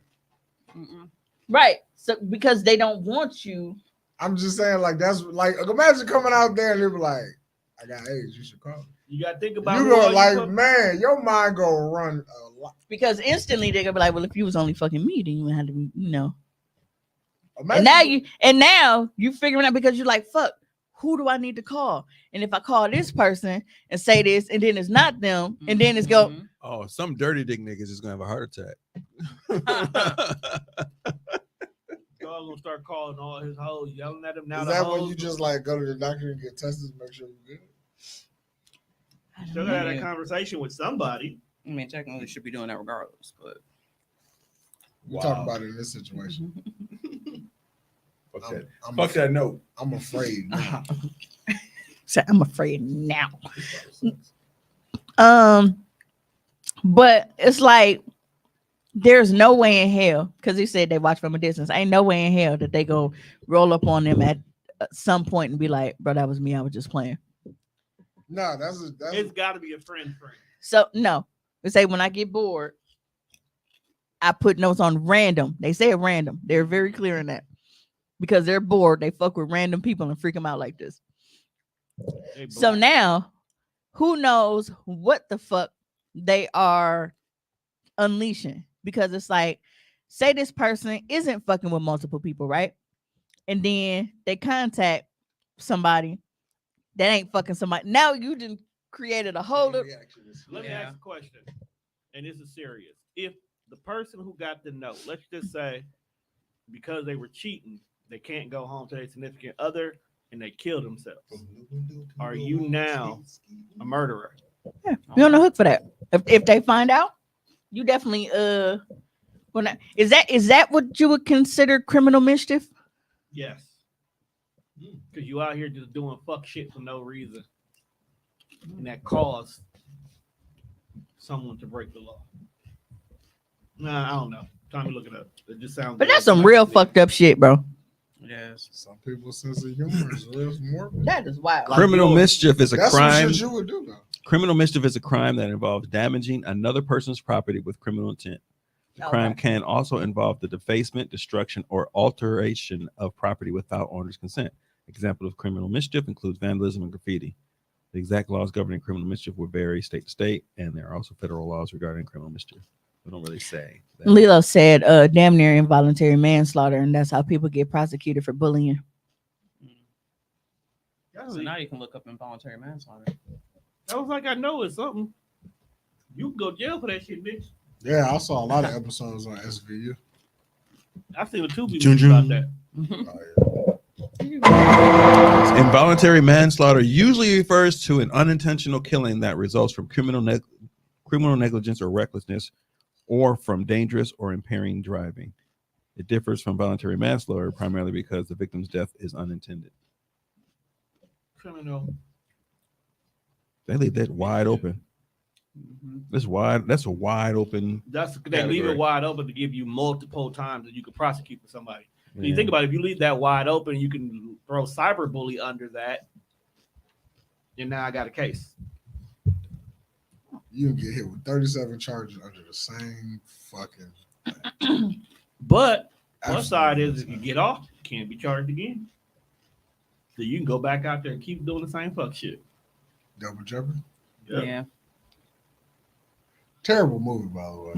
Right. So because they don't want you. I'm just saying, like, that's like, imagine coming out there and they be like, I got AIDS, you should call me. You got to think about You go like, man, your mind go run a lot. Because instantly they're gonna be like, well, if you was only fucking me, then you would have to be, Imagine. And now you figuring out because you're like, fuck, who do I need to call? And if I call this person and say this, and then it's not them, and then it's go. Oh, some dirty dick niggas is gonna have a heart attack. Y'all gonna start calling all his hoes, yelling at him now. Is that when you just like go to the doctor and get tested to make sure you're good? Still gotta have a conversation with somebody. I mean, technically, should be doing that regardless, but We talk about it in this situation. Fuck that note. I'm afraid now. So I'm afraid now. But it's like there's no way in hell, because he said they watch from a distance. Ain't no way in hell that they go roll up on them at some point and be like, bro, that was me. I was just playing. No, it's got to be a friend. So no, they say when I get bored, I put notes on random. They say random. They're very clear in that because they're bored. They fuck with random people and freak them out like this. So now, who knows what the fuck they are unleashing, because it's like, say this person isn't fucking with multiple people, right? And then they contact somebody that ain't fucking somebody. Now you just created a whole. Let me ask a question, and this is serious. If the person who got the note, let's just say, because they were cheating, they can't go home to their significant other, and they kill themselves, are you now a murderer? Yeah, you're on the hook for that. If they find out, you definitely is that what you would consider criminal mischief? Yes, because you out here just doing fuck shit for no reason, and that caused someone to break the law. Nah, I don't know. Time to look it up. It just sounds. But that's some real fucked up shit, bro. Yes. Some people's sense of humor is real morbid. That is wild. Criminal mischief is a That's crime. some shit you would do, though. Criminal mischief is a crime that involves damaging another person's property with criminal intent. The crime can also involve the defacement, destruction, or alteration of property without owner's consent. Example of criminal mischief includes vandalism and graffiti. The exact laws governing criminal mischief will vary state to state, and there are also federal laws regarding criminal mischief. We don't really say that. Lilo said damn near involuntary manslaughter, and that's how people get prosecuted for bullying. So now you can look up involuntary manslaughter. I was like, I know it's something. You can go to jail for that shit, bitch. Yeah, I saw a lot of episodes on SVU. I seen a two people about that. Involuntary manslaughter usually refers to an unintentional killing that results from criminal negligence or recklessness, or from dangerous or impairing driving. It differs from voluntary manslaughter primarily because the victim's death is unintended. Criminal. They leave that wide open. That's wide. That's a wide open. They leave it wide open to give you multiple times that you could prosecute for somebody. Yeah. You think about it, if you leave that wide open, you can throw cyberbully under that, and now I got a case. You can get hit with 37 charges under the same fucking. But plus side is if you get off, you can't be charged again. So you can go back out there and keep doing the same fuck shit. Double Jeopardy. Yep. Yeah. Terrible movie, by the way.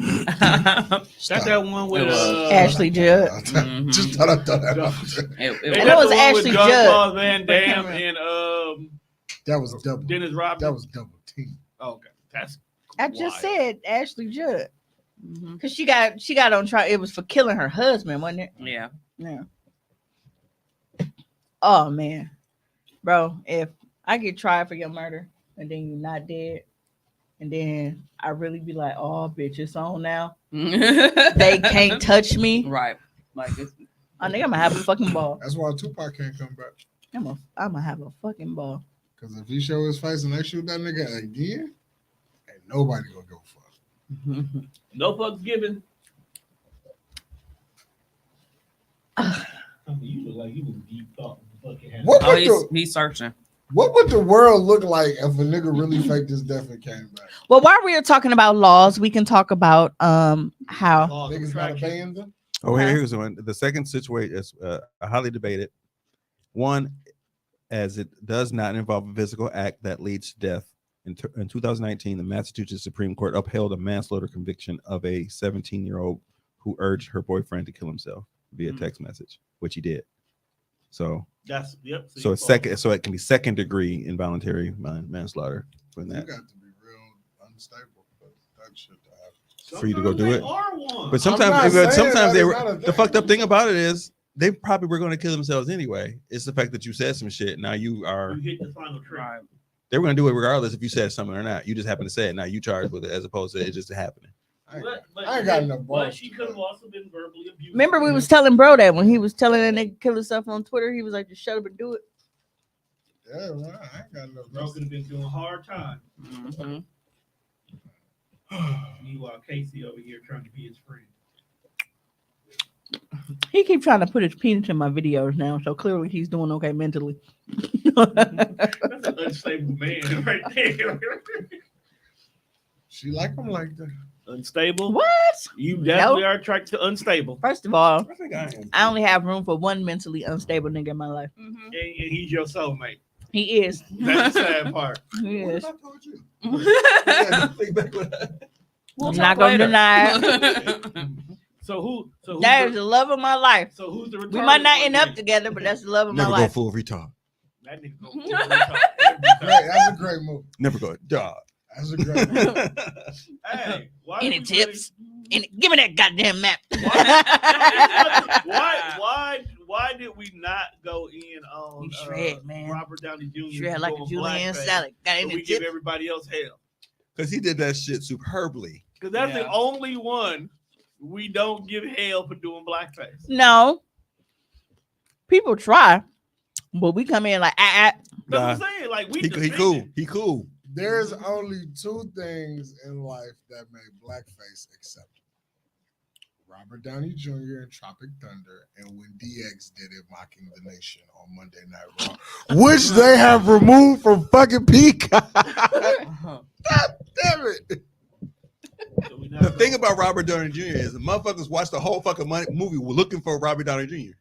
That's that one with Ashley Judd. Just thought I thought that out. It was Ashley Judd. Van Damme and that was double. Dennis Rodman. That was double T. Okay, that's. I just said Ashley Judd because she got on trial. It was for killing her husband, wasn't it? Yeah. Yeah. Oh man, bro, if I get tried for your murder and then you're not dead, and then I really be like, oh bitch, it's on now. They can't touch me. Right. Like this. I think I'm gonna have a fucking ball. That's why Tupac can't come back. I'm gonna have a fucking ball. Because if he show his face and they shoot that nigga again, ain't nobody gonna go fuck. No fucks given. You look like you was deep thought. What would He's searching. What would the world look like if a nigga really faked his death and came back? Well, while we are talking about laws, we can talk about how niggas not obeying them. Oh, here's one. The second situation is highly debated. One, as it does not involve a physical act that leads to death. In 2019, the Massachusetts Supreme Court upheld a manslaughter conviction of a 17-year-old who urged her boyfriend to kill himself via text message, which he did. So that's So it's second. So it can be second degree involuntary manslaughter. For that, you got to be real unstable for that shit to happen. For you to go do it. But sometimes the fucked up thing about it is they probably were going to kill themselves anyway. It's the fact that you said some shit. Now you hit the final try. They were going to do it regardless if you said something or not. You just happen to say it. Now you charged with it as opposed to it just happening. I ain't got enough balls. But she could have also been verbally abused. remember we was telling bro that when he was telling that nigga kill himself on Twitter, he was like, just shut up and do it. Yeah, well, I ain't got enough. Bro could have been doing hard time. Meanwhile, Casey over here trying to be his friend. He keep trying to put his penis in my videos now, so clearly he's doing okay mentally. That's an unstable man right there. She like him like that. Unstable? What? You definitely are attracted to unstable. First of all, I think I am. I only have room for one mentally unstable nigga in my life. And he's your soulmate. He is. That's the sad part. He is. Think back with that. We'll I'm talk not gonna later. deny it. So who's That is the love of my life. So who's the retarded We might not one end then? up together, but that's the love of Never my go life. full retard. That nigga go full retard every time. Great, that's a great movie. Never go dog. That's a great movie. Hey, why Any did we tips? Give me that goddamn map. why did we not go in on You shred, man. Robert Downey Jr. Shred like a going Julienne blackface, salad. Got but any we give tips? everybody else hell? Because he did that shit superbly. Because that's the Yeah. only one we don't give hell for doing blackface. No. People try, but we come in like, That's what Nah, I'm saying. Like we he defend cool. it. He cool. There's only two things in life that made blackface acceptable. Robert Downey Jr. in Tropic Thunder, and when DX did it mocking the nation on Monday Night Raw, which they have removed from fucking Peacock. God damn it. So we not The thing going- about Robert Downey Jr. is the motherfuckers watch the whole fucking movie looking for Robert Downey Jr.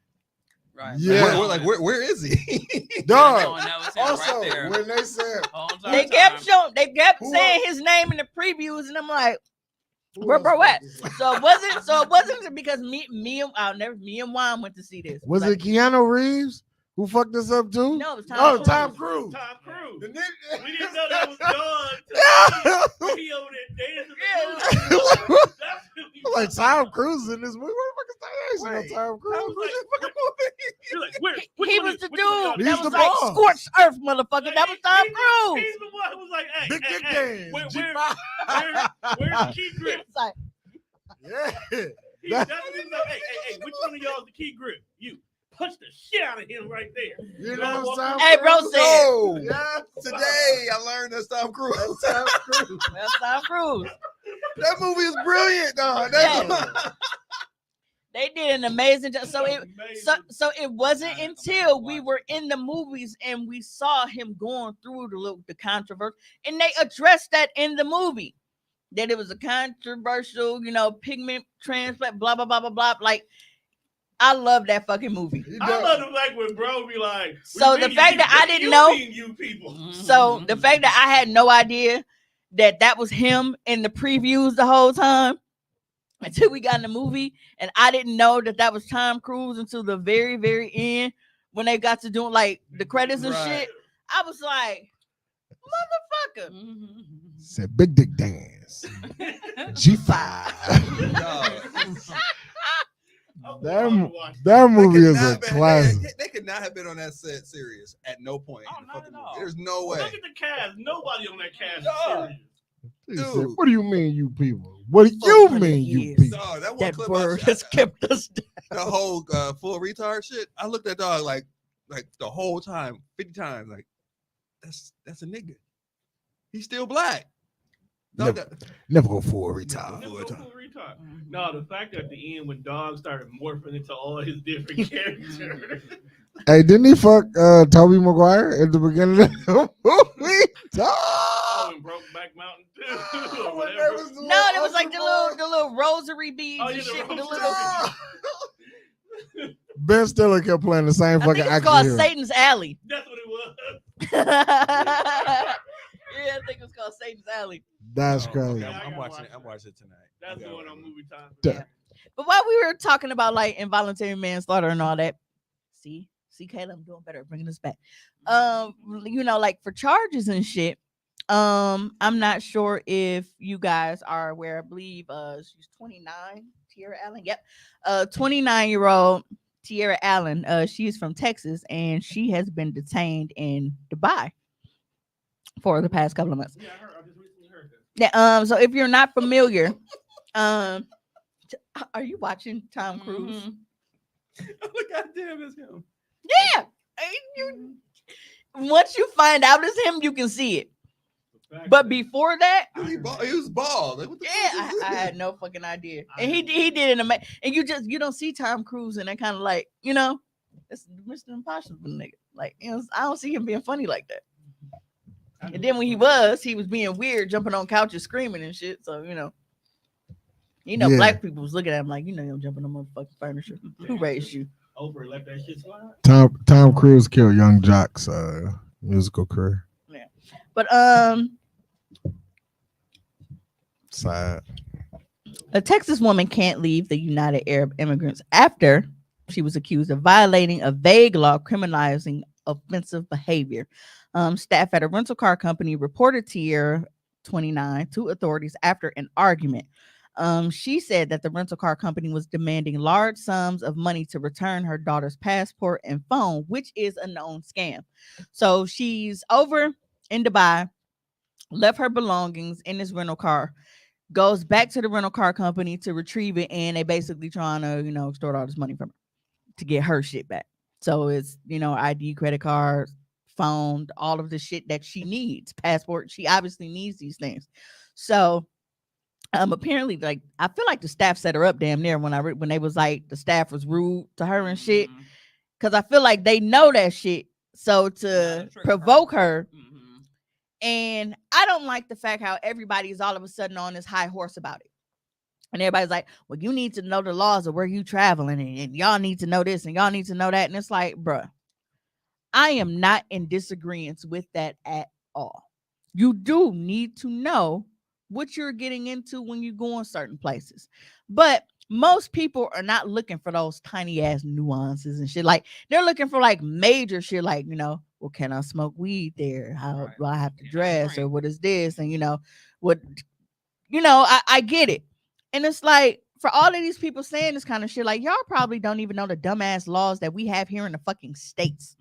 Right. Yeah. We're like, where is he? Dog. No, that was him Also, right there. when they said Whole entire they kept time. showing, they kept Who saying his name in the previews, and I'm like, who where else bro at? was this? So it wasn't because me and Juan went to see this. Was Like, it Keanu Reeves who fucked us up too? No, it was Tom Oh, Cruise. Tom Cruise. Tom Cruise. The nigga- We didn't know that was John. Yeah. He over there dancing. Yeah. That's who he I'm like was. Tom Cruise in this movie. What the fuck is that? Ain't no Tom Cruise. I was like, You're like, He was the dude. He's That was the like boss. scorched earth, motherfucker. That was Tom Cruise. He's the one who was like, hey, Big hey, Dick hey, Games. where's the key He grip? was like, Yeah. That's what he was like, hey, which one of y'all is the key grip? You. Punch the shit out of him right there. You know what Tom Hey, bro Cruise? said. No. Yeah. Today I learned that's Tom Cruise. That's Tom Cruise. That's Tom Cruise. That movie is brilliant, dog. They did an amazing job. So it wasn't until we were in the movies and we saw him going through the controversy, and they addressed that in the movie, that it was a controversial, pigment transplant, blah blah blah blah blah. Like, I love that fucking movie. I love the fact when bro be like, So the fact that I didn't know, you people. so the fact that I had no idea that was him in the previews the whole time until we got in the movie, and I didn't know that was Tom Cruise until the very, very end when they got to doing like the credits and shit. I was like, motherfucker. Said Big Dick Dance. G5. That movie is a classic. They could not have been on that set serious at no point. Oh, in the not fucking at all. movie. There's no way. Look at the cast. Nobody on that cast is Dog. serious. He said, Dude. what do you mean, you people? What do you 400 mean, you years. people? Dog, that one That clip word I, has kept us down. the whole full retard shit. I looked at dog like the whole time, 50 times. Like that's a nigga. He's still black. Dog, Never go for a retard. Never go full retard. No, the fact that at the end when Dog started morphing into all his different characters. Hey, didn't he fuck Tobey Maguire at the beginning of the movie? Oh, and Brokeback Mountain too. or whatever. No, it was like the little rosary beads Oh, and yeah, the shit with the rosary little. Ben Stiller kept playing the same I fucking think it's action called hero. Satan's Alley. That's what it was. Yeah, I think it's called Satan's Alley. That's Oh, crazy. okay, Yeah, I I'm gotta watching watch it. I'm watching it tonight. That's Okay. going on movie time. Yeah. But while we were talking about like involuntary manslaughter and all that, see, Kayla, I'm doing better at bringing this back. Like for charges and shit. I'm not sure if you guys are aware. I believe she's 29, Tierra Allen. Yep, 29-year-old Tierra Allen. She's from Texas and she has been detained in Dubai for the past couple of months. Yeah, I just recently heard that. Yeah, so if you're not familiar, are you watching Tom Cruise? Oh, goddamn, it's him. Yeah. Once you find out it's him, you can see it. But before that, He was bald. Like, what the yeah, fuck is I this? had no fucking idea. And he did an and you don't see Tom Cruise and that kind of like, it's Mr. Impossible nigga. Like, I don't see him being funny like that. And then when he was being weird, jumping on couches, screaming and shit. So, Yeah. black people was looking at him like, you don't jumping on motherfucking furniture. Who raised you? Oprah let that shit slide. Tom Cruise killed Young Jock's musical career. But Sad. A Texas woman can't leave the United Arab Immigrants after she was accused of violating a vague law criminalizing offensive behavior. Staff at a rental car company reported Tierra, 29, to authorities after an argument. She said that the rental car company was demanding large sums of money to return her daughter's passport and phone, which is a known scam. So she's over in Dubai, left her belongings in this rental car, goes back to the rental car company to retrieve it, and they basically trying to, extort all this money from her to get her shit back. So it's, ID, credit cards, phone, all of the shit that she needs, passport. She obviously needs these things. So apparently, like, I feel like the staff set her up damn near when they was like the staff was rude to her and shit. Cause I feel like they know that shit. So to provoke her. And I don't like the fact how everybody is all of a sudden on this high horse about it. And everybody's like, well, you need to know the laws of where you traveling, and y'all need to know this and y'all need to know that. And it's like, bruh, I am not in disagreement with that at all. You do need to know what you're getting into when you go in certain places. But most people are not looking for those tiny ass nuances and shit. Like, they're looking for like major shit, like, well, can I smoke weed there? How do I have to dress? Or what is this? And what, I get it. And it's like, for all of these people saying this kind of shit, like, y'all probably don't even know the dumbass laws that we have here in the fucking States.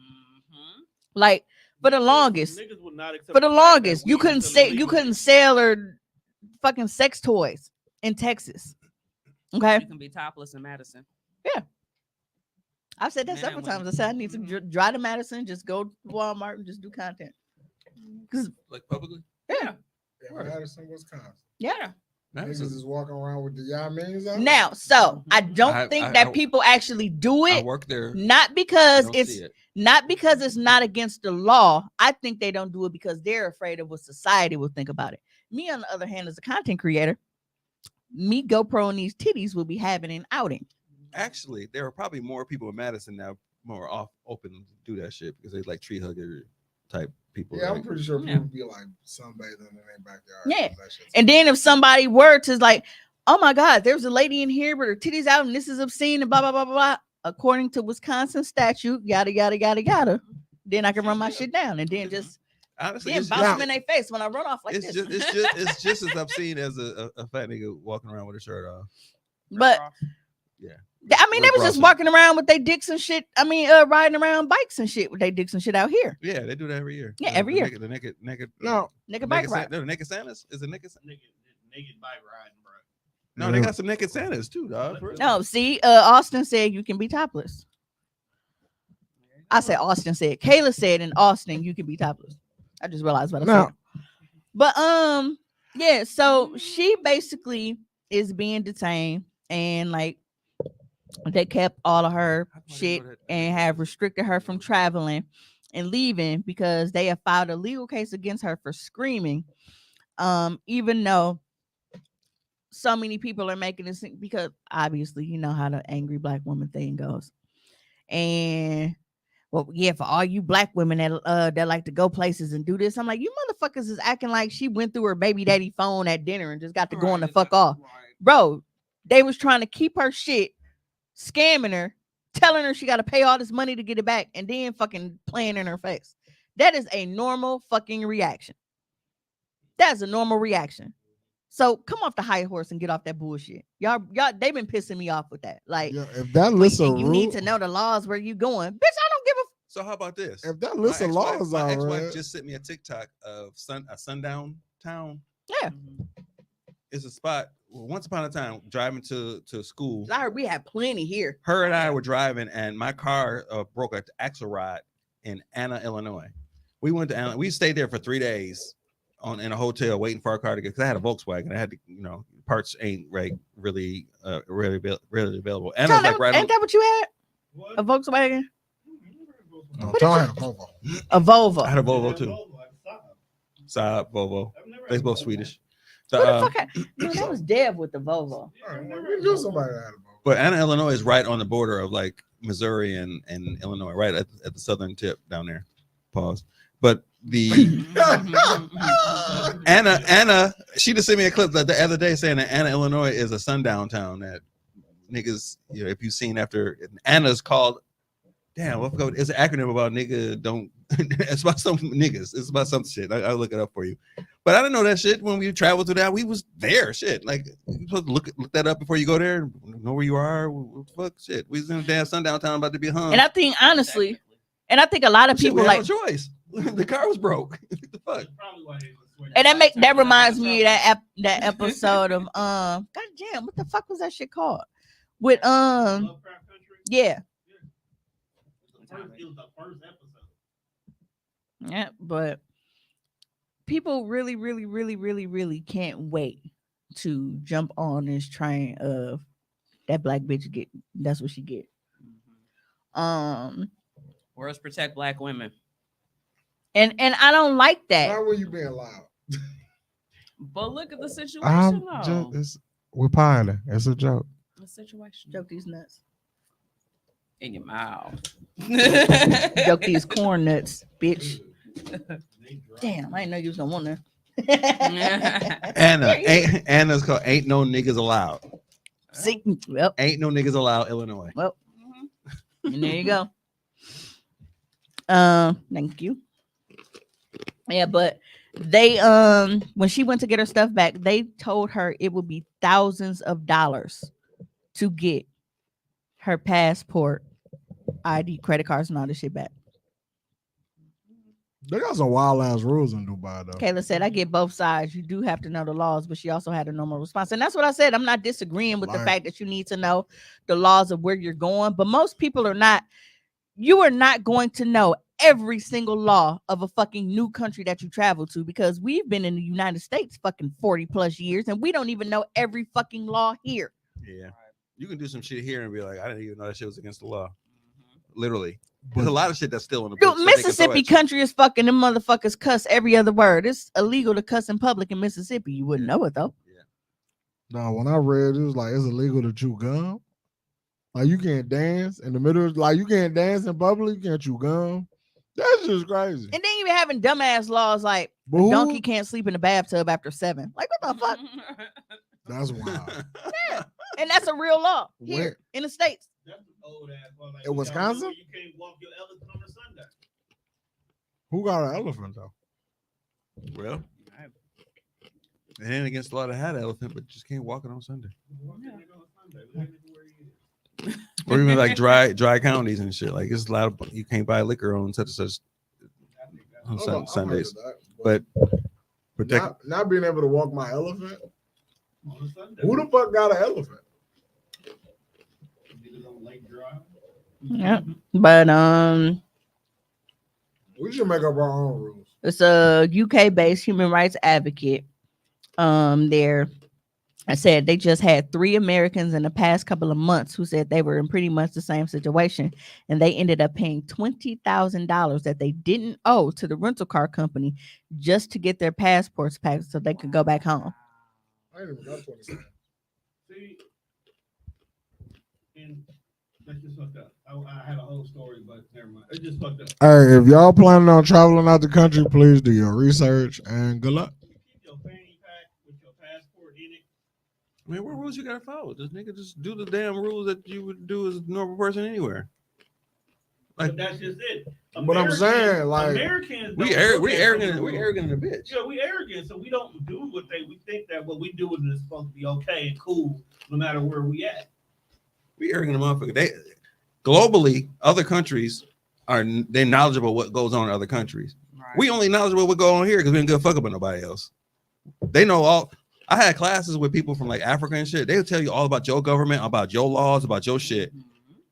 Like, for the longest, you couldn't sell or fucking sex toys in Texas. Okay, You can be topless in Madison. Yeah, I've said that several times. I said I need to drive to Madison, just go to Walmart and just do content. Cause like publicly. Yeah. Madison, Wisconsin. Yeah. Niggas is walking around with the Yamins on. Now, so I don't think that people actually do it. I work there. Not because it's not against the law. I think they don't do it because they're afraid of what society will think about it. Me, on the other hand, as a content creator, me GoPro and these titties will be having an outing. Actually, there are probably more people in Madison now more open to do that shit because they like tree hugger type people. Yeah, right? I'm pretty sure people be like sunbathing in their backyard. Yeah. And then if somebody were to like, oh my God, there's a lady in here with her titties out and this is obscene and blah, blah, blah, blah, blah. According to Wisconsin statute, yada, yada, yada, yada. Then I can run my shit down and then just honestly bounce them in their face when I run off like it's this. It's just as obscene as a fat nigga walking around with a shirt off. But yeah. I mean, they was just walking around with their dicks and shit. I mean, riding around bikes and shit with their dicks and shit out here. Yeah, they do that every year. Yeah, every year. The naked naked bike ride. The naked Santas? Is it naked bike riding, bro? No, they got some naked Santas too, dog. No, see, Austin said you can be topless. I said Austin said. Kayla said in Austin you can be topless. I just realized what I said. But yeah, so she basically is being detained and like they kept all of her shit and have restricted her from traveling and leaving because they have filed a legal case against her for screaming. Even though so many people are making this because obviously you know how the angry black woman thing goes. And well, yeah, for all you black women that like to go places and do this, I'm like, you motherfuckers is acting like she went through her baby daddy phone at dinner and just got to going the fuck off. Bro, they was trying to keep her shit, scamming her, telling her she got to pay all this money to get it back, and then fucking playing in her face. That is a normal fucking reaction. That's a normal reaction. So come off the high horse and get off that bullshit. Y'all, they've been pissing me off with that. Like, if that list of you need to know the laws where you going. Bitch, I don't give a. So how about this? If that list of laws my are ex-wife just sent me a TikTok of a sundown town. Yeah. It's a spot. Once upon a time, driving to school. I heard we had plenty here. Her and I were driving, and my car broke an axle rod in Anna, Illinois. We went to Anna. We stayed there for 3 days in a hotel waiting for our car to get. Because I had a Volkswagen. I had to, parts ain't really available. And Ain't that what you had? A Volkswagen. No, Tom had a Volvo. A Volvo. I had a Volvo too. Saab, Volvo. They're both Swedish. Who the fuck that was Dev with the Volvo. We knew somebody that had a Volvo. But Anna, Illinois is right on the border of like Missouri and Illinois, right at the southern tip down there. Pause. But the Anna, she just sent me a clip the other day saying that Anna, Illinois is a sundown town that niggas, if you've seen after Anna's called, damn, I forgot, it's an acronym about nigga don't, it's about some niggas, it's about some shit. I'll look it up for you. But I didn't know that shit when we traveled through that. We was there, shit. Like, you're supposed to look that up before you go there, know where you are. What the fuck, shit. We was in a damn sundown town about to be hung. And I think, honestly, a lot of Shit, people we had like, no choice. The car was broke. What the fuck? and that reminds me of that episode of God damn, what the fuck was that shit called? With yeah. Yeah, but people really can't wait to jump on this train of that black bitch get. That's what she get. Where's protect black women? And I don't like that. Why were you being loud? But look at the situation, though. We're piling. It's a joke. The situation. Joke these nuts. In your mouth. Joke these corn nuts, bitch. Damn, I didn't know you was gonna want to. Anna's called Ain't No Niggas Allowed. See, well, Ain't No Niggas Allowed, Illinois. Well, and there you go. Thank you. Yeah, but they when she went to get her stuff back, they told her it would be thousands of dollars to get her passport, ID, credit cards, and all this shit back. They got some wild ass rules in Dubai, though. Kayla said, I get both sides. You do have to know the laws, but she also had a normal response. And that's what I said. I'm not disagreeing with the fact that you need to know the laws of where you're going, but most people are not. You are not going to know every single law of a fucking new country that you travel to, because we've been in the United States fucking 40 plus years and we don't even know every fucking law here. Yeah. You can do some shit here and be like, I didn't even know that shit was against the law. Literally. There's a lot of shit that's still in the books. Dude, Mississippi country is fucking, them motherfuckers cuss every other word. It's illegal to cuss in public in Mississippi. You wouldn't know it though. No, when I read it was like it's illegal to chew gum. Like you can't dance in the middle, like you can't dance in public, you can't chew gum. That's just crazy. And then you be having dumbass laws like a donkey can't sleep in the bathtub after 7. Like what the fuck? That's wild. Yeah. And that's a real law here in the States. In Wisconsin? You can't walk your elephant on a Sunday. Who got an elephant though? Well, it ain't against the law to have an elephant, but just can't walk it on Sunday. Or even like dry counties and shit. Like it's a lot of, you can't buy liquor on such and such on Sundays. But not being able to walk my elephant. Who the fuck got an elephant? Yeah, but we should make up our own rules. It's a UK-based human rights advocate. There, I said they just had 3 Americans in the past couple of months who said they were in pretty much the same situation, and they ended up paying $20,000 that they didn't owe to the rental car company just to get their passports back so they could go back home. I ain't even got 20. See, and that's just fucked up. I had a whole story, but never mind. It just fucked up. Hey, if y'all planning on traveling out the country, please do your research and good luck. Keep your fanny pack with your passport in it. I mean, what rules you gotta follow? This nigga just do the damn rules that you would do as a normal person anywhere. Like, but that's just it. But I'm saying, like, Americans, we arrogant in a bitch. Yeah, we arrogant, so we don't do what we think that what we do is supposed to be okay and cool, no matter where we at. We arrogant motherfucker. They globally, other countries they're knowledgeable what goes on in other countries. Right. We only knowledgeable what goes on here because we don't give a fuck about nobody else. They know all. I had classes with people from like Africa and shit. They'll tell you all about your government, about your laws, about your shit.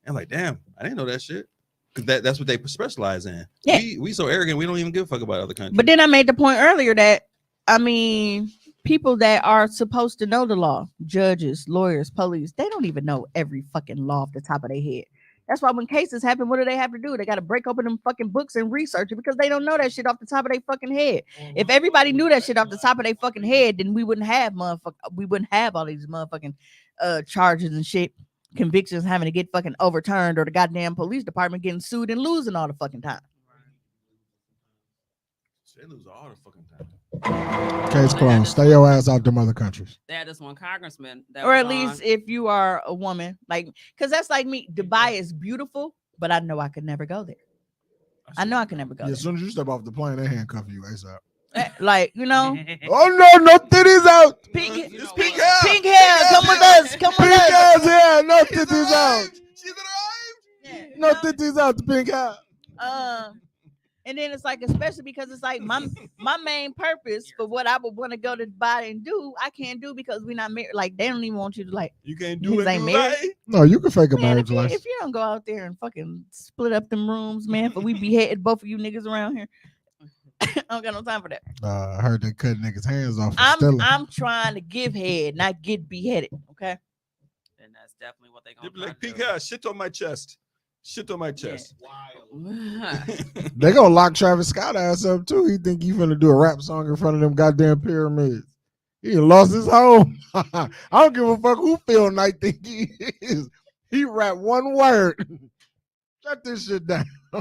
And like, damn, I didn't know that shit. Because that's what they specialize in. Yeah. We so arrogant, we don't even give a fuck about other countries. But then I made the point earlier that, I mean, people that are supposed to know the law, judges, lawyers, police, they don't even know every fucking law off the top of their head. That's why when cases happen, what do they have to do? They got to break open them fucking books and research it because they don't know that shit off the top of their fucking head. If everybody knew that shit off the top of their fucking head, then we wouldn't have all these motherfucking charges and shit, convictions having to get fucking overturned, or the goddamn police department getting sued and losing all the fucking time. They lose all the fucking time. Case closed. Stay your ass out them other countries. They had this one congressman that Or was at least if you are a woman, like, because that's like me. Dubai is beautiful, but I know I could never go there. I know I can never go Yeah, there. as soon as you step off the plane, they handcuff you ASAP. Like, you know. Oh no titties out. Pink hair. Pink Come with us. Come with Pink us. hair, yeah, no titties out. She's arrived. Yeah, No titties out. The pink hair. And then it's like, especially because it's like my main purpose for what I would want to go to Dubai and do, I can't do because we're not married. Like, they don't even want you to, like, You can't do it. Ain't married. No, you can fake a Man, marriage license. if you don't go out there and fucking split up them rooms, man, for we beheaded both of you niggas around here. I don't got no time for that. I heard they cut niggas' hands off. For stealing. I'm trying to give head, not get beheaded. Okay. And that's definitely what they They gonna be like, try pink hair, shit on my chest. Shit on my chest. to They gonna lock Travis Scott ass up too. He think he finna do a rap song in front of them goddamn pyramids. He done lost his home. I don't give a fuck who Phil Knight think he is. He rap one word. Shut this shit down. He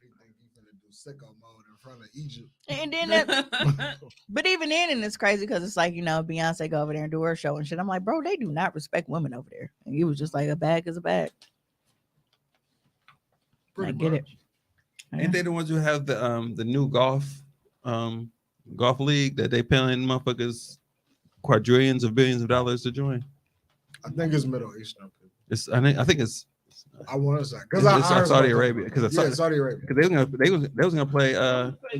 think he finna do sicko mode in front of Egypt. And then that, but even then, it's crazy because it's like, you know, Beyonce go over there and do her show and shit. I'm like, bro, they do not respect women over there. And he was just like, a bag is a bag. I get it. Ain't they the ones who have the new golf league that they paying motherfuckers quadrillions of billions of dollars to join? I think it's Middle Eastern people. I think it's. I want to say because it's Saudi Arabia because Saudi Arabia. Because they was gonna play.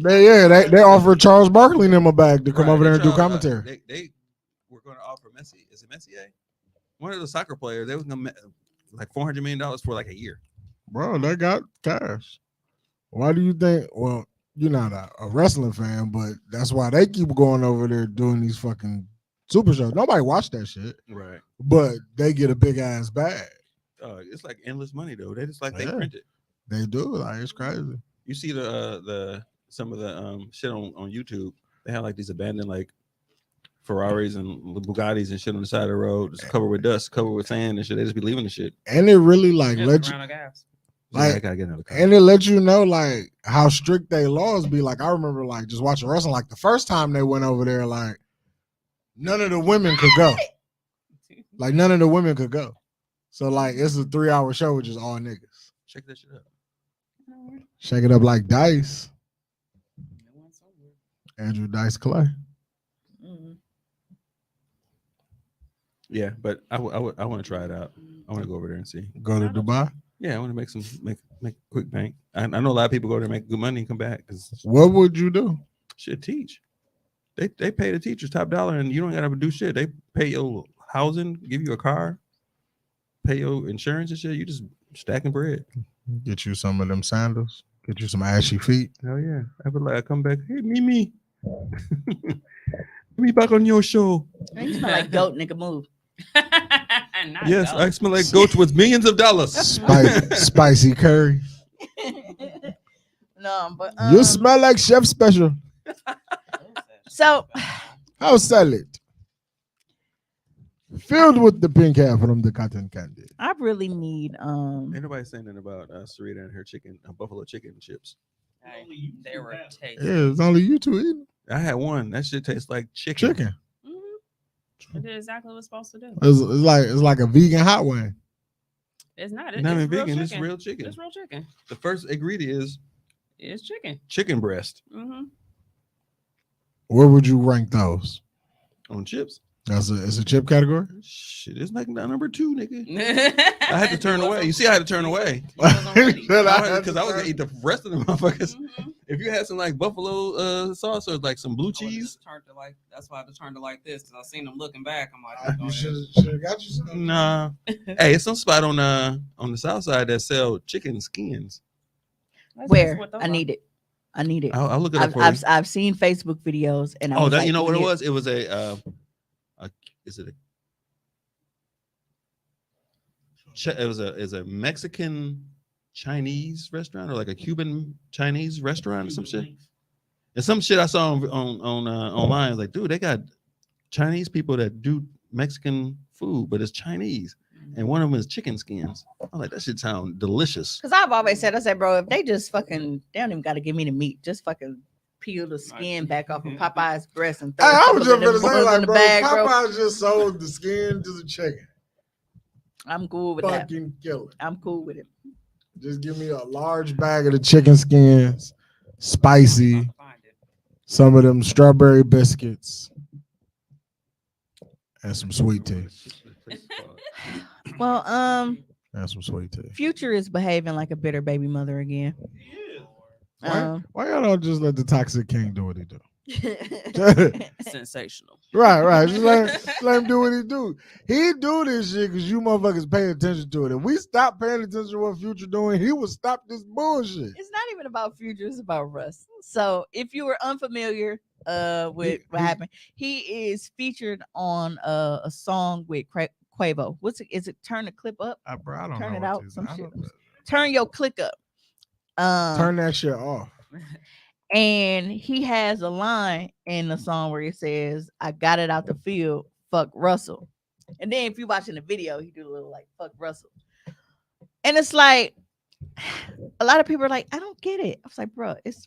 They offered Charles Barkley and them a bag to come over there and do commentary. They were going to offer Messi. Is it Messier? One of the soccer players. They was gonna like $400 million for like a year. Bro, they got cash. Why do you think? Well, you're not a wrestling fan, but that's why they keep going over there doing these fucking super shows. Nobody watch that shit, right? But they get a big ass bag. It's like endless money though. They just like they print it. They do. Like, it's crazy. You see the some of the shit on YouTube. They have like these abandoned like Ferraris and Bugattis and shit on the side of the road, just covered with dust, covered with sand and shit. They just be leaving the shit. And it really like let you I gotta get another car. And it lets you know like how strict they laws be. Like, I remember like just watching wrestling. Like the first time they went over there, like none of the women could go. Like none of the women could go. So like it's a 3-hour show with just all niggas. Check that shit out. Shake it up like Dice. Andrew Dice Clay. Yeah, but I want to try it out. I want to go over there and see. Go to Dubai. Yeah, I want to make quick bank. I know a lot of people go there, make good money, and come back. What would you do? Should teach. They pay the teachers top dollar, and you don't gotta do shit. They pay your housing, give you a car, pay your insurance and shit. You just stacking bread. Get you some of them sandals. Get you some ashy feet. Hell yeah! I would like come back. Hey, Mimi, me back on your show. You smell like goat, nigga. Move. Yes, I smell like goats with millions of dollars. Spicy curry. No, but you smell like chef special. So, how salad filled with the pink hair from the cotton candy. I really need Ain't nobody saying that about Sarita and her buffalo chicken chips. They were tasty. Yeah, it's only you two eating. I had one. That shit tastes like chicken. It did exactly what it's supposed to do. It's like a vegan hot wing. It's not. Not even real vegan. It's chicken. real chicken. It's real chicken. The first ingredient It's chicken. Chicken breast. Mm-hmm. Where would you rank those? On chips. It's a chip category? Shit, it's like number 2, nigga. I had to turn away. You see, I had to turn away. Because I was going to eat the rest of the motherfuckers. Mm-hmm. If you had some like buffalo sauce or like some blue cheese. That's why I just turned to like this, because I seen them looking back. I'm like, you should have got you some. Nah. Hey, it's some spot on the south side that sell chicken skins. Where? I need it. I'll look it up for you. I've seen Facebook videos and you know what it was? It was it was a Mexican Chinese restaurant or like a Cuban Chinese restaurant or some shit. And some shit I saw on online, like, dude, they got Chinese people that do Mexican food, but it's Chinese. and one of them is chicken skins. I'm like, that shit sound delicious. Because I've always said, I said, bro, if they just fucking, they don't even got to give me the meat. Just fucking peel the skin back off of Popeye's breast and throw I was just gonna gonna say, like, the bro, bag, bro. Popeyes just sold the skin to the chicken. I'm cool with that. Fucking kill it. I'm cool with it. Just give me a large bag of the chicken skins, spicy, some of them strawberry biscuits, and some sweet tea. Well, And some sweet tea. Future is behaving like a bitter baby mother again. Why y'all don't just let the Toxic King do what he do? Sensational. Right. Just let him do what he do. He do this shit because you motherfuckers pay attention to it. If we stop paying attention to what Future doing, he would stop this bullshit. It's not even about Future, it's about Russ. So if you were unfamiliar with what happened, he is featured on a song with Quavo. What's it? Is it Turn the Clip Up? Bro, I don't Turn know it what out. Some I shit. don't- Turn your click up. Turn that shit off. And he has a line in the song where he says, I got it out the field, fuck Russell. And then if you're watching the video, he do a little like fuck Russell. And it's like a lot of people are like, I don't get it. I was like, bro, it's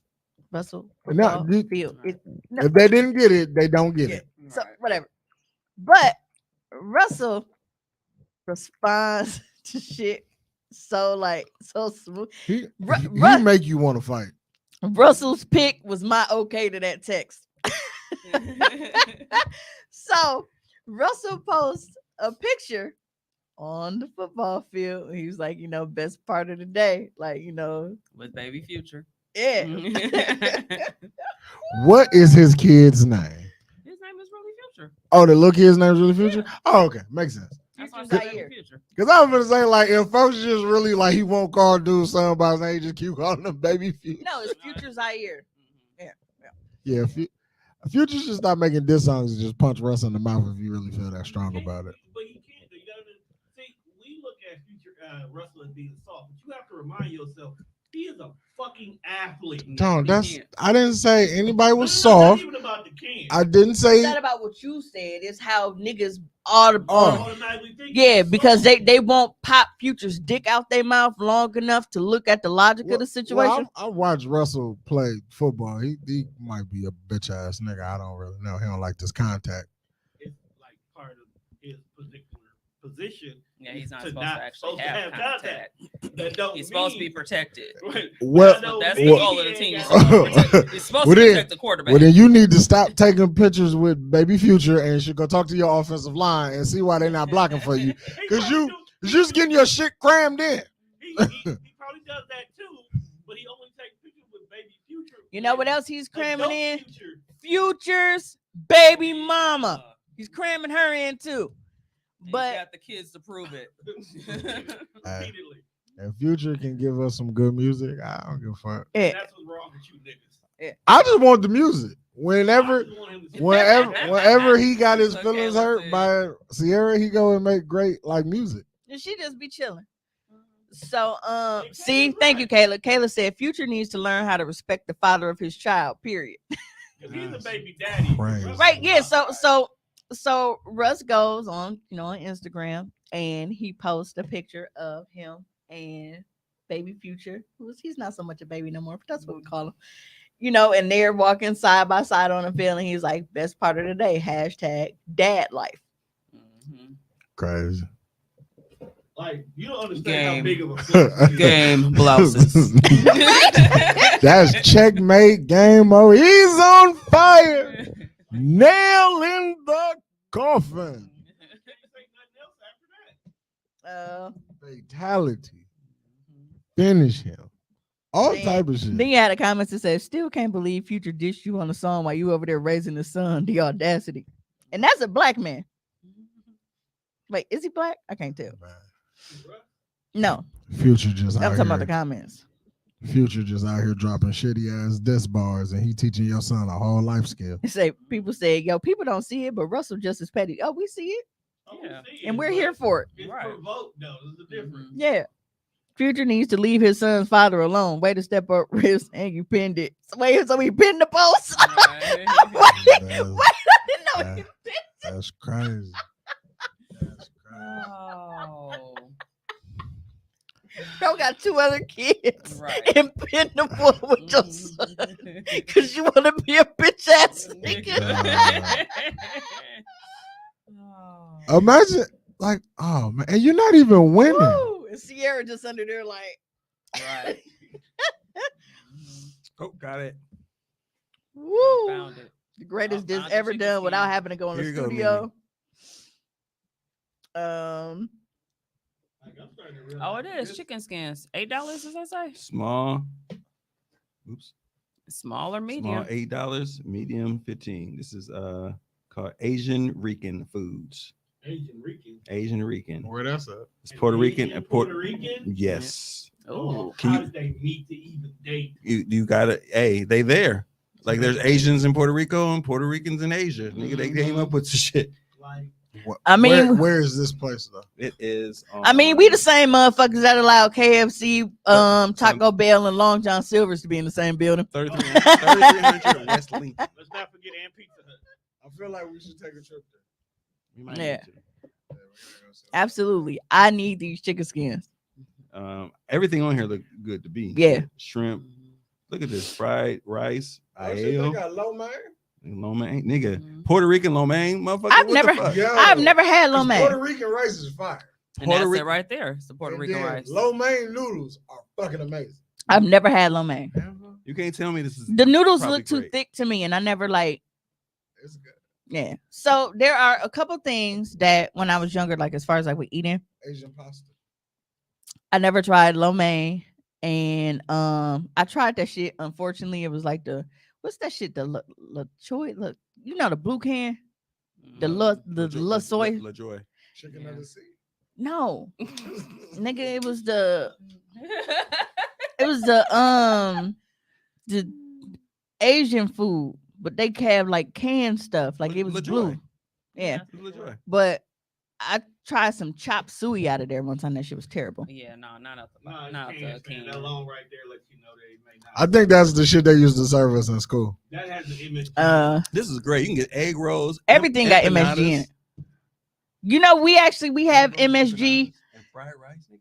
Russell No, field. If they didn't get it, they don't get it. So whatever. But Russell responds to shit so smooth. He make you want to fight. Russell's pick was my okay to that text. So Russell posts a picture on the football field. He was like, best part of the day. Like, with baby Future. Yeah. What is his kid's name? His name is really Future. Oh, the little kid's name is really Future? Oh, okay. Makes sense. That's why I Future's said baby Zaire. Future. Because I was going to say, like, if folks just really, like, he won't call dude something about his name, he just keep calling him baby Future. No, it's Future Zaire. Yeah, Future should stop making diss songs and just punch Russ in the mouth if you really feel that strong about it. But you can't. You gotta see. We look at Future Russell as being soft, but you have to remind yourself he is a fucking athlete. Tom, I didn't say anybody was soft. Not even about the king. I didn't say. It's not about what you said. It's how niggas automatically think yeah, because they won't pop Future's dick out their mouth long enough to look at the logic of the situation. I watched Russell play football. He might be a bitch ass nigga. I don't really know. He don't like this contact. It's like part of his particular position. Yeah, he's not to supposed to actually have contact. That don't He's supposed to be protected. Well, but that's the goal of the team. He's supposed to protect the quarterback. Well, then you need to stop taking pictures with baby Future and should go talk to your offensive line and see why they're not blocking for you. Because you just getting your shit crammed in. He probably does that too, but he only takes pictures with baby Future. You know what else he's cramming in? Future's baby mama. He's cramming her in too. But he got the kids to prove it. Repeatedly. If Future can give us some good music, I don't give a fuck. Yeah. That's what's wrong with you niggas. Yeah. I just want the music. Whenever he got his feelings hurt by Sierra, he go and make great like music. she just be chilling. So see, thank you, Kayla. Kayla said Future needs to learn how to respect the father of his child, period. Because he's a baby daddy. Right, yeah. So Russ goes on, on Instagram and he posts a picture of him and baby Future. He's not so much a baby no more, but that's what we call him. And they're walking side by side on the field, and he's like, best part of the day, #dad life. Crazy. Like, you don't understand how big of a game blouses. That's checkmate, game over. He's on fire. Nail in the coffin. Fatality. Finish him. All type of shit. Then you had a comment that said, still can't believe Future dished you on the song while you over there raising the son. The audacity. And that's a black man. Wait, is he black? I can't tell. No. Future just I'm out talking about here. the comments. Future just out here dropping shitty ass desk bars and he teaching your son a whole life skill. People say, yo, people don't see it, but Russell just as petty. Oh, we see it. Yeah. And we're here for it. It's provoked, though. There's a difference. Yeah. Future needs to leave his son's father alone. Way to step up wrist and you pinned it. So he pinned the post. That's crazy. That's crazy. Oh. Bro got 2 other kids Right. and pin the one with your son because you want to be a bitch ass nigga. Oh. Imagine, like, oh man, and you're not even winning. Woo! And Sierra just under there like, Right. Oh, got it. woo! Found it. The greatest I this found the ever chicken done without skin. having to go in Here the you go, studio. Oh, it is chicken skins. $8, as I say. Small. Oops. Small or Small medium. $8, medium 15. This is called Asian Rican Foods. Asian Rican. Where that's at? It's Puerto Rican and Puerto Rican. Yes. Oh, How did they meet to even date? You gotta. Hey, they there. Like there's Asians in Puerto Rico and Puerto Ricans in Asia. Nigga, they came up with some shit. Like, I mean, where is this place though? It is. I mean, we the same motherfuckers that allow KFC, Taco Bell, and Long John Silver's to be in the same building. 3300 West Lincoln. let's not forget and Pizza Hut. I feel like we should take a trip there. We might Yeah. need to. Absolutely, I need these chicken skins. Everything on here look good to be. Yeah. Shrimp. Look at this fried rice. They got lo mein. Lo mein, nigga. Puerto Rican lo mein, motherfucker. I've what never, the fuck? Yo, I've never had lo mein. Puerto Rican rice is fire. and Puerto that's Rican- it right there. It's the Puerto And Rican then rice. Lo mein noodles are fucking amazing. I've never had lo mein. You can't tell me this is The noodles probably look too great. thick to me, and I never like. It's good. Yeah. So there are a couple things that when I was younger, like as far as like with eating, Asian pasta. I never tried lo mein, and I tried that shit. Unfortunately, it was like what's that shit? The choy, look, you know, the blue can, the la soy. La Joy. Chicken of the sea. No, nigga, it was the Asian food, but they have like canned stuff, like it was La Joy. blue. Yeah, La Joy. but I tried some chop suey out of there one time. That shit was terrible. Yeah, no, not up No, not you the can't stand can. that alone right there lets you know they may not. I think that's the shit they used to serve us in school. That has an image. This is great. You can get egg rolls. Everything got MSG in it. You know, we have MSG and fried rice, nigga.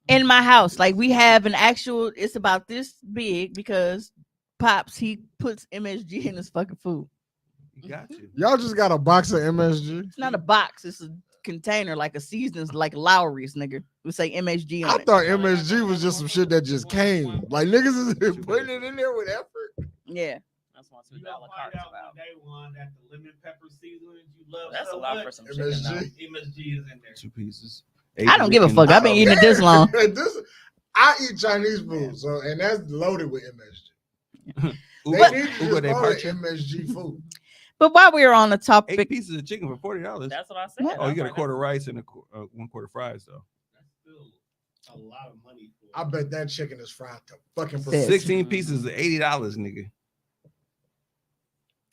in my house. Like we have an actual. It's about this big because Pops he puts MSG in his fucking food. You got you. Y'all just got a box of MSG. It's not a box. It's a container, like a seasonings, like Lowry's, nigga. We say MSG on I it. thought MSG was just some shit that just came. Like niggas is putting it in there with effort. Yeah. That's what You $2 gonna find cart's out about. on day one that the lemon pepper seasonings you love That's so a lot much, for some chicken. Though. MSG. MSG is in there. 2 pieces. I don't give a fuck. I've been eating it this long. I eat Chinese food, so and that's loaded with MSG. They Ugo, need to Ugo just de call it Parcha. MSG food. But while we were on the 8 topic, pieces of chicken for $40. That's what I said. Oh, you got a That's quarter rice and a 1 quarter fries though. That's still a lot of money for I bet that chicken is fried to fucking Six. perfection. 16 pieces of $80, nigga.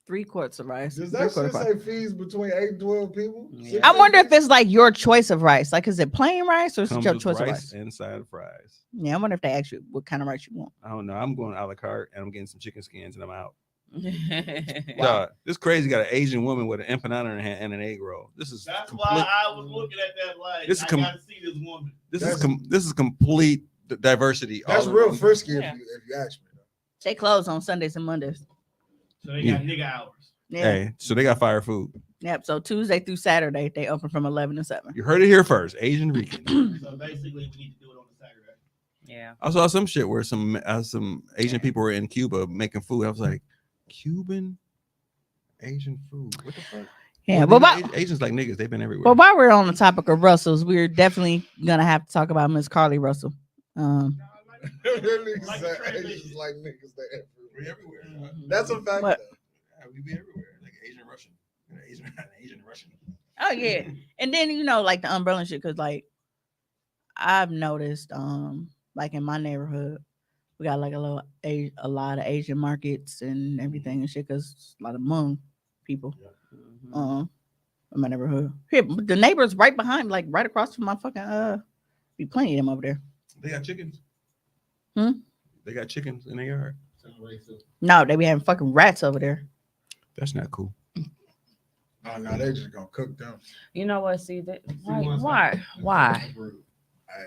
3 quarts of rice. Does that 3/4 shit pie. say feeds between 8 and 12 people? Yeah. I wonder if it's like your choice of rice. Like, is it plain rice or is it Comes your with choice of rice rice? and side of fries. Yeah, I wonder if they ask you what kind of rice you want. I don't know. I'm going a la carte and I'm getting some chicken skins and I'm out. it. Dog, this crazy got an Asian woman with an empanada in her hand and an egg roll. This is That's complete, why I was looking at that like This is I gotta see this woman. this is complete diversity. That's all real around. frisky Yeah. if you ask me. They close on Sundays and Mondays. So they got nigga hours. Yeah. Hey, so they got fire food. Yep. So Tuesday through Saturday, they open from 11 to 7. You heard it here first. Asian Rican. So basically, we need to do it on a Saturday. Yeah. I saw some shit where some Asian people were in Cuba making food. I was like, Cuban Asian food. What the fuck? Yeah. Well, But Asians like niggas. They've been everywhere. But while we're on the topic of Russells, we're definitely gonna have to talk about Miss Carly Russell. Niggas Like say the transition. Asians like niggas that We're everywhere. That's a fact. What? Yeah, we be everywhere. Like Asian Russian. Asian Russian. Oh yeah, and then you know like the umbrella and shit, cause like I've noticed, like in my neighborhood, we got like a lot of Asian markets and everything and shit, cause a lot of Hmong people. In my neighborhood, here the neighbors right behind, like right across from my fucking be plenty of them over there. They got chickens. Hmm? They got chickens in their yard. No, they be having fucking rats over there. That's not cool. Oh no, they just gonna cook them. You know what? See that? Why? Hey,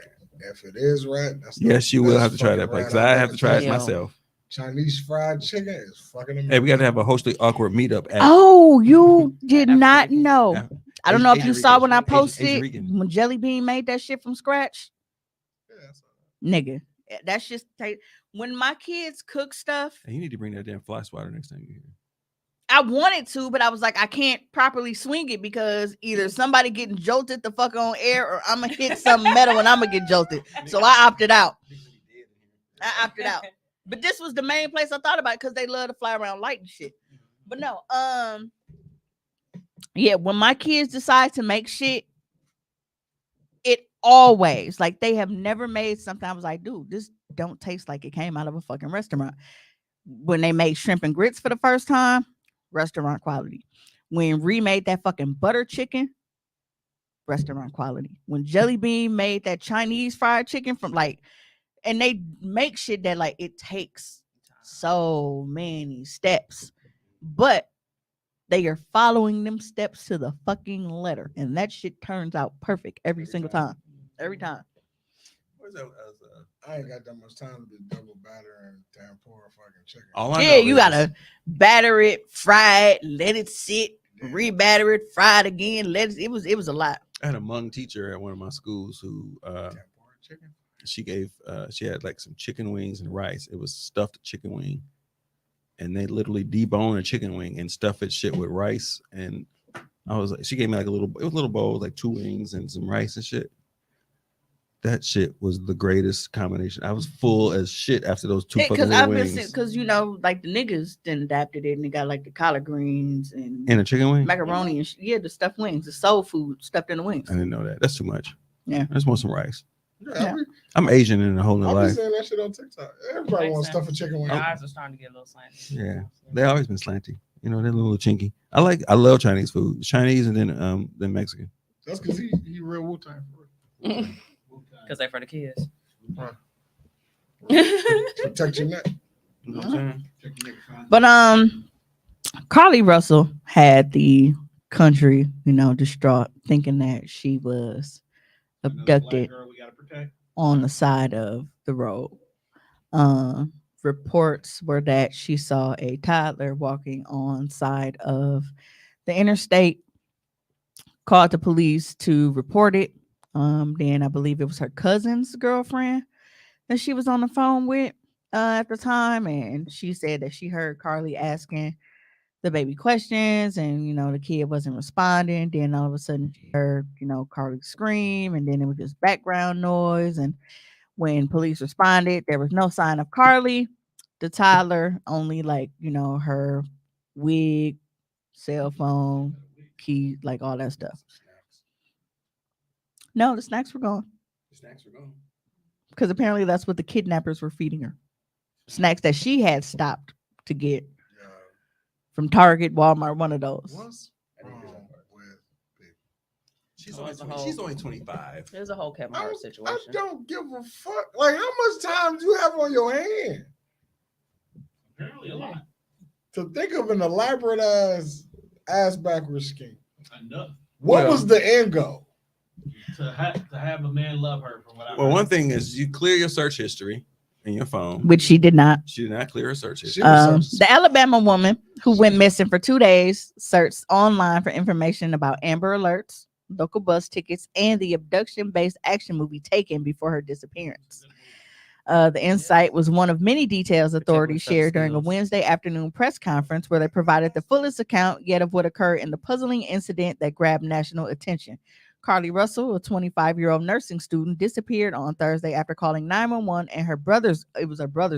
if it is rat, that's the Yes, you will best have to try fucking that place. rat I I've have ever to try it tasted. myself. Chinese fried chicken is fucking amazing. Hey, we got to have a Hoecially awkward meetup at. Oh, you did not know. Yeah. I don't know if Asian you saw Ricans. when I Asian posted Rican. when Jelly Bean made that shit from scratch. Yeah, that's Nigga, that's just when my kids cook stuff. Hey, you need to bring that damn fly swatter next time you're here. I wanted to, but I was like, I can't properly swing it because either somebody getting jolted the fuck on air or I'm gonna hit some metal and I'm gonna get jolted. So I opted out. But this was the main place I thought about because they love to fly around light and shit. But no, yeah, when my kids decide to make shit, it always like they have never made something. I was like, dude, this don't taste like it came out of a fucking restaurant. When they made shrimp and grits for the first time, restaurant quality. When remade that fucking butter chicken, restaurant quality. When Jelly Bean made that Chinese fried chicken from like, and they make shit that like it takes so many steps, but they are following them steps to the fucking letter, and that shit turns out perfect every single time. Every time. Where's that? I ain't got that much time to be double batter and damn pour fucking chicken. All I Yeah, know you is- gotta batter it, fry it, let it sit, rebatter it, fry it again. Let it. It was a lot. I had a Hmong teacher at one of my schools who she had like some chicken wings and rice. It was stuffed chicken wing, and they literally debone a chicken wing and stuff it shit with rice. And I was like, she gave me like it was a little bowl, like 2 wings and some rice and shit. That shit was the greatest combination. I was full as shit after those 2 fucking little wings. Because you know, like the niggas then adapted it and they got like the collard greens and And a chicken wing? macaroni and yeah, the stuffed wings, the soul food stuffed in the wings. I didn't know that. That's too much. Yeah. I just want some rice. Yeah, I'm Asian in a whole nother I'll be life. saying that shit on TikTok. Everybody wants stuff a chicken wing. Your eyes are starting to get a little slanty. Yeah, they always been slanty. You know, they're a little chinky. I love Chinese food. Chinese and then Mexican. That's because he real Wu-Tang. Because they're for the kids. Protect your neck. You know what I'm saying? But Carly Russell had the country, distraught, thinking that she was abducted on the side of the road. Reports were that she saw a toddler walking on side of the interstate, called the police to report it. Then I believe it was her cousin's girlfriend that she was on the phone with at the time, and she said that she heard Carly asking the baby questions, and the kid wasn't responding. Then all of a sudden she heard Carly scream, and then it was just background noise. And when police responded, there was no sign of Carly, the toddler, only her wig, cell phone, key, like all that stuff. No, the snacks were gone. The snacks were gone. Because apparently that's what the kidnappers were feeding her. Snacks that she had stopped to get from Target, Walmart, one of those. What's wrong with people? She's only 25. There's a whole Kevin Hart situation. I don't give a fuck. Like, how much time do you have on your hand? Apparently a lot. To think of an elaborate ass backwards scheme. Enough. What was the end goal? To have a man love her from what I Well, one thing is you clear your search history in your phone. Which she did not. She did not clear her search history. The Alabama woman who went missing for 2 days searched online for information about Amber Alerts, local bus tickets, and the abduction-based action movie Taken before her disappearance. The insight was one of many details authorities shared during a Wednesday afternoon press conference where they provided the fullest account yet of what occurred in the puzzling incident that grabbed national attention. Carly Russell, a 25-year-old nursing student, disappeared on Thursday after calling 911 and her brother's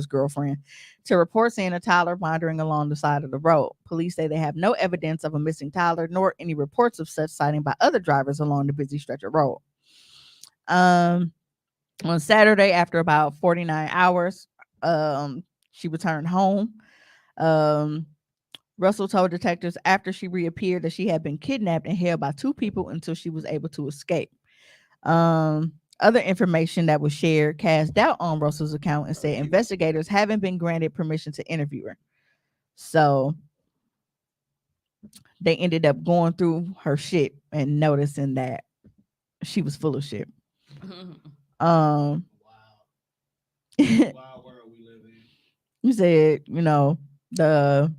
girlfriend to report seeing a toddler wandering along the side of the road. Police say they have no evidence of a missing toddler nor any reports of such sighting by other drivers along the busy stretch of road. On Saturday, after about 49 hours, she returned home. Russell told detectives after she reappeared that she had been kidnapped and held by 2 people until she was able to escape. Other information that was shared cast doubt on Russell's account and said investigators haven't been granted permission to interview her. So they ended up going through her shit and noticing that she was full of shit. Um, Wild world we live in. you said, the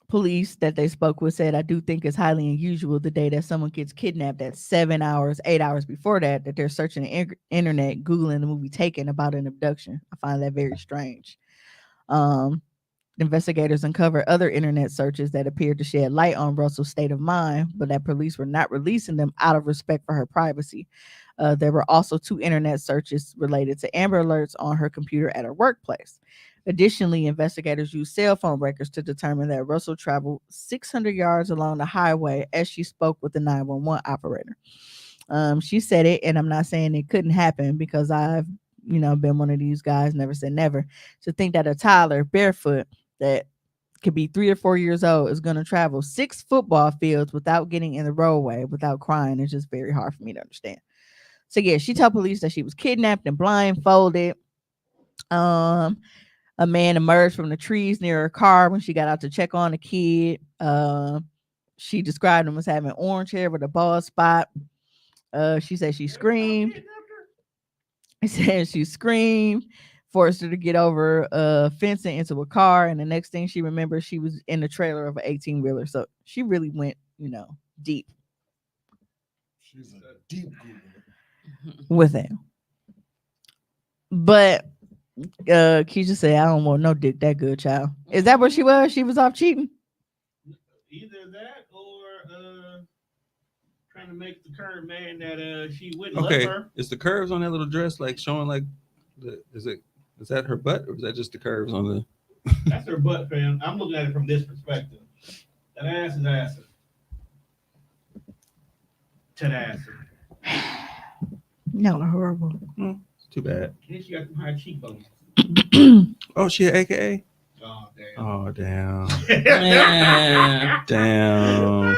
police that they spoke with said, I do think it's highly unusual the day that someone gets kidnapped at 7 hours, 8 hours before that they're searching the internet, Googling the movie Taken about an abduction. I find that very strange. Investigators uncovered other internet searches that appeared to shed light on Russell's state of mind, but that police were not releasing them out of respect for her privacy. There were also 2 internet searches related to Amber Alerts on her computer at her workplace. Additionally, investigators used cell phone records to determine that Russell traveled 600 yards along the highway as she spoke with the 911 operator. She said it, and I'm not saying it couldn't happen because I've, been one of these guys, never said never. To think that a toddler barefoot that could be 3 or 4 years old is going to travel 6 football fields without getting in the roadway, without crying, is just very hard for me to understand. So yeah, she told police that she was kidnapped and blindfolded. A man emerged from the trees near her car when she got out to check on the kid. She described him as having orange hair with a bald spot. She said she screamed. He said she screamed, forced her to get over a fence and into a car. And the next thing she remembers, she was in the trailer of an 18-wheeler. So she really went, deep. She's a deep Googler. With it. But Keisha said, I don't want no dick that good, child. Is that what she was? She was off cheating? Either that or trying to make the current man that she wouldn't Okay, love her. is the curves on that little dress like showing like is that her butt or is that just the curves on the? That's her butt, fam. I'm looking at it from this perspective. That ass is ass. To the ass. No, horrible. It's too bad. And she got some high cheekbones. Oh, she had AKA. Oh damn. Oh damn. Yeah. Damn.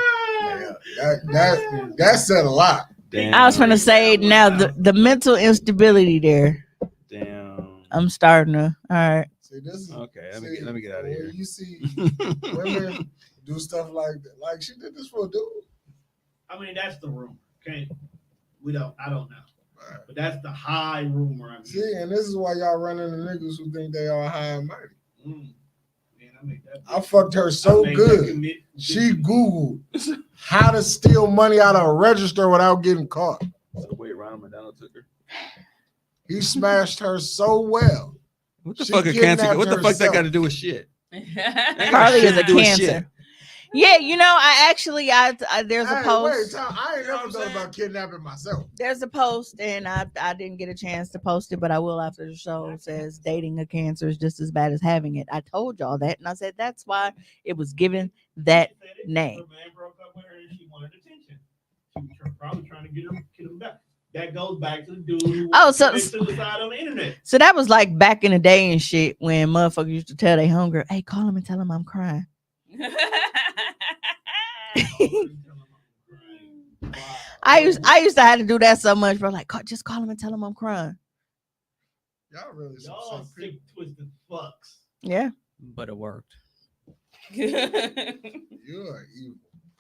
That said a lot. Damn. I was trying to say now the mental instability there. Damn. I'm starting to. All right. See, this is Okay, let me get out of here. When you see women do stuff like that, like she did this for a dude. I mean, that's the rumor. Okay, I don't know. But that's the high rumor. I mean. See, and this is why y'all run into niggas who think they are high and mighty. Man, I fucked her so good. She Googled how to steal money out of a register without getting caught. So wait, Ronald McDonald took her. He smashed her so well. What the fuck a cancer? What the fuck that got to do with shit? Carly is a cancer. Yeah, I actually, there's a post. Wait, Tom, I ain't never thought about kidnapping myself. There's a post, and I didn't get a chance to post it, but I will after the show. It says dating a cancer is just as bad as having it. I told y'all that, and I said that's why it was given that name. Her man broke up with her and she wanted attention. She was probably trying to get him back. That goes back to the dude who committed suicide on the internet. So that was like back in the day and shit when motherfuckers used to tell their homegirl, hey, call him and tell him I'm crying. I used to have to do that so much, bro. Like, just call him and tell him I'm crying. Y'all really y'all sick twisted fucks. Yeah, but it worked. You are evil.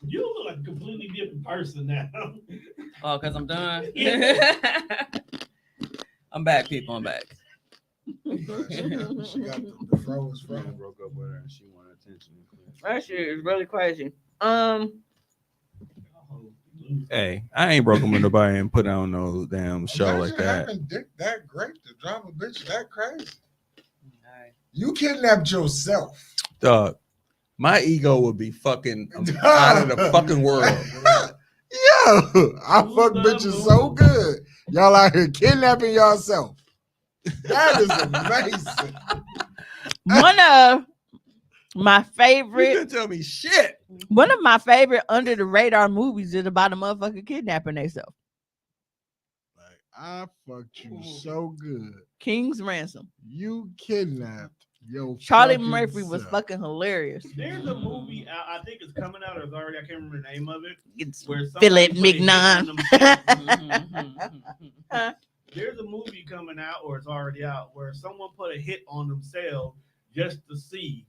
You look like a completely different person now. Oh, because I'm done. Yeah. I'm back, people. I'm back. She got the froze from. Broke up with her and she wanted attention. that shit is really crazy. Hey, I ain't broken with nobody and put on no damn show like that. Having dick that great to drive a bitch that crazy. You kidnapped yourself. Dog, my ego would be fucking out of the fucking world. Yo, I fuck bitches so good. Y'all out here kidnapping yourself. That is amazing. One of my favorite. You didn't tell me shit. One of my favorite under the radar movies is about a motherfucker kidnapping themselves. Like, I fucked you so good. King's Ransom. You kidnapped your Charlie fucking Murphy was self. fucking hilarious. There's a movie I think it's coming out or it's already. I can't remember the name of it. It's where Philip somebody put a hit on McNaughton. themselves. There's a movie coming out or it's already out where someone put a hit on themselves just to see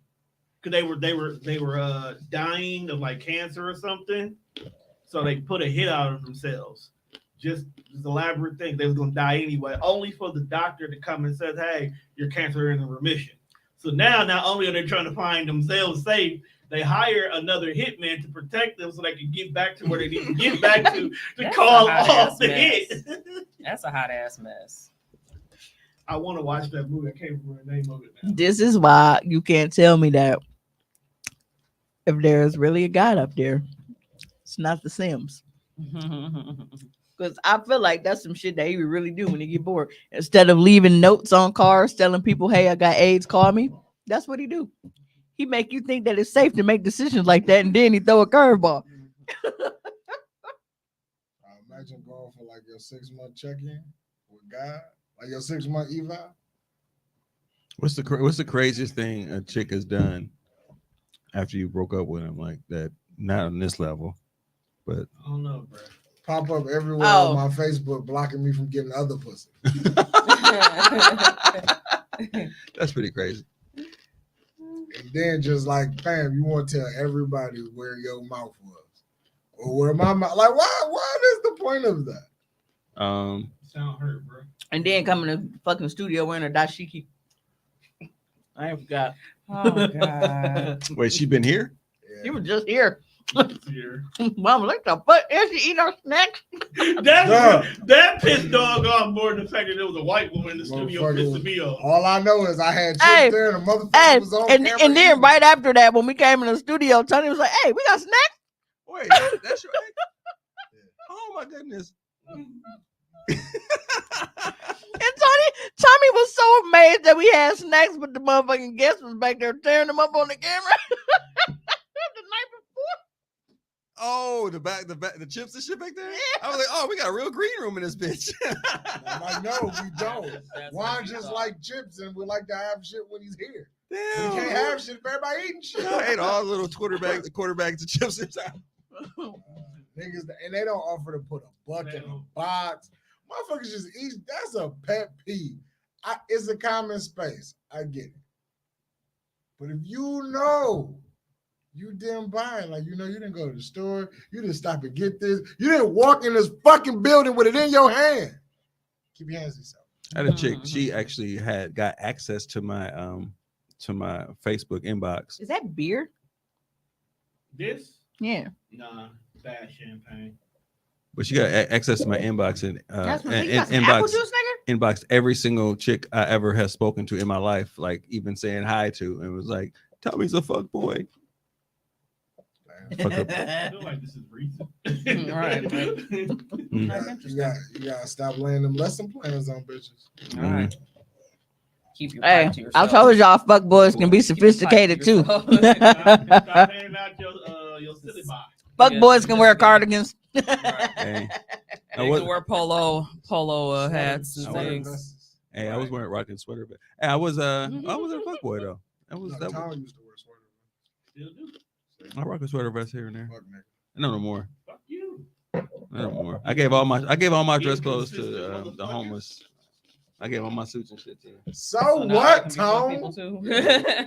because they were dying of like cancer or something. So they put a hit out of themselves. Just elaborate thing. They was gonna die anyway, only for the doctor to come and says, "Hey, your cancer is in remission." So now, not only are they trying to find themselves safe, they hire another hitman to protect them so they can get back to where they need to get back to call off the hit. That's a hot ass mess. I want to watch that movie. I can't remember the name of it now. This is why you can't tell me that if there's really a God up there, it's not the Sims. Because I feel like that's some shit that he would really do when he get bored. Instead of leaving notes on cars telling people, "Hey, I got AIDS, call me." That's what he do. He make you think that it's safe to make decisions like that, and then he throw a curveball. Imagine going for like your 6-month check-in with God, like your 6-month eval. What's the craziest thing a chick has done after you broke up with him like that? Not on this level, but I don't know, bro. Pop up everywhere on my Facebook, blocking me from getting other pussy. That's pretty crazy. And then just like, fam, you want to tell everybody where your mouth was or where my mouth. Like, what is the point of that? Sound hurt, bro. And then come in the fucking studio wearing a dashiki. I forgot. Oh God. Wait, she been here? Yeah. She was just here. Mama, like the fuck is she eating her snacks? That pissed dog off more than the fact that there was a white woman in the studio pissing me off. All I know is I had chips there and the motherfucker was on camera. And then right after that, when we came in the studio, Tony was like, "Hey, we got snacks." Wait, that's your ex? Oh my goodness. And Tommy was so amazed that we had snacks, but the motherfucking guest was back there tearing them up on the camera. The night before. Oh, the chips and shit back there? Yeah. I was like, oh, we got a real green room in this bitch. I'm like, no, we don't. Juan just like chips and we like to have shit when he's here. Damn. We can't have shit if everybody eating shit. I ate all the little quarterbacks of chips inside. Niggas, and they don't offer to put a bucket in a box. Motherfuckers just eat. That's a pet peeve. It's a common space. I get it. But if you know you didn't buy it, like you didn't go to the store, you didn't stop and get this, you didn't walk in this fucking building with it in your hand. Keep your hands to yourself. I had a chick. She actually got access to my Facebook inbox. Is that beer? This? Yeah. Nah, bad champagne. But she got access to my inbox and inbox every single chick I ever have spoken to in my life, like even saying hi to, and was like, "Tommy's a fuck boy." Fuck up. I feel like this is recent. Right. You gotta stop laying them lesson plans on bitches. All right. Keep your Hey, pipe to yourself. I told y'all fuck boys can be sophisticated too. Stop handing out your silly box. Fuck boys can wear cardigans. Hey, You can wear polo hats and things. Hey, I was wearing rocking sweater, but hey, I was a fuck boy though. Tom used to wear sweater. Still do. I rock a sweater vest here and there. Fuck nigga. No more. Fuck you. No more. I gave all my dress clothes to the homeless. I gave all my suits and shit to them. So what, Tone?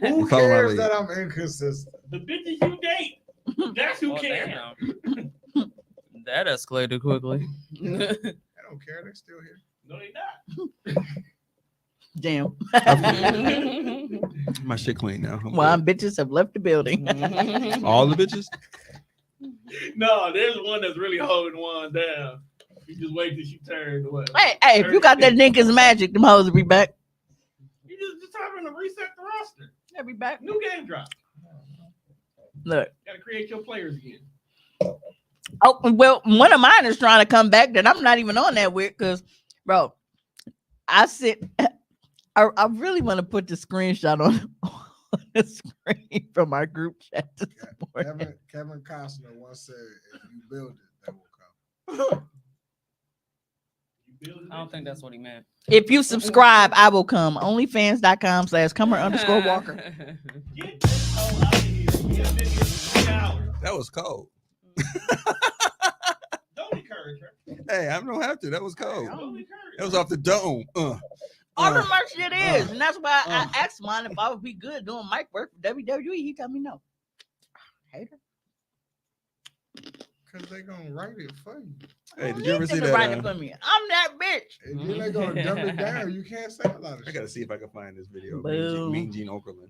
Who cares that I'm inconsistent? The bitches you date. That's who cares. That escalated quickly. I don't care. They're still here. No, they not. Damn. My shit clean now. Well, bitches have left the building. All the bitches? No, there's one that's really holding one down. You just wait till she turns away. Hey, if you got that Dinkins magic, them hoes will be back. You just having to reset the roster. They'll be back. New game drop. Look. Gotta create your players again. Oh, well, one of mine is trying to come back that I'm not even on that with because, bro, I really want to put the screenshot on the screen from our group chat this morning. Kevin Costner once said, if you build it, that will come. I don't think that's what he meant. If you subscribe, I will come. Onlyfans.com/Comer_Walker. That was cold. Don't encourage her. Hey, I don't have to. That was cold. Don't encourage her. That was off the dome. All the merch it is, and that's why I asked mine if I would be good doing mic work for WWE. He told me no. Hater. Because they gonna write it for you. Hey, did you ever see To write it that? for me. I'm that bitch. And then they gonna dumb it down. You can't say a lot of I shit. gotta see if I can find this video. of Boo. Mean Gene Okerlund.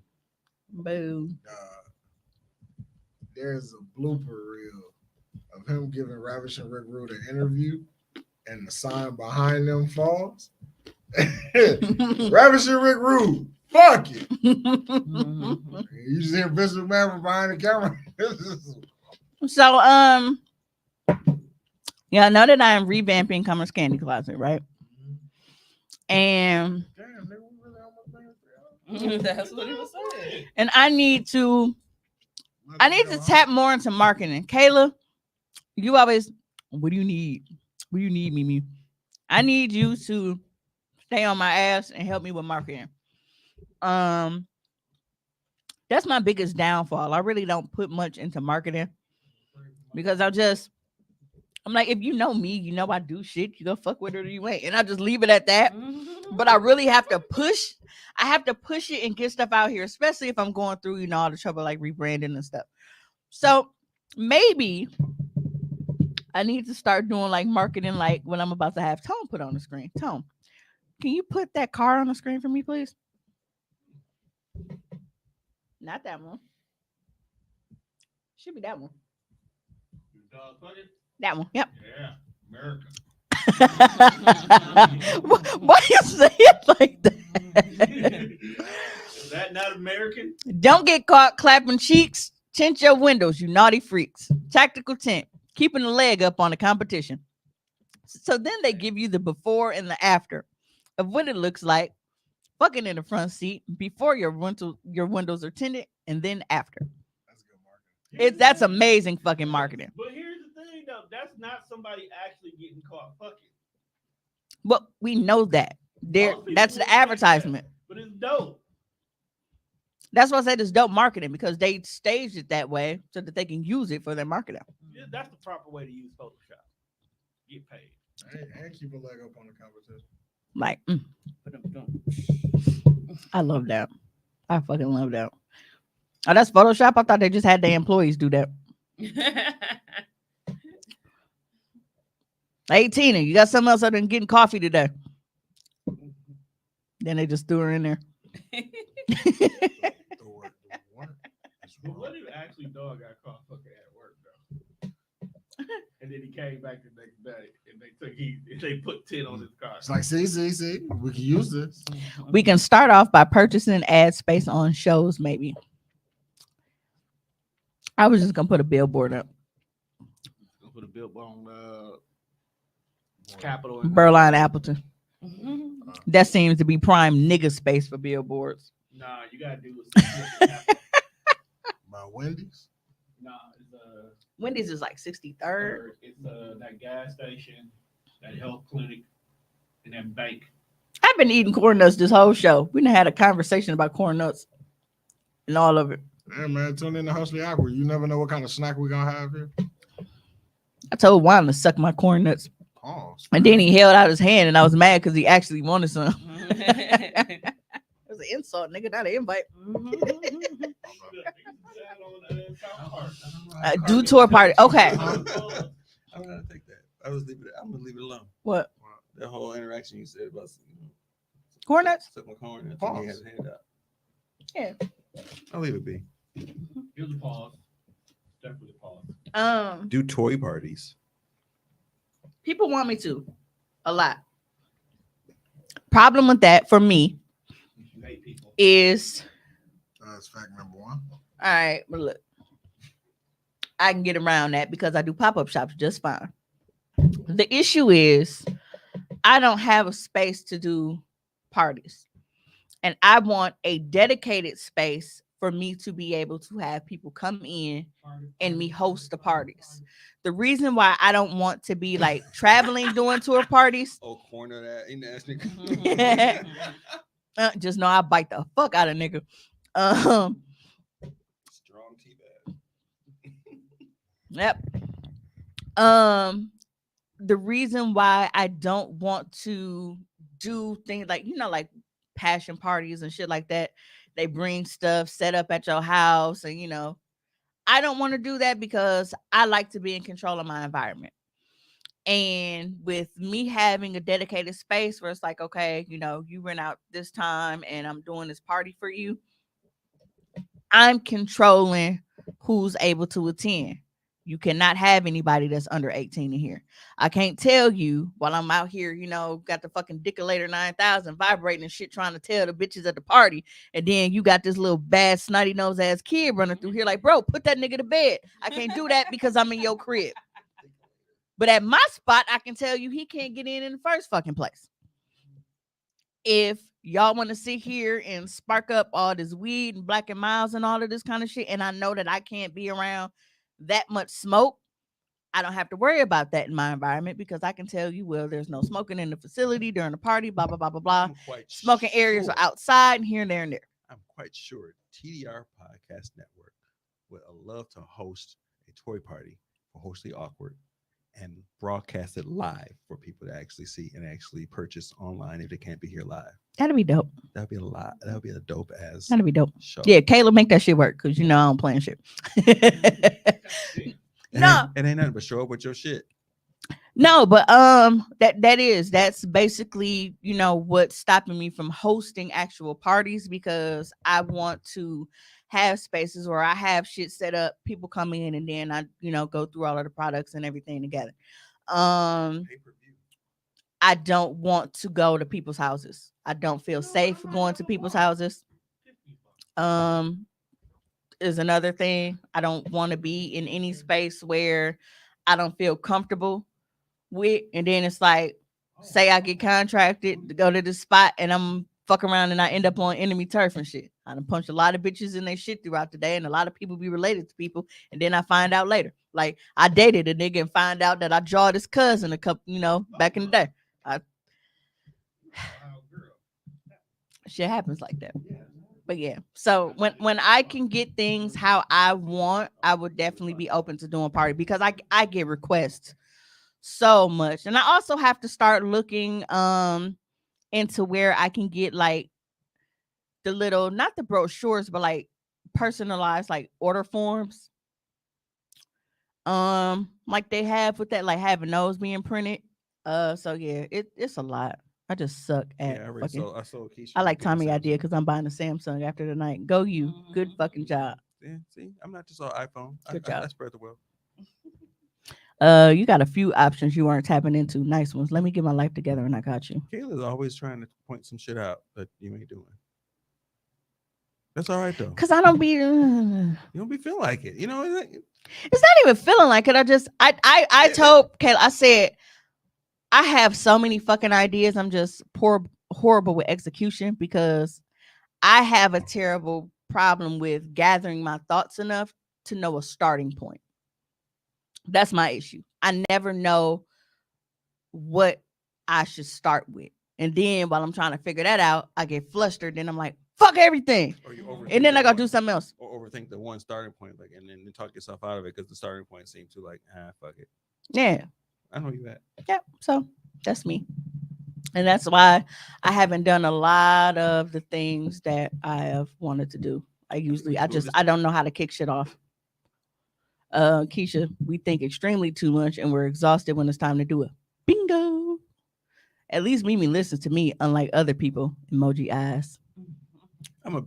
Boo. There's a blooper reel of him giving Ravishing Rick Rude an interview, and the sign behind them falls. Ravishing Rick Rude, fuck it. You just hear Vince McMahon from behind the camera. So, yeah, I know that I am revamping Commerce Candy Closet, right? And Damn, nigga, we really almost made it. That's what he was saying. and I need to tap more into marketing. Kayla, you always, what do you need? What do you need, Mimi? I need you to stay on my ass and help me with marketing. That's my biggest downfall. I really don't put much into marketing because I'm like, if you know me, you know I do shit. You go fuck with it or you ain't, and I just leave it at that. But I really have to push. I have to push it and get stuff out here, especially if I'm going through, all the trouble like rebranding and stuff. So maybe I need to start doing like marketing, like when I'm about to have Tone put on the screen. Tone, can you put that car on the screen for me, please? Not that one. Should be that one. That one. Yep. Yeah, America. Why you say it like that? Is that not American? Don't get caught clapping cheeks. Tint your windows, you naughty freaks. Tactical tint, keeping the leg up on the competition. So then they give you the before and the after of what it looks like fucking in the front seat before your windows are tinted, and then after. That's good marketing. That's amazing fucking marketing. But here's the thing, though. That's not somebody actually getting caught fucking. But we know that. That's the advertisement. But it's dope. That's why I said it's dope marketing, because they staged it that way so that they can use it for their marketing. Yeah, that's the proper way to use Photoshop. Get paid. And keep a leg up on the competition. Like, I love that. I fucking love that. Oh, that's Photoshop? I thought they just had their employees do that. Hey, Tina, you got something else other than getting coffee today? Then they just threw her in there. But what if actually dog got caught fucking at work though? And then he came back the next day and they put 10 on his car. It's like, see, we can use this. We can start off by purchasing ad space on shows, maybe. I was just gonna put a billboard up. Put a billboard on Capitol. Berline Appleton. That seems to be prime nigga space for billboards. Nah, you gotta do it. By Wendy's? Nah, it's Wendy's is like 63rd. It's that gas station, that health clinic, and that bank. I've been eating corn nuts this whole show. We done had a conversation about corn nuts and all of it. Yeah, man, tune in to Hoecially Aqua. You never know what kind of snack we're gonna have here. I told Juan to suck my corn nuts. Oh, and then he held out his hand, and I was mad because he actually wanted some. It was an insult, nigga, not an invite. Do tour party. Okay. I'm gonna take that. I'm gonna leave it alone. What? The whole interaction you said about corn nuts? Suck my corn nuts. He has his hand out. Yeah. I'll leave it be. Here's a pause. Definitely pause. Do toy parties. People want me to. A lot. Problem with that for me is that's fact number one. All right, but look, I can get around that because I do pop-up shops just fine. The issue is I don't have a space to do parties, and I want a dedicated space for me to be able to have people come in and me host the parties. The reason why I don't want to be like traveling doing tour parties. Oh, corner that ain't nasty. Just know I bite the fuck out of nigga. Strong tea bag. Yep. The reason why I don't want to do things like, like passion parties and shit like that. They bring stuff set up at your house, and I don't want to do that because I like to be in control of my environment. And with me having a dedicated space where it's like, okay, you rent out this time and I'm doing this party for you, I'm controlling who's able to attend. You cannot have anybody that's under 18 in here. I can't tell you while I'm out here, got the fucking Dickolator 9000 vibrating and shit trying to tell the bitches at the party. And then you got this little bad, snotty nose ass kid running through here like, bro, put that nigga to bed. I can't do that because I'm in your crib. But at my spot, I can tell you he can't get in the first fucking place. If y'all want to sit here and spark up all this weed and Black and Miles and all of this kind of shit, and I know that I can't be around that much smoke, I don't have to worry about that in my environment because I can tell you, well, there's no smoking in the facility during the party, blah, blah, blah, blah, blah. Smoking areas are outside and here and there and there. I'm quite sure TDR Podcast Network would love to host a toy party for Hoecially Awkward and broadcast it live for people to actually see and actually purchase online if they can't be here live. That'd be dope. That'd be a lot. That'd be a dope ass. That'd be dope. Show. Yeah, Caleb, make that shit work because I don't plan shit. No, it ain't nothing but show up with your shit. No, but that's basically what's stopping me from hosting actual parties because I want to have spaces where I have shit set up, people come in, and then I go through all of the products and everything together. I don't want to go to people's houses. I don't feel safe going to people's houses. Is another thing. I don't want to be in any space where I don't feel comfortable with. And then it's like, say I get contracted to go to this spot and I'm fuck around and I end up on enemy turf and shit. I done punched a lot of bitches in their shit throughout the day, and a lot of people be related to people, and then I find out later. Like I dated a nigga and find out that I jawed his cousin a couple, back in the day. Shit happens like that. But yeah, so when I can get things how I want, I would definitely be open to doing a party because I get requests so much. And I also have to start looking into where I can get like the little, not the brochures, but like personalized like order forms. Like they have with that, like having those being printed. So yeah, it's a lot. I just suck at fucking. I saw Keisha. I like Tommy idea because I'm buying a Samsung after the night. Go you. Good fucking job. Yeah, see, I'm not just on iPhone. Good job. I spread the wealth. You got a few options you weren't tapping into. Nice ones. Let me get my life together and I got you. Kayla's always trying to point some shit out that you ain't doing. That's all right though. Cause I don't be. You don't be feeling like it. It's not even feeling like it. I told Kayla, I said, I have so many fucking ideas. I'm just horrible with execution because I have a terrible problem with gathering my thoughts enough to know a starting point. That's my issue. I never know what I should start with. And then while I'm trying to figure that out, I get flustered. Then I'm like, fuck everything. And then I go do something else. Or overthink the one starting point, like, and then you talk yourself out of it because the starting point seems to like, fuck it. Yeah. I know you at. Yeah. So that's me. And that's why I haven't done a lot of the things that I have wanted to do. I don't know how to kick shit off. Keisha, we think extremely too much and we're exhausted when it's time to do it. Bingo. At least Mimi listens to me, unlike other people. Emoji eyes. I'm a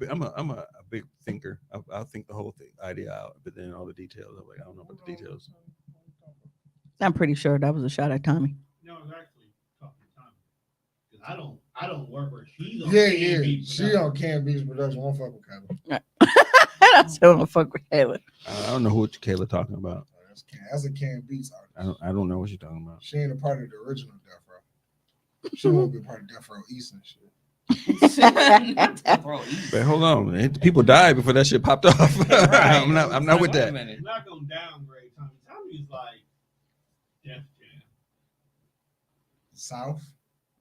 big thinker. I'll think the whole idea out, but then all the details, I'm like, I don't know about the details. I'm pretty sure that was a shot at Tommy. No, it's actually talking to Tommy. Because I don't work where she's on. Yeah. She on Cam Beats production. Won't fuck with Kayla. I still don't fuck with Kayla. I don't know who Kayla talking about. That's a Cam Beats artist. I don't know what you're talking about. She ain't a part of the original Death Row. She won't be part of Death Row East and shit. But hold on, people died before that shit popped off. Right. I'm not with that. You're not gonna downgrade Tommy. Tommy's like Def Jam. South.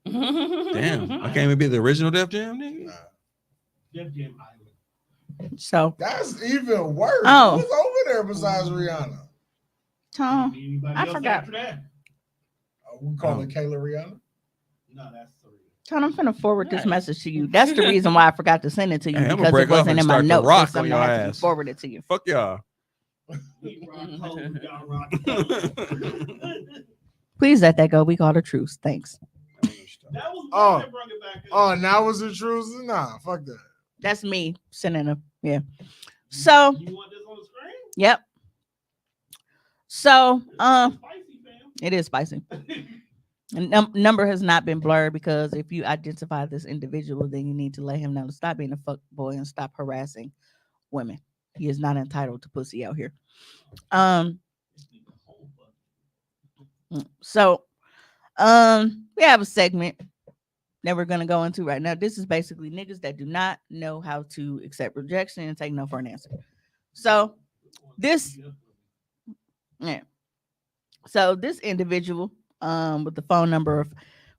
Damn, I can't even be the original Def Jam nigga. Def Jam Island. So that's even worse. Oh. Who's over there besides Rihanna? Tom, I forgot. We call it Kayla Rihanna. No, that's Serena. John, I'm finna forward this message to you. That's the reason why I forgot to send it to you, Hey, I'm because gonna break it off wasn't and in my start to notes. rock So on something your I had to ass. forward it to you. Fuck y'all. Please let that go. We call the truce. Thanks. That was Oh. that brought it back up. Oh, now was the truth? Nah, fuck that. That's me sending a So You want this on the screen? yep. So Spicy, fam. it is spicy. And number has not been blurred, because if you identify this individual, then you need to let him know to stop being a fuck boy and stop harassing women. He is not entitled to pussy out here. So we have a segment that we're gonna go into right now. This is basically niggas that do not know how to accept rejection and take no for an answer. So this individual with the phone number of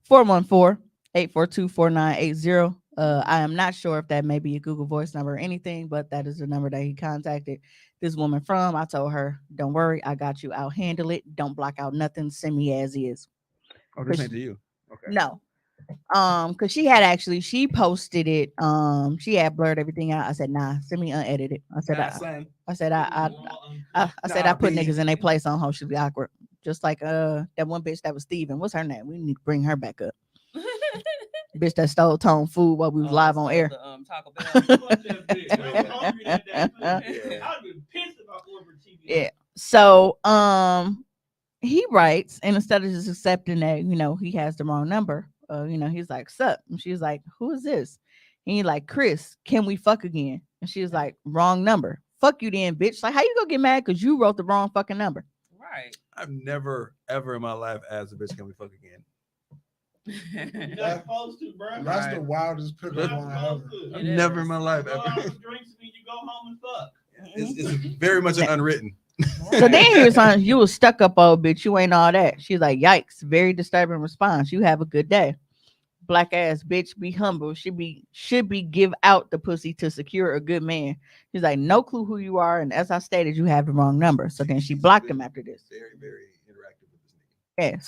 414-842-4980. I am not sure if that may be a Google Voice number or anything, but that is the number that he contacted this woman from. I told her, don't worry, I got you. I'll handle it. Don't block out nothing. Send me as is. Oh, this ain't to you. Okay. No. Because she posted it. She had blurred everything out. I said, nah, send me unedited. I said, I put niggas in their place on Hoecially Awkward. Just like that one bitch that was Steven. What's her name? We need to bring her back up. Bitch that stole Tone food while we was live on air. Taco Bell. Yeah. So he writes, and instead of just accepting that, he has the wrong number, he's like, sup? And she's like, who is this? And he's like, Chris, can we fuck again? And she's like, wrong number. Fuck you then, bitch. Like, how you gonna get mad because you wrote the wrong fucking number? Right. I've never ever in my life asked a bitch, can we fuck again? You're not supposed to, bro. That's the wildest pickup line ever. I've never in my life You go ever. out for drinks and then you go home and fuck. It's very much an unwritten. So then he was on, you was stuck up, old bitch. You ain't all that. She's like, yikes, very disturbing response. You have a good day. Black ass bitch, be humble. Should be give out the pussy to secure a good man. He's like, no clue who you are, and as I stated, you have the wrong number. So then she blocked him after this. Very, very interactive with this nigga. Yeah.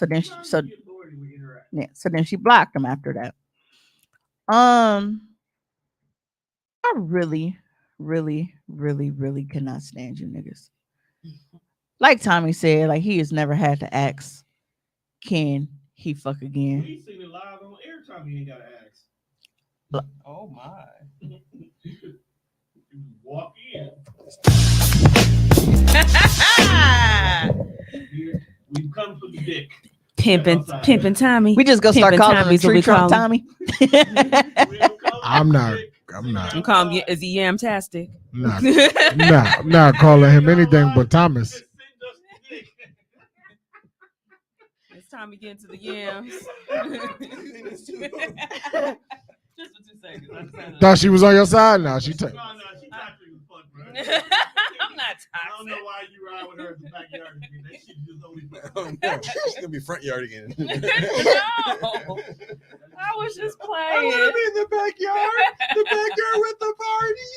So then she blocked him after that. I really, really, really, really cannot stand you niggas. Like Tommy said, like he has never had to ask, can he fuck again? We seen it live on air time. You ain't gotta ask. Oh my. Walk in. We've come for the dick. Pimpin' Tommy. We just go start Pimpin' calling him Tommy's what tree we trunk call Tommy. I'm not. I'm calling him, is he yamtastic? Nah, I'm not calling him anything but Thomas. It's time to get into the yams. Just for 2 seconds. Thought she was on your side now. She took. No, she toxic as fuck, bro. I'm not toxic. I don't know why you ride with her in the backyard. That shit just only. Oh no, she's gonna be front yard again. No, I was just playing. I want to be in the backyard with the party.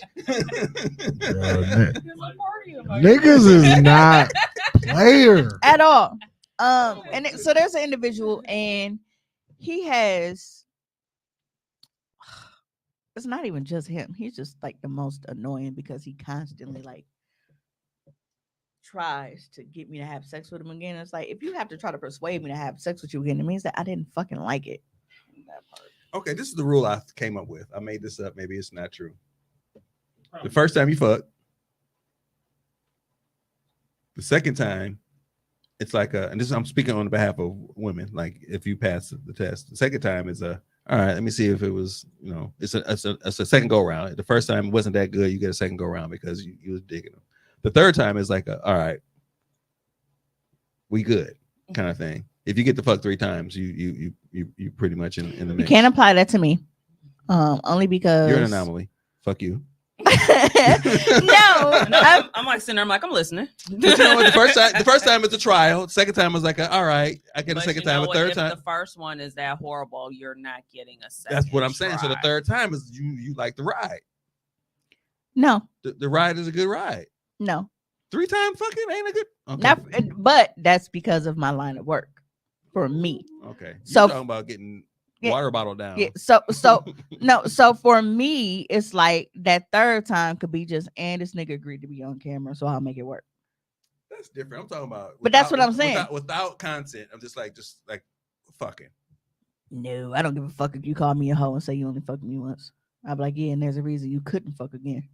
Niggas is not player At all. So there's an individual, and he has. It's not even just him. He's just like the most annoying because he constantly like tries to get me to have sex with him again. It's like, if you have to try to persuade me to have sex with you again, it means that I didn't fucking like it. That part. Okay, this is the rule I came up with. I made this up. Maybe it's not true. The first time you fuck, the second time, it's like and I'm speaking on behalf of women. Like, if you pass the test, the second time is all right, let me see if it was, it's a second go around. The first time it wasn't that good, you get a second go around because you was digging them. The third time is like all right, we good kind of thing. If you get to fuck 3 times, you pretty much in the mix. You can't apply that to me. Only because You're an anomaly. Fuck you. No, I'm like sitting there. I'm like, I'm listening. But you know what? The first time is a trial. The second time was like, all right, I get a second time. The third time, the first one is that horrible, you're not getting a second. that's what I'm saying. try. So the third time is you like the ride. no, The ride is a good ride. no. 3 times fucking ain't a good. Okay. Not, but that's because of my line of work for me. Okay. So- You're talking about getting Yeah. water bottle down. Yeah. So no. So for me, it's like that third time could be just, and this nigga agreed to be on camera, so I'll make it work. That's different. I'm talking about. But that's what I'm saying. Without content, I'm just like fucking. No, I don't give a fuck if you call me a hoe and say you only fucked me once. I'll be like, yeah, and there's a reason you couldn't fuck again.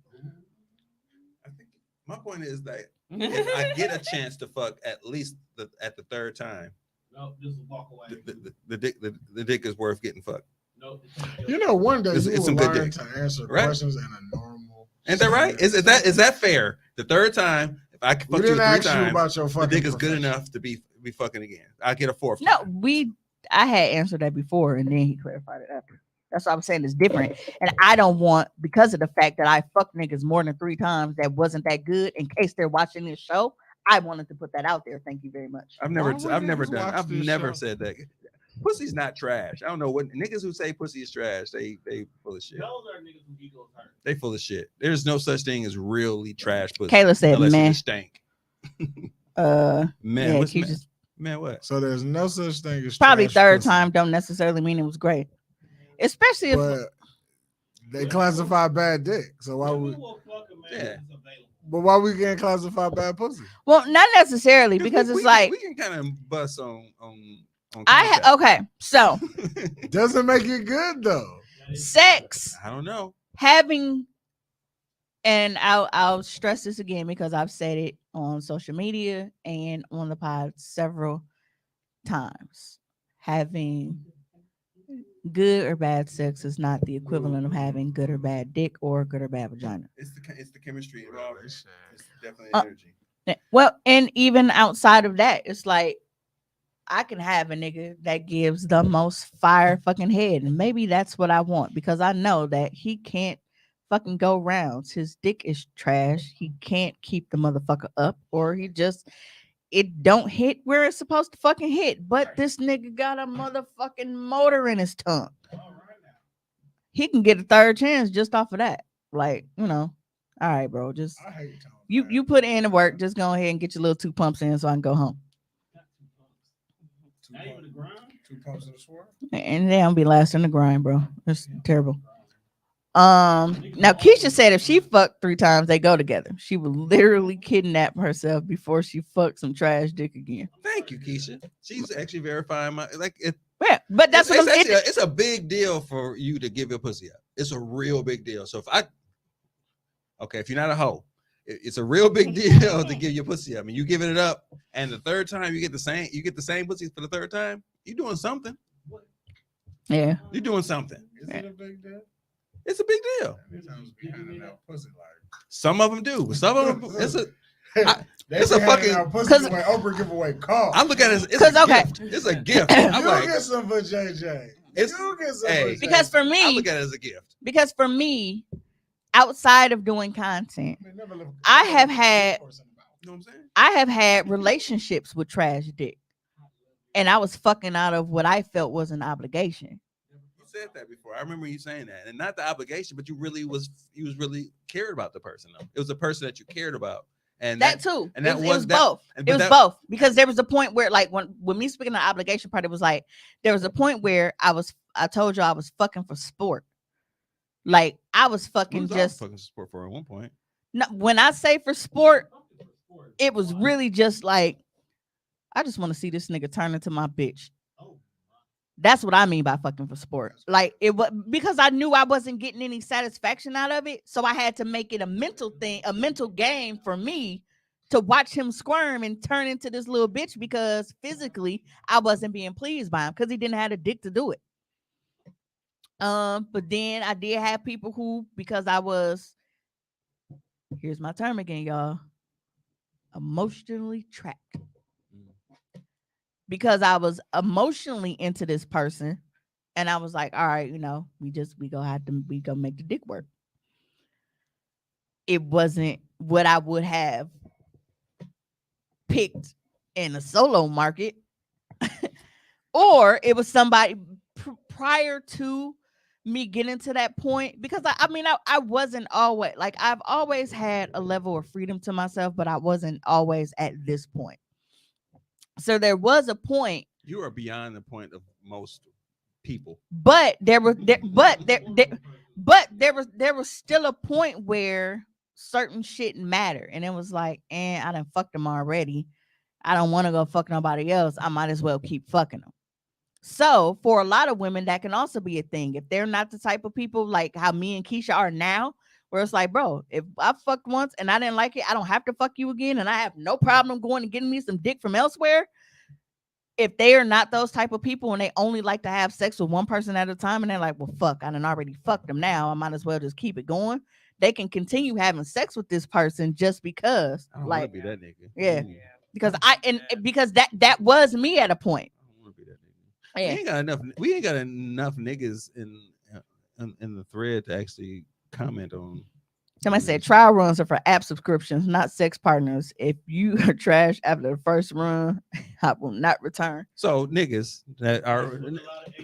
I think my point is that if I get a chance to fuck at least at the third time, no, just walk away. The dick is worth getting fucked. No, You know, one day you it's will some good learn dick. to answer Right? questions in a normal. Ain't that right? Is that fair? The third time, if I fuck you 3 times, about your the dick is good profession. enough to be fucking again. I get a fourth. No, time. I had answered that before, and then he clarified it after. That's what I'm saying. It's different, and I don't want, because of the fact that I fucked niggas more than 3 times that wasn't that good. In case they're watching this show, I wanted to put that out there. Thank you very much. I've never said that. Pussy's not trash. I don't know what niggas who say pussy is trash. They full of shit. Those are niggas who ego hurt. They full of shit. There's no such thing as really trash pussy. Kayla said, unless "Man, you stank." Man, Yeah, what's man? just Man, what? So there's no such thing as probably trash third pussy. time don't necessarily mean it was great, especially if But they classify bad dick. So why would? Yeah. But why we can't classify bad pussy? well, not necessarily because it's like we can kind of bust on. okay, so Doesn't make it good though. sex I don't know. having, and I'll stress this again because I've said it on social media and on the pod several times. Having good or bad sex is not the equivalent of having good or bad dick or good or bad vagina. It's the chemistry involved. It's definitely energy. Well, and even outside of that, it's like I can have a nigga that gives the most fire fucking head, and maybe that's what I want because I know that he can't fucking go rounds. His dick is trash. He can't keep the motherfucker up, or it don't hit where it's supposed to fucking hit. But this nigga got a motherfucking motor in his tongue. He can get a third chance just off of that. Like, all right, bro. Just you put in the work. Just go ahead and get your little 2 pumps in so I can go home. 2 pumps in the swirl. And they don't be lasting the grind, bro. It's terrible. Now Keisha said if she fucked 3 times, they go together. She would literally kidnap herself before she fucked some trash dick again. Thank you, Keisha. She's actually verifying my Yeah, but that's what I'm saying. It's a big deal for you to give your pussy up. It's a real big deal. So if you're not a hoe, it's a real big deal to give your pussy up. I mean, you giving it up, and the third time you get the same pussy for the third time. You're doing something. Yeah, you're doing something. Is it a big deal? It's a big deal. Pussy like some of them do. Some of them it's a. It's a fucking pussy when Oprah giveaway call. I look at it as it's a gift. It's a gift. I'm you like, get some for JJ. Because for me, I look at it as a gift. Because for me, outside of doing content, I have had relationships with trash dick, and I was fucking out of what I felt was an obligation. You said that before. I remember you saying that, and not the obligation, but you was really cared about the person. Though it was a person that you cared about. And that too. And that it was both. It was both because there was a point where, like, when me speaking of the obligation part, it was like there was a point where I told you I was fucking for sport. Like I was fucking just fucking sport for at one point. No, when I say for sport, it was really just like I just want to see this nigga turn into my bitch. That's what I mean by fucking for sport. Like it was because I knew I wasn't getting any satisfaction out of it. So I had to make it a mental thing, a mental game for me to watch him squirm and turn into this little bitch because physically I wasn't being pleased by him because he didn't have a dick to do it. But then I did have people who, because I was, here's my term again, y'all, emotionally trapped. Because I was emotionally into this person, and I was like, all right, we gonna make the dick work. It wasn't what I would have picked in a solo market, or it was somebody prior to me getting to that point. Because I wasn't always like, I've always had a level of freedom to myself, but I wasn't always at this point. So there was a point. You are beyond the point of most people. But there was still a point where certain shit matter, and it was like, I done fucked them already. I don't want to go fuck nobody else. I might as well keep fucking them. So for a lot of women, that can also be a thing. If they're not the type of people like how me and Keisha are now, where it's like, bro, if I fucked once and I didn't like it, I don't have to fuck you again, and I have no problem going and getting me some dick from elsewhere. If they are not those type of people and they only like to have sex with one person at a time, and they're like, well, fuck, I done already fucked them now, I might as well just keep it going. They can continue having sex with this person just because, I don't like, want to be that nigga. yeah, Ooh. because that was me at a point. I don't want to be that nigga. Yeah. We ain't got enough niggas in the thread to actually comment on. Somebody said trial runs are for app subscriptions, not sex partners. If you are trash after the first run, I will not return. So niggas that are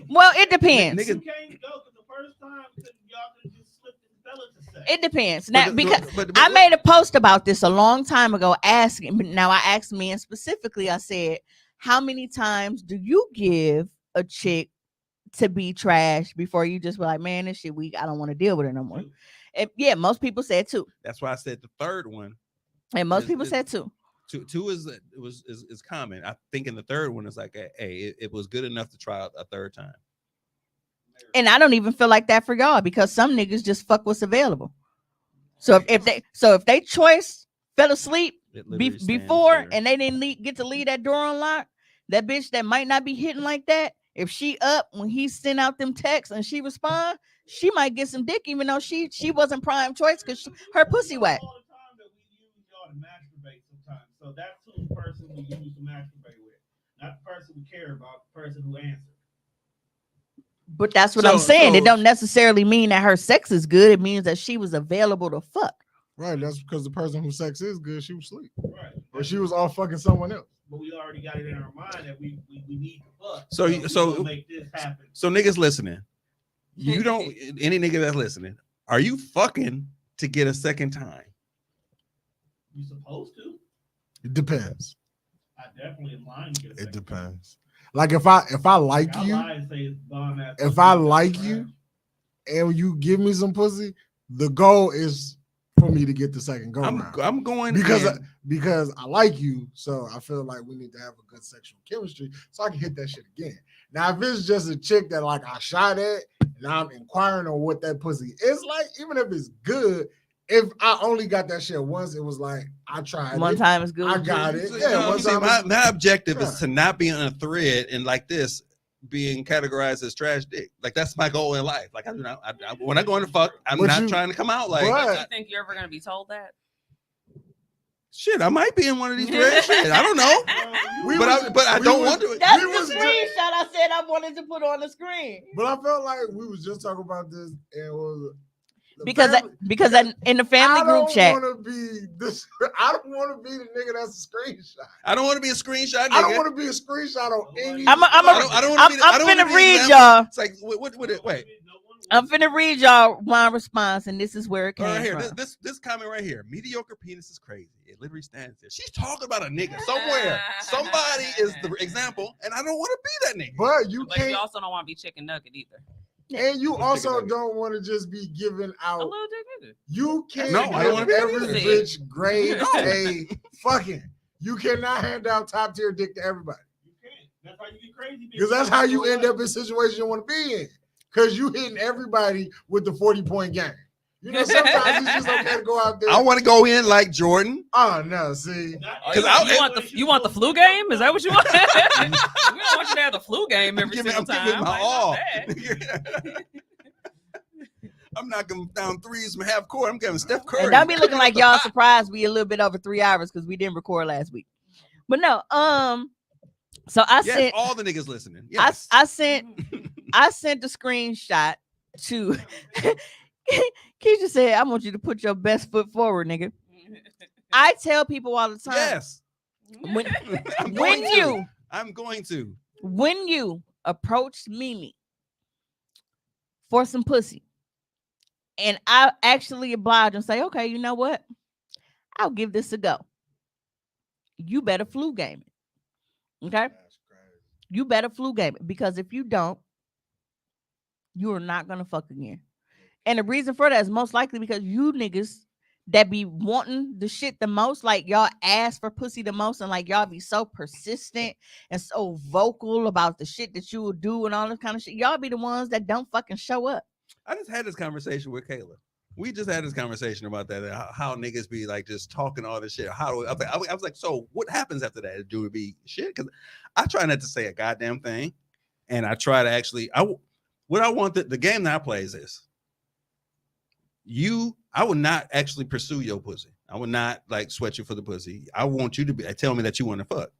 Well, it depends. Niggas, You can't go because the first time y'all could just slip the fella to say. It depends. Now, because but I made a post about this a long time ago asking, but now I asked men specifically, I said, how many times do you give a chick to be trash before you just be like, man, this shit weak, I don't want to deal with it no more? And yeah, most people said 2. That's why I said the third one. And most people said 2. Two is common. I think in the third one is like, hey, it was good enough to try a third time. And I don't even feel like that for y'all, because some niggas just fuck what's available. So if they choice fell asleep before and they didn't get to leave that door unlocked, that bitch that might not be hitting like that, if she up when he sent out them texts and she respond, she might get some dick even though she wasn't prime choice because her pussy whack. All the time that we use y'all to masturbate sometimes. So that's who the person we use to masturbate with, not the person we care about, the person who answered. But that's what I'm saying. It don't necessarily mean that her sex is good. It means that she was available to fuck. Right. That's because the person whose sex is good, she was asleep. Right. Or she was off fucking someone else. But we already got it in our mind that we need to fuck. So we gonna make this happen. So niggas listening, you don't any nigga that's listening, are you fucking to get a second time? You supposed to? It depends. I definitely am lying to get a second. It depends. Like if I like you, if I like you, and you give me some pussy, the goal is for me to get the second go round. I'm going because I like you, so I feel like we need to have a good sexual chemistry, so I can hit that shit again. Now, if it's just a chick that like I shot at, and I'm inquiring on what that pussy is like, even if it's good, if I only got that shit once, it was like I tried. One time is good. I got it. So, Yeah. My objective is to not be on a thread and like this being categorized as trash dick. Like that's my goal in life. Like when I go in the fuck, I'm not trying to come out like. Do you think you're ever gonna be told that? Shit, I might be in one of these threads. Shit, I don't know. But I don't want to. That's the screenshot I said I wanted to put on the screen. But I felt like we was just talking about this and it was because in the family group chat. I don't want to be the nigga that's a screenshot. I don't want to be a screenshot. Nigga. I don't want to be a screenshot on any. I'm finna read y'all. It's like wait. I'm finna read y'all my response, and this is where it came right here. from. This comment right here. Mediocre penis is crazy. It literally stands there. She's talking about a nigga somewhere. Somebody is the example, and I don't want to be that nigga. But you you also don't want to be chicken nugget either. And you also don't want to just be giving out. A little dick either. You can't I don't want give to be every bitch grade A fucking. You cannot hand out top tier dick to everybody. You can't. That's why you get crazy. Because that's how you end up in situations you want to be in. Because you hitting everybody with the 40-point game. You know, sometimes it's just okay to go out there. I want to go in like Jordan. Oh no, see. You want the flu game? Is that what you want? We don't want you to have the flu game every single time. Giving my all. I'm knocking down threes from half court. I'm giving Steph Curry. And don't be looking like y'all surprised we a little bit over 3 hours because we didn't record last week. But no, so I sent all the niggas listening. Yes. I sent the screenshot to Keisha said, I want you to put your best foot forward, nigga. I tell people all the time. Yes. I'm going to. When you approach Mimi for some pussy, and I actually oblige and say, okay, you know what? I'll give this a go. You better flu game it. Okay? You better flu game it, because if you don't, You are not gonna fuck again. And the reason for that is most likely because you niggas that be wanting the shit the most, like y'all ask for pussy the most, and like y'all be so persistent and so vocal about the shit that you will do and all this kind of shit. Y'all be the ones that don't fucking show up. I just had this conversation with Kayla. We just had this conversation about that. How niggas be like just talking all this shit. I was like, so what happens after that? Do it be shit? Because I try not to say a goddamn thing, and I try to actually. What I want the game that I play is this. I would not actually pursue your pussy. I would not like sweat you for the pussy. I want you to tell me that you want to fuck,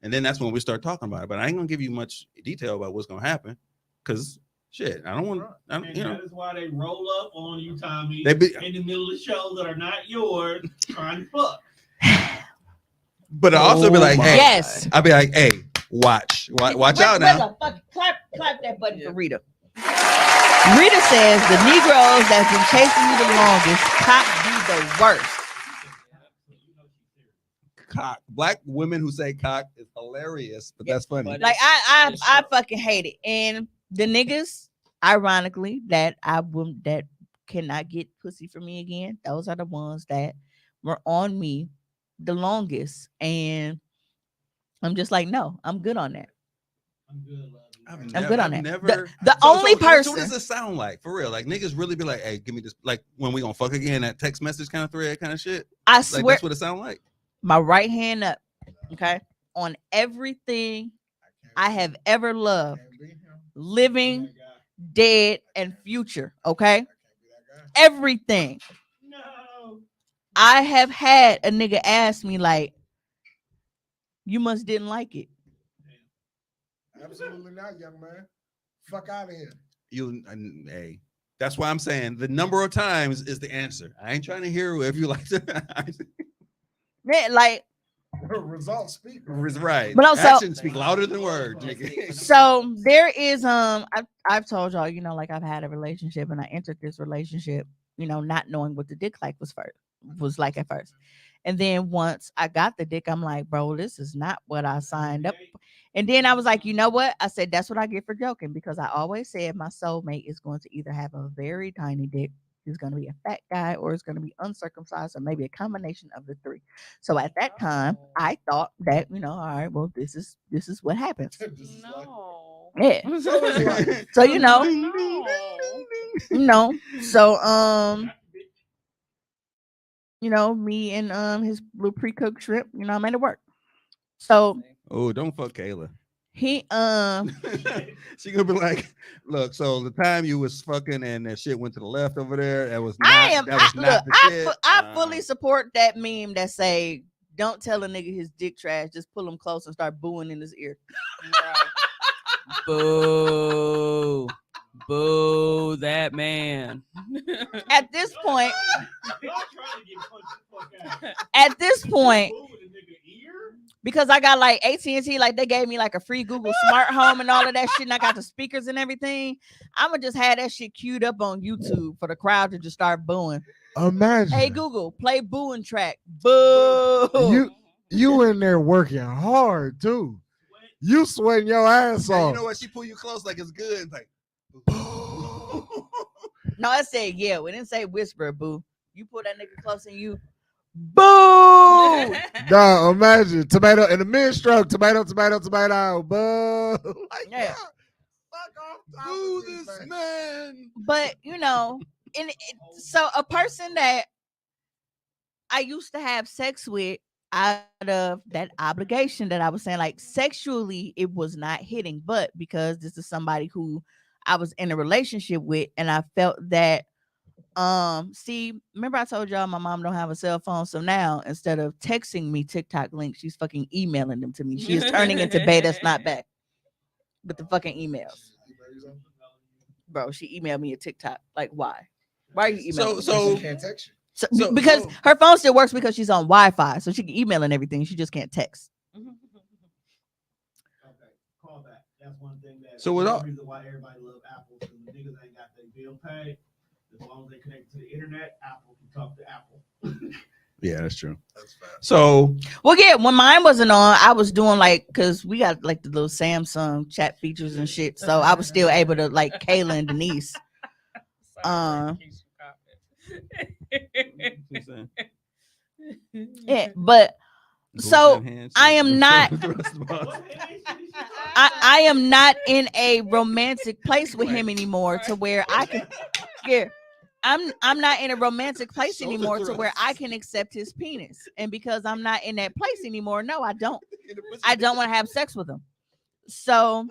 and then that's when we start talking about it. But I ain't gonna give you much detail about what's gonna happen because shit, I don't want. That is why they roll up on you, Tommy, in the middle of shows that are not yours, trying to fuck. But I also be like, hey, yes. I'll be like, hey, watch out now. Clap that button for Rita. Rita says the Negroes that's been chasing you the longest, cock be the worst. Cock. Black women who say cock is hilarious, but that's funny. Like I fucking hate it. And the niggas, ironically, that cannot get pussy from me again, those are the ones that were on me the longest. And I'm just like, no, I'm good on that. I'm good, love. I'm good on that. Never. The only person. What does it sound like for real? Like niggas really be like, "Hey, give me this." Like when we gonna fuck again? That text message kind of thread kind of shit. I swear, like, that's what it sound like. My right hand up, okay, on everything I have ever loved, living, dead, and future. Okay, everything. No. I have had a nigga ask me like, "You must didn't like it." Absolutely not, young man. Fuck out of here. Hey, that's why I'm saying the number of times is the answer. I ain't trying to hear if you like to. Man, like results speak. Right. But also, actions speak louder than words. So there is I've told y'all, you know, like I've had a relationship and I entered this relationship, you know, not knowing what the dick was like at first. And then once I got the dick, I'm like, bro, this is not what I signed up for. And then I was like, you know what? I said, that's what I get for joking, because I always said my soulmate is going to either have a very tiny dick, he's going to be a fat guy, or it's going to be uncircumcised, or maybe a combination of the three. So at that time, I thought that, you know, all right, well, this is what happens. No. Yeah. So you know, so you know, me and his little pre-cooked shrimp, you know, I made it work. So don't fuck Kayla. He she gonna be like, look, so the time you was fucking and that shit went to the left over there, that was not I fully support that meme that say, don't tell a nigga his dick trash, just pull him close and start booing in his ear. Boo. Boo that man. At this point, because I got like AT&T, like they gave me like a free Google Smart Home and all of that shit, and I got the speakers and everything, I'm gonna just have that shit queued up on YouTube for the crowd to just start booing. Imagine. Hey Google, play booing track. Boo. You in there working hard too. You sweating your ass off. You know what? She pull you close like it's good. And like, no, I said yeah. We didn't say whisper, boo. You pull that nigga close and you boo. No, imagine tomato in the mid stroke, tomato, boo. Like, yeah. Fuck off, boo this man. But you know, so a person that I used to have sex with, out of that obligation that I was saying, like sexually it was not hitting, but because this is somebody who I was in a relationship with, and I felt that see, remember I told y'all my mom don't have a cell phone, so now instead of texting me TikTok links, she's fucking emailing them to me. She is turning into bae that's not back with the fucking emails. Bro, she emailed me a TikTok. Like, why are you emailing? So she can't text you. So, because her phone still works because she's on Wi-Fi, so she can email and everything. She just can't text. Okay, call back. That's one thing that. So what? Reason why everybody love Apple, because the niggas ain't got their bill paid. As long as they connect to the internet, Apple can talk to Apple. Yeah, that's true. So, well, yeah, when mine wasn't on, I was doing like, because we got like the little Samsung chat features and shit. So I was still able to like Kayla and Denise. Yeah, but so I am not. I am not in a romantic place with him anymore to where I can. Yeah, I'm not in a romantic place anymore to where I can accept his penis. And because I'm not in that place anymore, no, I don't want to have sex with him. So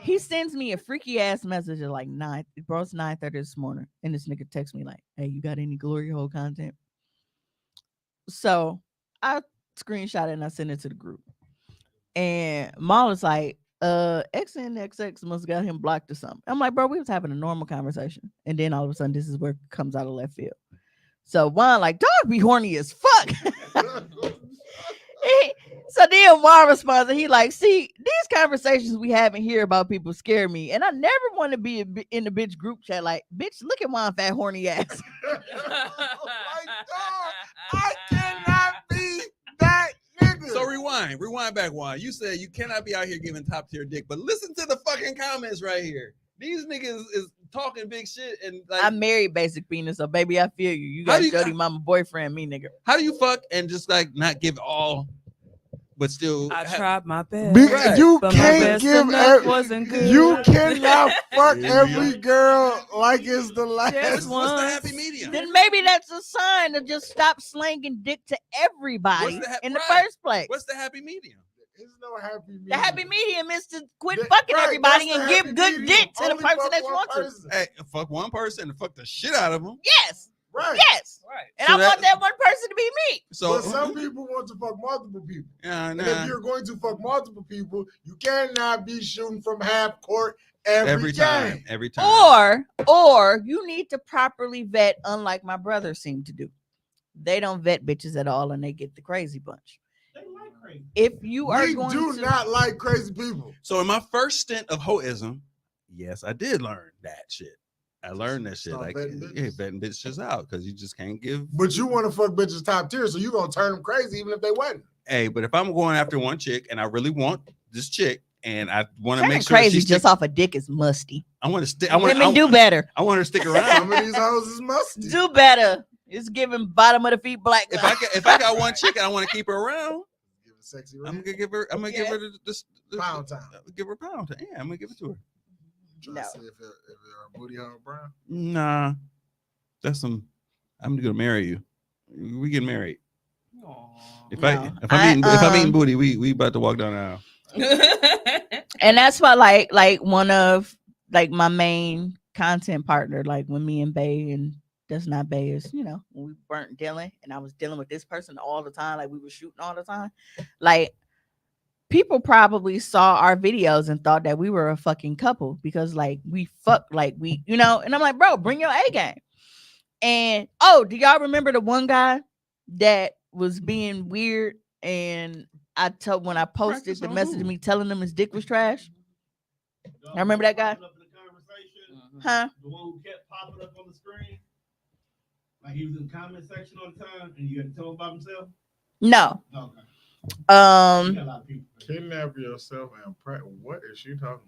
he sends me a freaky ass message at like 9, bro, it's 9:30 this morning, and this nigga texts me like, "Hey, you got any glory hole content?" So I screenshot it and I sent it to the group. And Mom was like, XNXX must got him blocked or something. I'm like, bro, we was having a normal conversation. And then all of a sudden, this is where it comes out of left field. So Juan, like, dog be horny as fuck. So then Juan responds and he like, see, these conversations we having here about people scare me. And I never want to be in the bitch group chat like, bitch, look at Juan fat horny ass. I cannot be that nigga. So rewind back, Juan. You said you cannot be out here giving top tier dick, but listen to the fucking comments right here. These niggas is talking big shit and like, I married basic penis, so baby, I feel you. You got Jody mama boyfriend, me nigga. How do you fuck and just like not give all, but still? I tried my best. Right. You but can't give wasn't good. You cannot fuck every girl like it's the last. What's the happy medium? Then maybe that's a sign to just stop slanging dick to everybody in the first place. What's the happy medium? There's no happy medium. The happy medium is to quit fucking everybody and give good dick to the person that you want to. Hey, fuck one person and fuck the shit out of them. Yes. Right. Yes. Right. And so I want that one person to be me. So but some people want to fuck multiple people. And if you're going to fuck multiple people, you cannot be shooting from half court every time. Every time. Or you need to properly vet, unlike my brother seemed to do. They don't vet bitches at all and they get the crazy bunch. If you are going to not like crazy people. So in my first stint of hoism, yes, I did learn that shit. I learned that shit. Like vetting bitches out because you just can't give. But you want to fuck bitches top tier, so you gonna turn them crazy even if they wasn't. Hey, but if I'm going after one chick and I really want this chick and I want to make sure crazy just off a dick is musty. I want to stick. Women do better. I want her to stick around. Some of these hoes is musty. Do better. It's giving bottom of the feet black. If I got one chick and I want to keep her around. Sexy, I'm gonna give her. I'm gonna give her the pound time. Give her pound time. Yeah, I'm gonna give it to her. No. See if her booty hole brown. Nah, that's some. I'm gonna marry you. We get married. If I'm eating booty, we about to walk down the aisle. And that's why, like one of like my main content partner, like when me and Bay and. That's not Bay is, when we weren't dealing and I was dealing with this person all the time, like we were shooting all the time. Like people probably saw our videos and thought that we were a fucking couple because like we fucked like we, and I'm like, bro, bring your A game. And do y'all remember the one guy that was being weird and when I posted the message to me telling him his dick was trash? I remember that guy. Huh? The one who kept popping up on the screen. Like he was in the comment section all the time, and you had to tell him about himself. No. Okay. Kidnap yourself and pray. What is she talking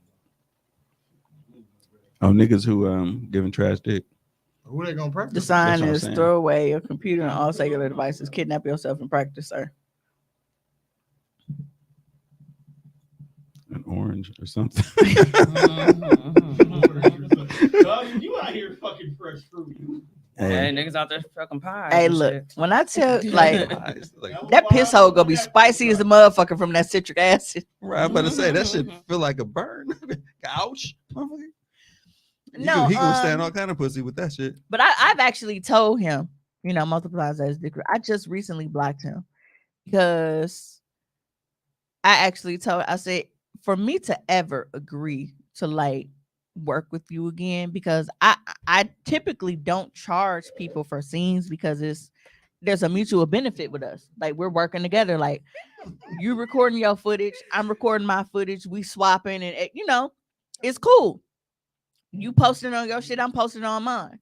about? Oh, niggas who giving trash dick. Who they gonna practice? The sign is throw away your computer and all cellular devices. Kidnap yourself and practice, sir. An orange or something. You out here fucking fresh fruit. Hey, niggas out there fucking pie. Hey, look, when I tell like that piss hole gonna be spicy as a motherfucker from that citric acid. Right, I'm about to say that shit feel like a burn. Ouch. No, he gonna stand all kind of pussy with that shit. But I've actually told him, multiple times as I just recently blocked him because I said for me to ever agree to like work with you again, because I typically don't charge people for scenes because there's a mutual benefit with us. Like we're working together. Like you recording your footage, I'm recording my footage, we swapping, and it's cool. You posting on your shit, I'm posting on mine.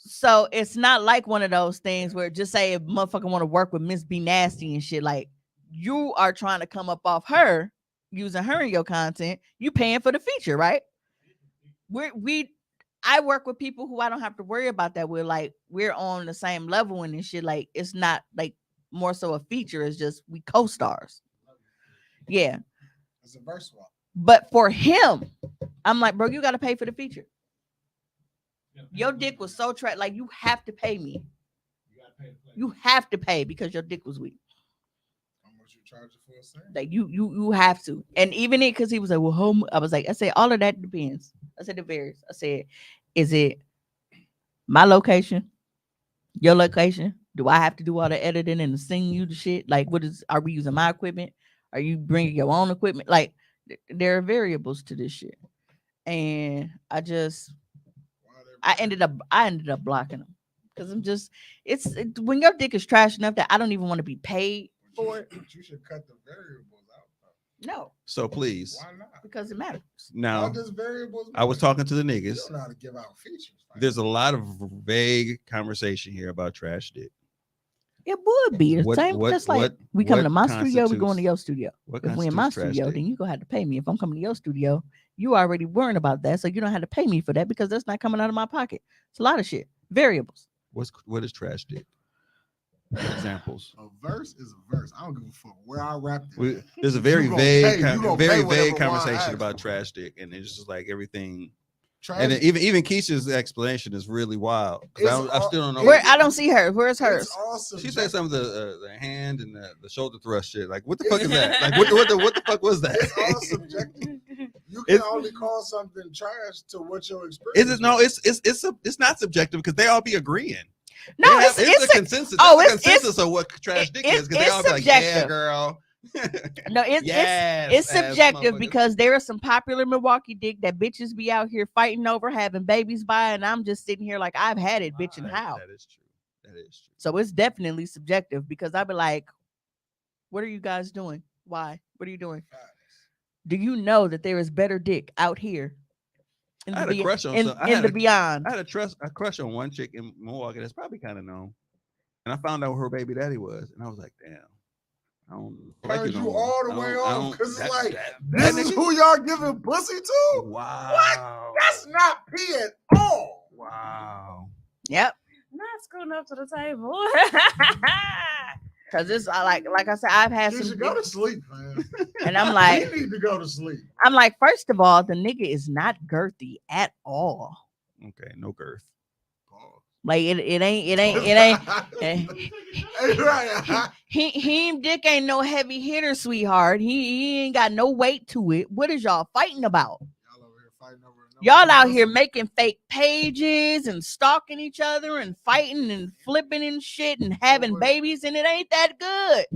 So it's not like one of those things where just say if motherfucker want to work with Miss B Nasty and shit, like you are trying to come up off her, using her in your content, you paying for the feature, right? I work with people who I don't have to worry about that. We're on the same level and this shit. Like it's not like more so a feature, it's just we co-stars. Yeah. It's a verse swap. But for him, I'm like, bro, you gotta pay for the feature. Your dick was so like you have to pay me. You have to pay because your dick was weak. How much you charging for a set? Like you have to. And even it because he was like, well, home. I was like, I said, all of that depends. I said it varies. I said, is it my location? Your location? Do I have to do all the editing and sing you the shit? Like, are we using my equipment? Are you bringing your own equipment? Like, there are variables to this shit. And I ended up blocking them because when your dick is trash enough that I don't even want to be paid for it. You should cut the variables out. No. So please. Why not? Because it matters. Now, variables I was talking to the niggas. You don't know how to give out features. There's a lot of vague conversation here about trash dick. It would be the same. Just like we come to my studio, we going to your studio. If we in my studio, then you gonna have to pay me. If I'm coming to your studio, you already worrying about that, so you don't have to pay me for that because that's not coming out of my pocket. It's a lot of shit. Variables. What is trash dick? Examples. A verse is a verse. I don't give a fuck where I rap it. There's a very vague conversation about trash dick, and it's just like everything. And then even Keisha's explanation is really wild. I still don't know. I don't see her. Where's hers? Awesome. She said some of the hand and the shoulder thrust shit. Like, what the fuck is that? Like, what the fuck was that? It's all subjective. You can only call something trash to what your experience. Is it? No, it's not subjective because they all be agreeing. No, it's a consensus. It's a consensus of what trash dick is because they all be like, yeah, girl. No, it's subjective because there is some popular Milwaukee dick that bitches be out here fighting over having babies by, and I'm just sitting here like I've had it, bitch, and how? That is true. So it's definitely subjective because I'd be like, what are you guys doing? Why? What are you doing? Do you know that there is better dick out here? I had a crush on beyond. I had a crush on one chick in Milwaukee that's probably kind of known, and I found out who her baby daddy was, and I was like, damn. I don't like you all the way off because it's like this is who y'all giving pussy to? Wow. What? That's not pee at all. Wow. Yep. Not scooting up to the table. Cause it's like I said, I've had some. Go to sleep, man. And I'm like, you need to go to sleep. I'm like, first of all, the nigga is not girthy at all. Okay, no girth. Like it ain't. He dick ain't no heavy hitter, sweetheart. He ain't got no weight to it. What is y'all fighting about? Y'all out here making fake pages and stalking each other and fighting and flipping and shit and having babies, and it ain't that good.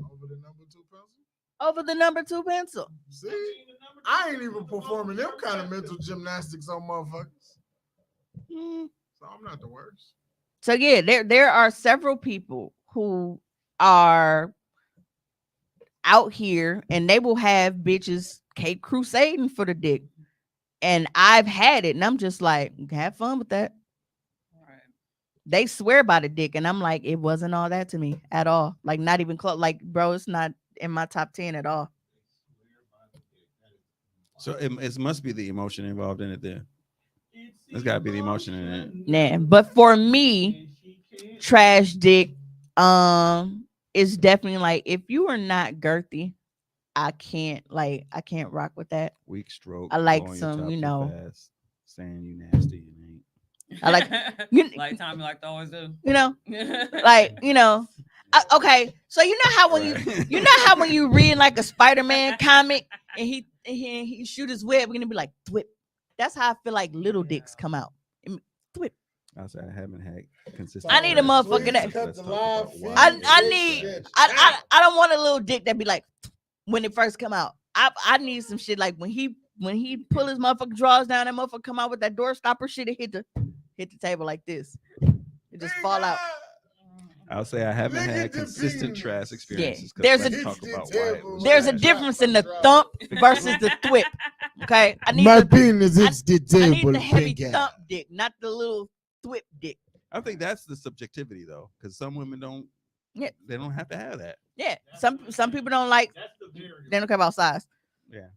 Over the number 2 pencil. See, I ain't even performing them kind of mental gymnastics on motherfuckers. So I'm not the worst. So yeah, there are several people who are out here and they will have bitches cake crusading for the dick. And I've had it, and I'm just like, have fun with that. Right. They swear by the dick, and I'm like, it wasn't all that to me at all. Like, not even close. Like, bro, it's not in my top 10 at all. So it must be the emotion involved in it there. There's got to be the emotion in it. Yeah, but for me, trash dick is definitely like, if you are not girthy, I can't rock with that. Weak stroke. I like some, fast, saying you nasty and ain't. I like like Tommy like to always do. Okay, so you know how when you read like a Spider-Man comic and he shoot his web, we're gonna be like thwip. That's how I feel like little dicks come out. Thwip. I haven't had consistent. I need a motherfucker that I don't want a little dick that be like when it first come out. I need some shit like when he pull his motherfucking drawers down, that motherfucker come out with that door stopper shit, it hit the table like this. It just fall out. I'll say I haven't had consistent trash experiences. Yeah. There's a difference in the thump versus the thwip. Okay, I need my penis is the table. I need the heavy thump dick, not the little thwip dick. I think that's the subjectivity though, because some women don't. Yeah. They don't have to have that. Yeah, some people don't like. They don't care about size. Yeah.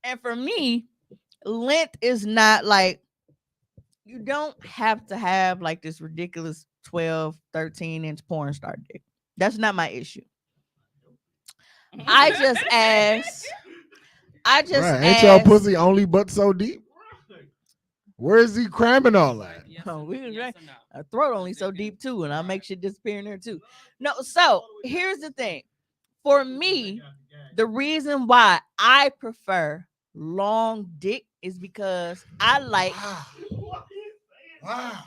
And for me, length is not like you don't have to have like this ridiculous 12, 13-inch porn star dick. That's not my issue. I just ask. Right. Ain't y'all pussy only but so deep? Where is he cramming all that? Yes, Oh, we was yes right. or no? A throat only so deep too, and I'll make shit disappear in there too. No, so here's the thing. For me, the reason why I prefer long dick is because I like. Wow.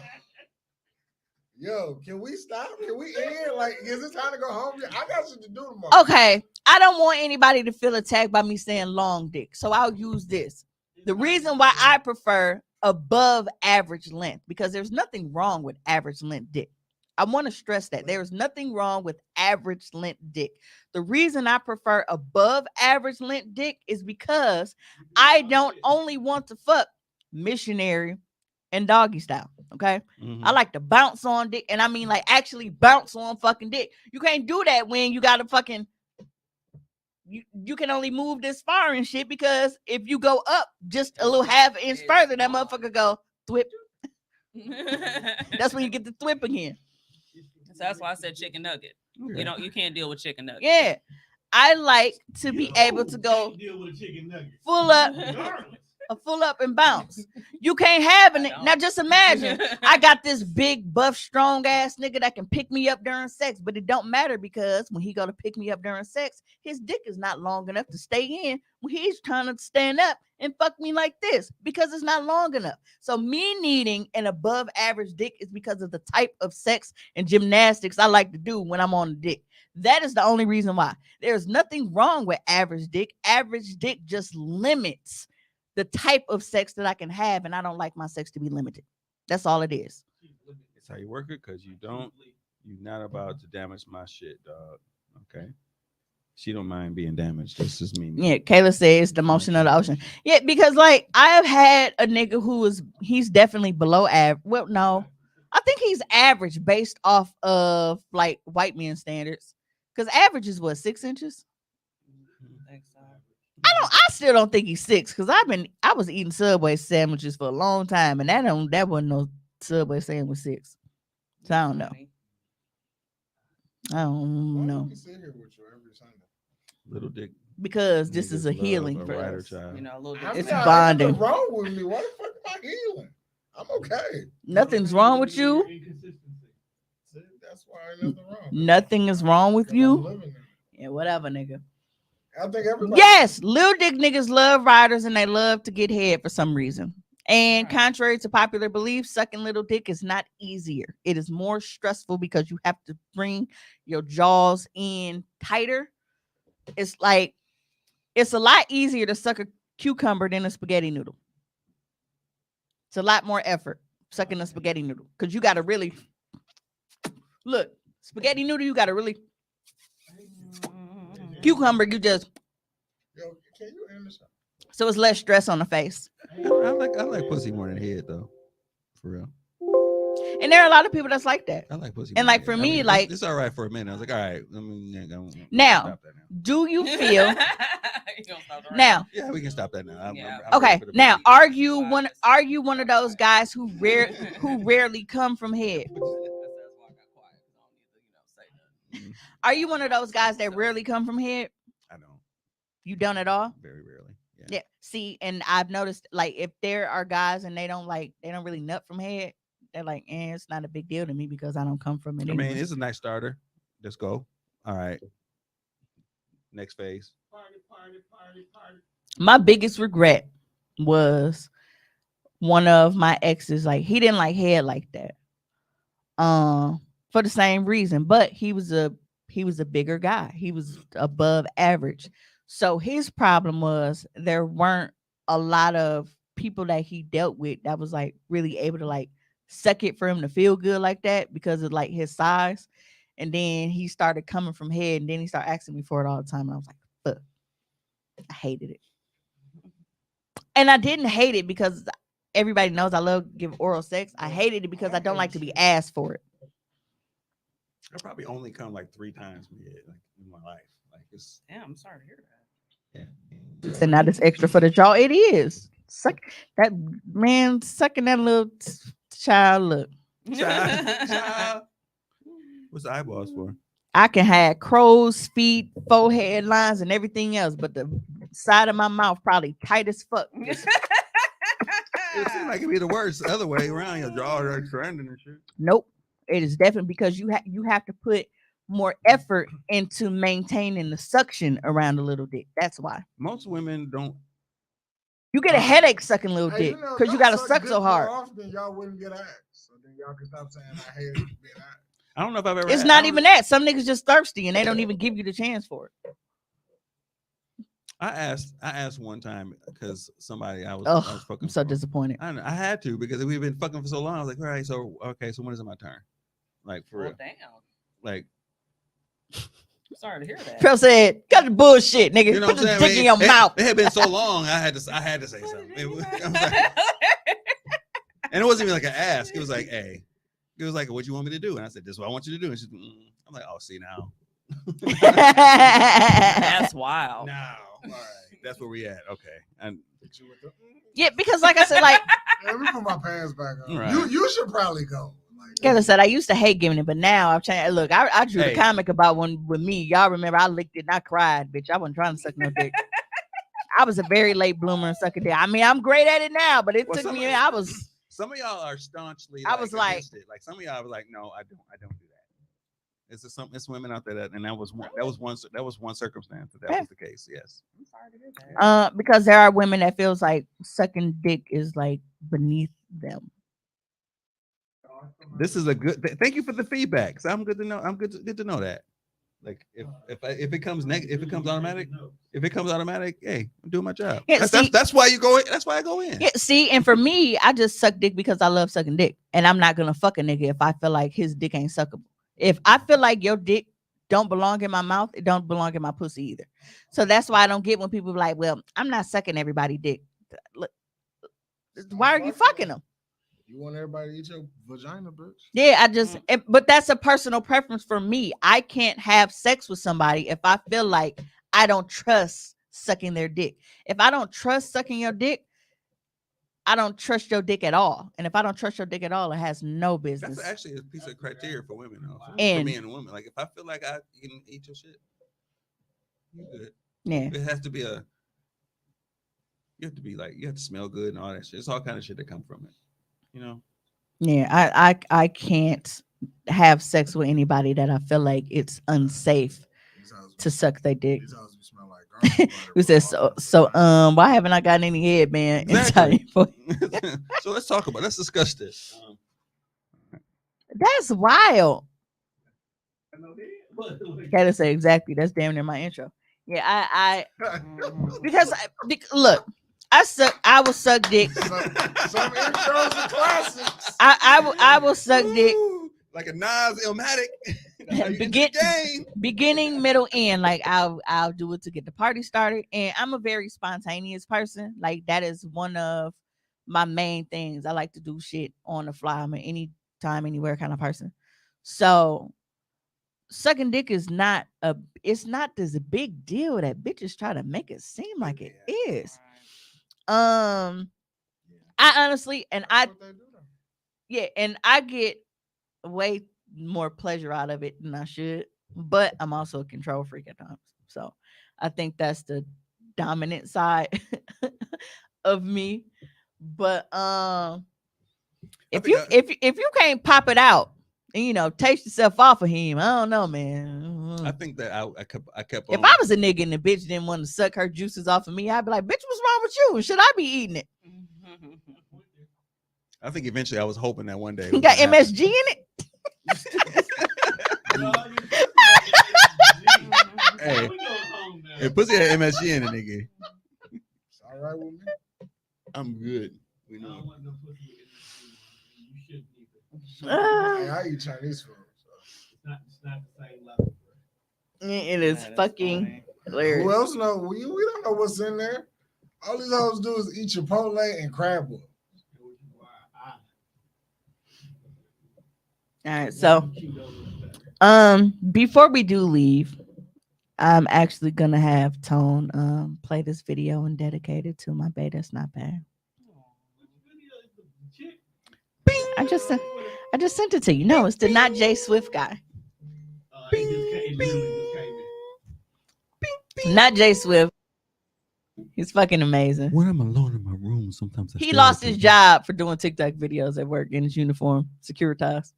Yo, can we stop? Can we end? Like, is it time to go home? I got shit to do tomorrow. Okay, I don't want anybody to feel attacked by me saying long dick, so I'll use this. The reason why I prefer above average length, because there's nothing wrong with average length dick. I want to stress that there's nothing wrong with average length dick. The reason I prefer above average length dick is because I don't only want to fuck missionary and doggy style. Okay. Mhm. I like to bounce on dick, and I mean like actually bounce on fucking dick. You can't do that when you got to fucking you can only move this far and shit, because if you go up just a little half inch further, that motherfucker go thwip. That's when you get the thwip again. So that's why I said chicken nugget. Okay. You can't deal with chicken nugget. Yeah. I like to be able to go full up and bounce. You can't have it. Now just imagine I got this big buff strong ass nigga that can pick me up during sex, but it don't matter because when he go to pick me up during sex, his dick is not long enough to stay in when he's trying to stand up and fuck me like this, because it's not long enough. So me needing an above average dick is because of the type of sex and gymnastics I like to do when I'm on the dick. That is the only reason why. There's nothing wrong with average dick. Average dick just limits the type of sex that I can have, and I don't like my sex to be limited. That's all it is. It's how you work it, because you're not about to damage my shit, dog. Okay. She don't mind being damaged. That's just me. Yeah, Kayla says the motion of the ocean. Yeah, because like I have had a nigga he's definitely below average. Well, no, I think he's average based off of like white men standards. Because average is what, 6 inches? I still don't think he's 6, because I was eating Subway sandwiches for a long time, and that wasn't no Subway sandwich 6. So I don't know. I don't know. Little dick. Because this Niggas is a love healing a for rider us. child. You know, a little I'm bit. It's not, bonding. Nothing wrong with me. What the fuck am I healing? I'm okay. Nothing's wrong with you. That's why ain't nothing wrong. Nothing is wrong with I'm you. living it. Yeah, whatever, nigga. I think everybody. Yes, little dick niggas love riders and they love to get head for some reason. And contrary to popular belief, sucking little dick is not easier. It is more stressful because you have to bring your jaws in tighter. It's like it's a lot easier to suck a cucumber than a spaghetti noodle. It's a lot more effort sucking a spaghetti noodle, because you got to really look. Spaghetti noodle, you got to really. Cucumber, you just. Yo, can you end this? So it's less stress on the face. I like pussy more than head though, for real. And there are a lot of people that's like that. I like pussy. And more like than for head. me, it's, like it's all right for a minute. I was like, all right, now, stop that now. do you feel? You gonna stop the Now, Yeah, we can stop that now. I'm Yeah. ready okay. for the Now, break. are you one of those guys who rarely come from head? Are you one of those guys that rarely come from head? I don't. You don't at all? Very rarely. Yeah. Yeah. See, and I've noticed like if there are guys and they don't really nut from head, they're like, it's not a big deal to me because I don't come from it. I mean, anyway. it's a nice starter. Let's go. All right. Next phase. My biggest regret was one of my exes. Like he didn't like head like that. For the same reason, but he was a bigger guy. He was above average. So his problem was there weren't a lot of people that he dealt with that was like really able to like suck it for him to feel good like that because of like his size. And then he started coming from head, and then he started asking me for it all the time. And I was like, fuck. I hated it. And I didn't hate it because everybody knows I love give oral sex. I hated it because I don't like to be asked for it. I probably only come like 3 times in my life. Like it's Damn, I'm sorry to hear that. yeah. So now this extra for the jaw. It is. Suck that man sucking that little child. Look, Child. What's the eyeballs for? I can have crow's feet, forehead lines, and everything else, but the side of my mouth probably tight as fuck. It seems like it'd be the worst the other way around. Your jaw are trending and shit. Nope. It is definitely because you have to put more effort into maintaining the suction around the little dick. That's why. Most women don't. You get a headache sucking little dick because you gotta suck so hard. Often y'all wouldn't get asked, so then y'all can stop saying I hate being asked. I don't know if I've ever. It's not even that. Some niggas just thirsty and they don't even give you the chance for it. I asked one time because somebody I was fucking. I'm so disappointed. I had to because we've been fucking for so long. I was like, all right, so when is it my turn? Like for real. Damn. Like. Sorry to hear that. Phil said, "Got the bullshit, nigga. You know Put what I'm the saying? dick in your mouth." It had been so long. I had to say something. And it wasn't even like an ask. It was like, hey, it was like, what you want me to do? And I said, this is what I want you to do. And she's, I'm like, oh, see now. That's wild. Now, all right, that's where we at. Okay, and yeah, because like I said, like let me put my pants back on. Right. You should probably go. Like I said, I used to hate giving it, but now I've changed. Look, I drew the comic about when with me. Y'all remember I licked it and I cried, bitch. I wasn't trying to suck no dick. I was a very late bloomer and sucking dick. I mean, I'm great at it now, but it took me. I was. Some of y'all are staunchly. I was like, it. Like some of y'all were like, no, I don't do that. It's women out there and that was one circumstance that was the case. Yes. I'm sorry to hear that. Because there are women that feels like sucking dick is like beneath them. This is a good. Thank you for the feedback. So I'm good to know. I'm good to know that. Like if it comes automatic, hey, I'm doing my job. Yeah, that's why you go in. That's why I go in. Yeah, see, and for me, I just suck dick because I love sucking dick, and I'm not gonna fuck a nigga if I feel like his dick ain't suckable. If I feel like your dick don't belong in my mouth, it don't belong in my pussy either. So that's why I don't get when people be like, "Well, I'm not sucking everybody dick." Look, why are you fucking them? You want everybody to eat your vagina, bitch? Yeah, but that's a personal preference for me. I can't have sex with somebody if I feel like I don't trust sucking their dick. If I don't trust sucking your dick, I don't trust your dick at all. And if I don't trust your dick at all, it has no business. That's actually a piece of criteria for women, though. For me and women. Like if I feel like I can eat your shit, you good. Yeah. It has to be you have to smell good and all that shit. It's all kind of shit that come from it. You know. Yeah, I can't have sex with anybody that I feel like it's unsafe to suck their dick. Who says so? Why haven't I gotten any head, man? Exactly. So let's discuss this. That's wild. Gotta say exactly. That's damn near my intro. Yeah, I because look. I will suck dick. Some intros are classics. I will suck dick like a Nas Illmatic. Beginning, middle, end. Like I'll do it to get the party started. And I'm a very spontaneous person. Like that is one of my main things. I like to do shit on the fly. I'm an anytime, anywhere kind of person. So sucking dick is not this big deal that bitches try to make it seem like it is. I honestly, and I get way more pleasure out of it than I should, but I'm also a control freak at times. So I think that's the dominant side of me. But if you can't pop it out and taste yourself off of him, I don't know, man. I think that I kept if I was a nigga and the bitch didn't want to suck her juices off of me, I'd be like, bitch, what's wrong with you? Should I be eating it? I think eventually I was hoping that one day you got MSG in it. Hey, pussy had MSG in it, nigga. It's all right with me. I'm good. We know. Hey, I eat Chinese food. So. It's not the same level. It is fucking hilarious. Who else know? We don't know what's in there. All these hoes do is eat Chipotle and crab boil. All right, so before we do leave, I'm actually gonna have Tone play this video and dedicate it to my bae that's not bad. I just sent it to you. No, it's the not J Swift guy. Not J Swift. He's fucking amazing. When I'm alone in my room, sometimes He lost his job for doing TikTok videos at work in his uniform, Securitas.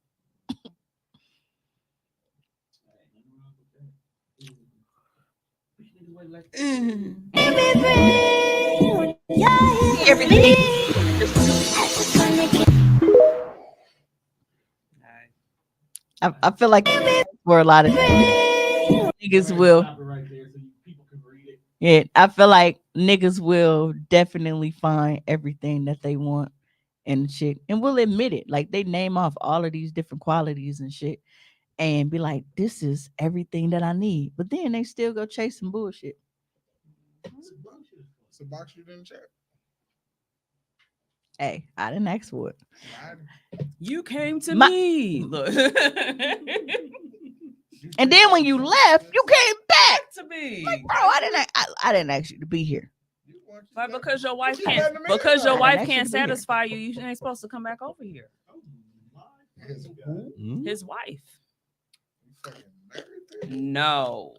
Everything. I feel like for a lot of niggas will. Yeah, I feel like niggas will definitely find everything that they want in a chick and will admit it. Like they name off all of these different qualities and shit and be like, this is everything that I need. But then they still go chase some bullshit. It's a box you didn't check. Hey, I didn't ask for it. You came to me. Look. And then when you left, you came back to me. Like, bro, I didn't ask you to be here. Like because your wife can't satisfy you, you ain't supposed to come back over here. His wife. No.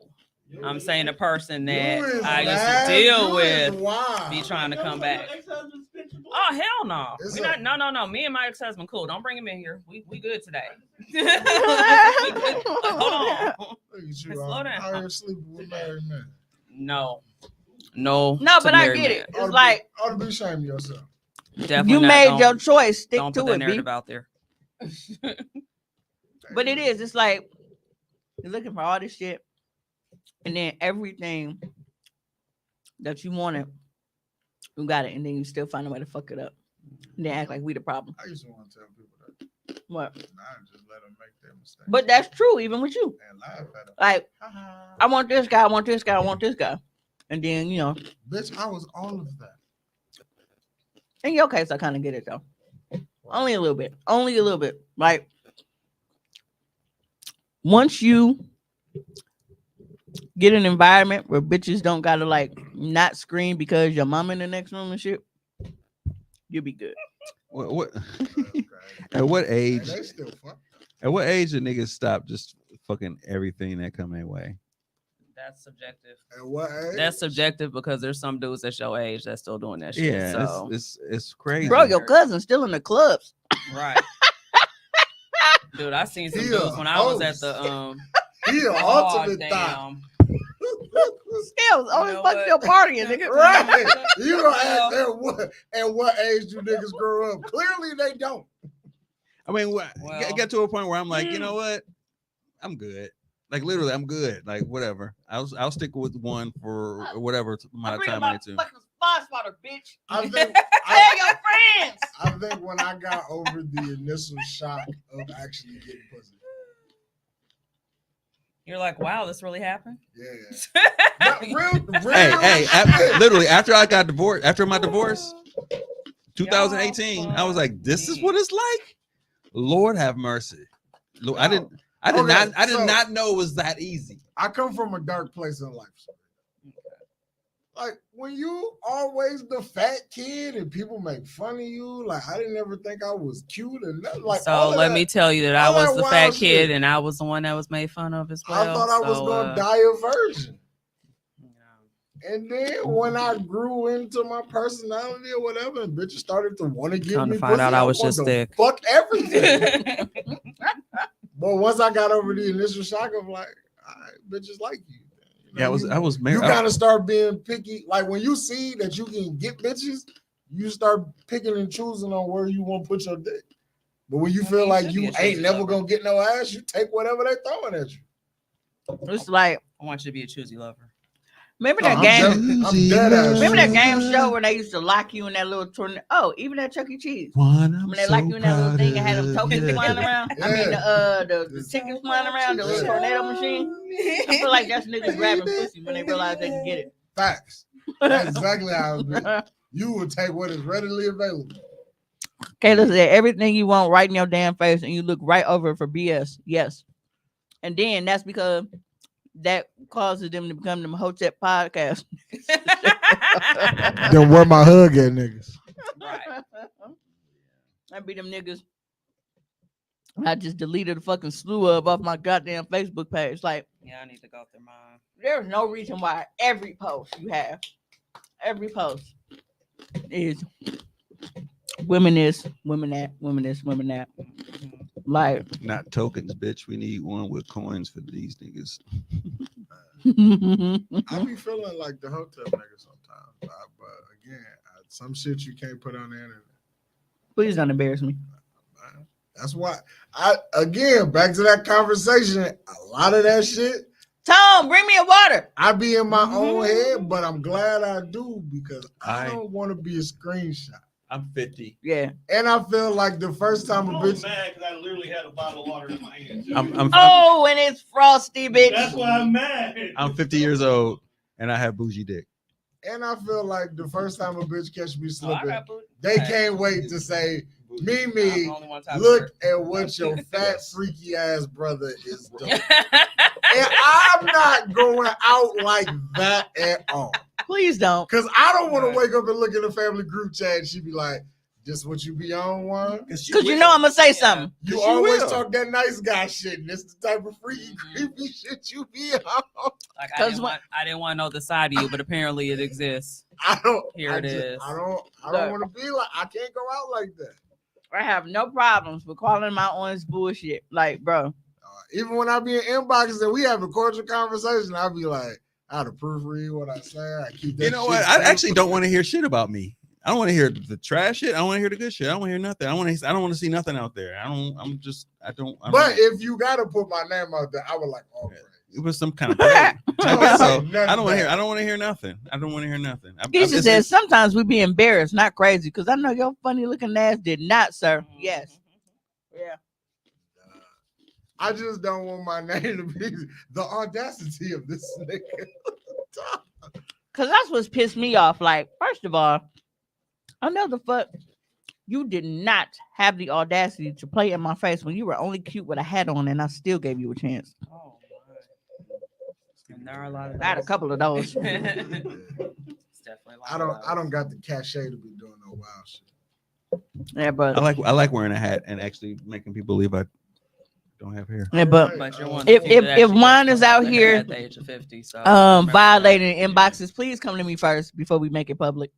I'm saying the person that I used to deal with be trying to come back. Oh hell no. No. Me and my ex-husband cool. Don't bring him in here. We good today. Hold on. Slow down. No, but I get it. It's like ought to be ashamed of yourself. You made your choice. Stick don't to put that it, narrative out there. But it is. It's like you're looking for all this shit, and then everything that you wanted, you got it, and then you still find a way to fuck it up. And then act like we the problem. I used to want to tell people that. What? Now I just let them make their mistakes. But that's true, even with you. And laugh at them. Like, I want this guy, I want this guy, I want this guy. And then, you know. Bitch, I was all of that. In your case, I kind of get it, though. Only a little bit. Only a little bit. Like, once you get an environment where bitches don't got to, like, not scream because your mom in the next room and shit, you'll be good. What? At what age? They still fuck. At what age do niggas stop just fucking everything that come their way? That's subjective. At what age? That's subjective because there's some dudes at your age that's still doing that shit. Yeah, so it's crazy. Bro, your cousin's still in the clubs. right. Dude, I seen some dudes when I was at the He an ultimate thought. Still, always fuck still partying, nigga. Right. You gonna ask at what age do niggas grow up? Clearly they don't. I mean, get to a point where I'm like, you know what? I'm good. Like literally, I'm good. Like whatever. I'll stick with one for whatever amount of time I need to. Spot spotter, bitch. I think Tell your friends. I think when I got over the initial shock of actually getting pussy. You're like, wow, this really happened? Yeah. Hey, literally, after I got divorced, after my divorce, 2018, I was like, this is what it's like. Lord have mercy. Lord, I did not know it was that easy. I come from a dark place in life. Like when you always the fat kid and people make fun of you, like I didn't ever think I was cute and that, like. So let me tell you that I was the fat kid and I was the one that was made fun of as well. I thought I was gonna die a virgin. And then when I grew into my personality or whatever, and bitches started to want to give me find out I was just thick. Fuck everything. But once I got over the initial shock of like, all right, bitches like you. Yeah, I was married. You gotta start being picky. Like when you see that you can get bitches, you start picking and choosing on where you want to put your dick. But when you feel like you ain't never gonna get no ass, you take whatever they throwing at you. It's like I want you to be a choosy lover. Remember that game? I'm dead ass. Remember that game show where they used to lock you in that little tornado? Oh, even at Chuck E. Cheese. When they lock you in that little thing and had them tokens flying around. Yeah. I mean the tickets flying around, the little tornado machine. I feel like that's niggas grabbing pussy when they realize they can get it. Facts. That's exactly how it would be. You would take what is readily available. Kayla said everything you want right in your damn face, and you look right over it for BS. Yes, and then that's because that causes them to become them Hotep podcast. Then where my hug at, niggas? Right. That be them niggas. I just deleted a fucking slew of off my goddamn Facebook page. Like, Yeah, I need to go through mine. there's no reason why every post you have, every post is women this, women that, women this, women that. Like, Not tokens, bitch. We need one with coins for these niggas. I be feeling like the hotel nigga sometimes, but again, some shit you can't put on the internet. please don't embarrass me. That's why again, back to that conversation, a lot of that shit. Tom, bring me a water. I be in my own head, but I'm glad I do because I don't want to be a screenshot. I'm 50. Yeah. And I feel like the first time a I was bitch. mad because I literally had a bottle of water in my hand. Oh, and it's frosty, bitch. That's why I'm mad. I'm 50 years old and I have bougie dick. And I feel like the first time a bitch catch me slipping, got they can't wait to say, Mimi, look at what your fat, freaky ass brother is doing. And I'm not going out like that at all. Please don't. Because I don't want to wake up and look at the family group chat and she be like, this what you be on, one? Because you know I'm going to say something. You always talk that nice guy shit, and it's the type of freaky, creepy shit you be on. Like I didn't want to know the side of you, but apparently it exists. I don't. Here it is. I don't want to be like. I can't go out like that. I have no problems with calling my honest bullshit. Like, bro. Even when I be in inboxes and we have a cordial conversation, I'll be like, I have to proofread what I say. I keep that. You know what? I actually don't want to hear shit about me. I don't want to hear the trash shit. I want to hear the good shit. I don't want to hear nothing. I don't want to see nothing out there. I don't. But if you gotta put my name out there, I would like all praise. It was some kind of praise. So Nothing I don't want to bad. hear. I don't want to hear nothing. I don't want to hear nothing. He just says sometimes we be embarrassed, not crazy, because I know your funny looking ass did not, sir. Yes. Yeah. I just don't want my name to be the audacity of this nigga. Because that's what's pissed me off. Like, first of all, I know the fuck you did not have the audacity to play in my face when you were only cute with a hat on, and I still gave you a chance. Oh, and there are a lot of. I had a couple of those. Definitely. I don't got the cachet to be doing no wild shit. Yeah, but I like wearing a hat and actually making people believe I don't have hair. Yeah, but you're one if Juan is out here at the age of 50, so violating inboxes, please come to me first before we make it public.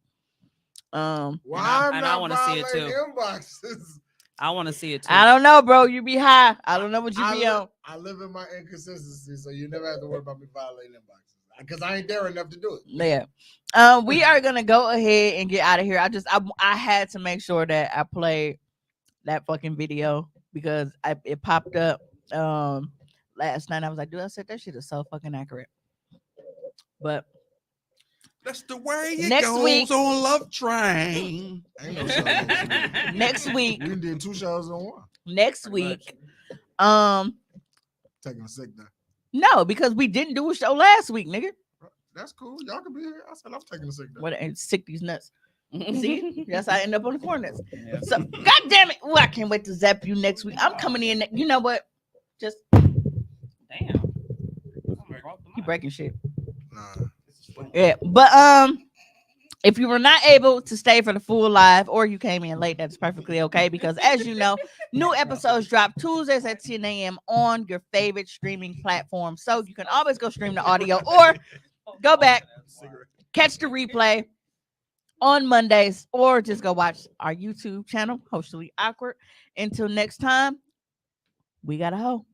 Why and I want to see it too. Inboxes? I want to see it too. I don't know, bro. You be high. I don't know what you be on. I live in my inconsistency, so you never have to worry about me violating inboxes because I ain't there enough to do it. Yeah. We are gonna go ahead and get out of here. I had to make sure that I played that fucking video because it popped up last night. I was like, dude, I said that shit is so fucking accurate. But that's the way it next goes week on Love Train. Ain't no show next week. We did 2 shows on one. Next week. Taking a sick day. No, because we didn't do a show last week, nigga. That's cool. Y'all can be here. I said I'm taking a sick day. What sick these nuts. See, that's how I end up on the corners. Yeah. So, god damn it. Ooh, I can't wait to zap you next week. I'm coming in. You know what? Just damn. You breaking shit. Nah. Yeah, but if you were not able to stay for the full live or you came in late, that's perfectly okay because as you know, new episodes drop Tuesdays at 10 a.m. on your favorite streaming platform. So you can always go stream the audio or go back, catch the replay on Mondays, or just go watch our YouTube channel, Hoecially Awkward. Until next time, we got a hoe.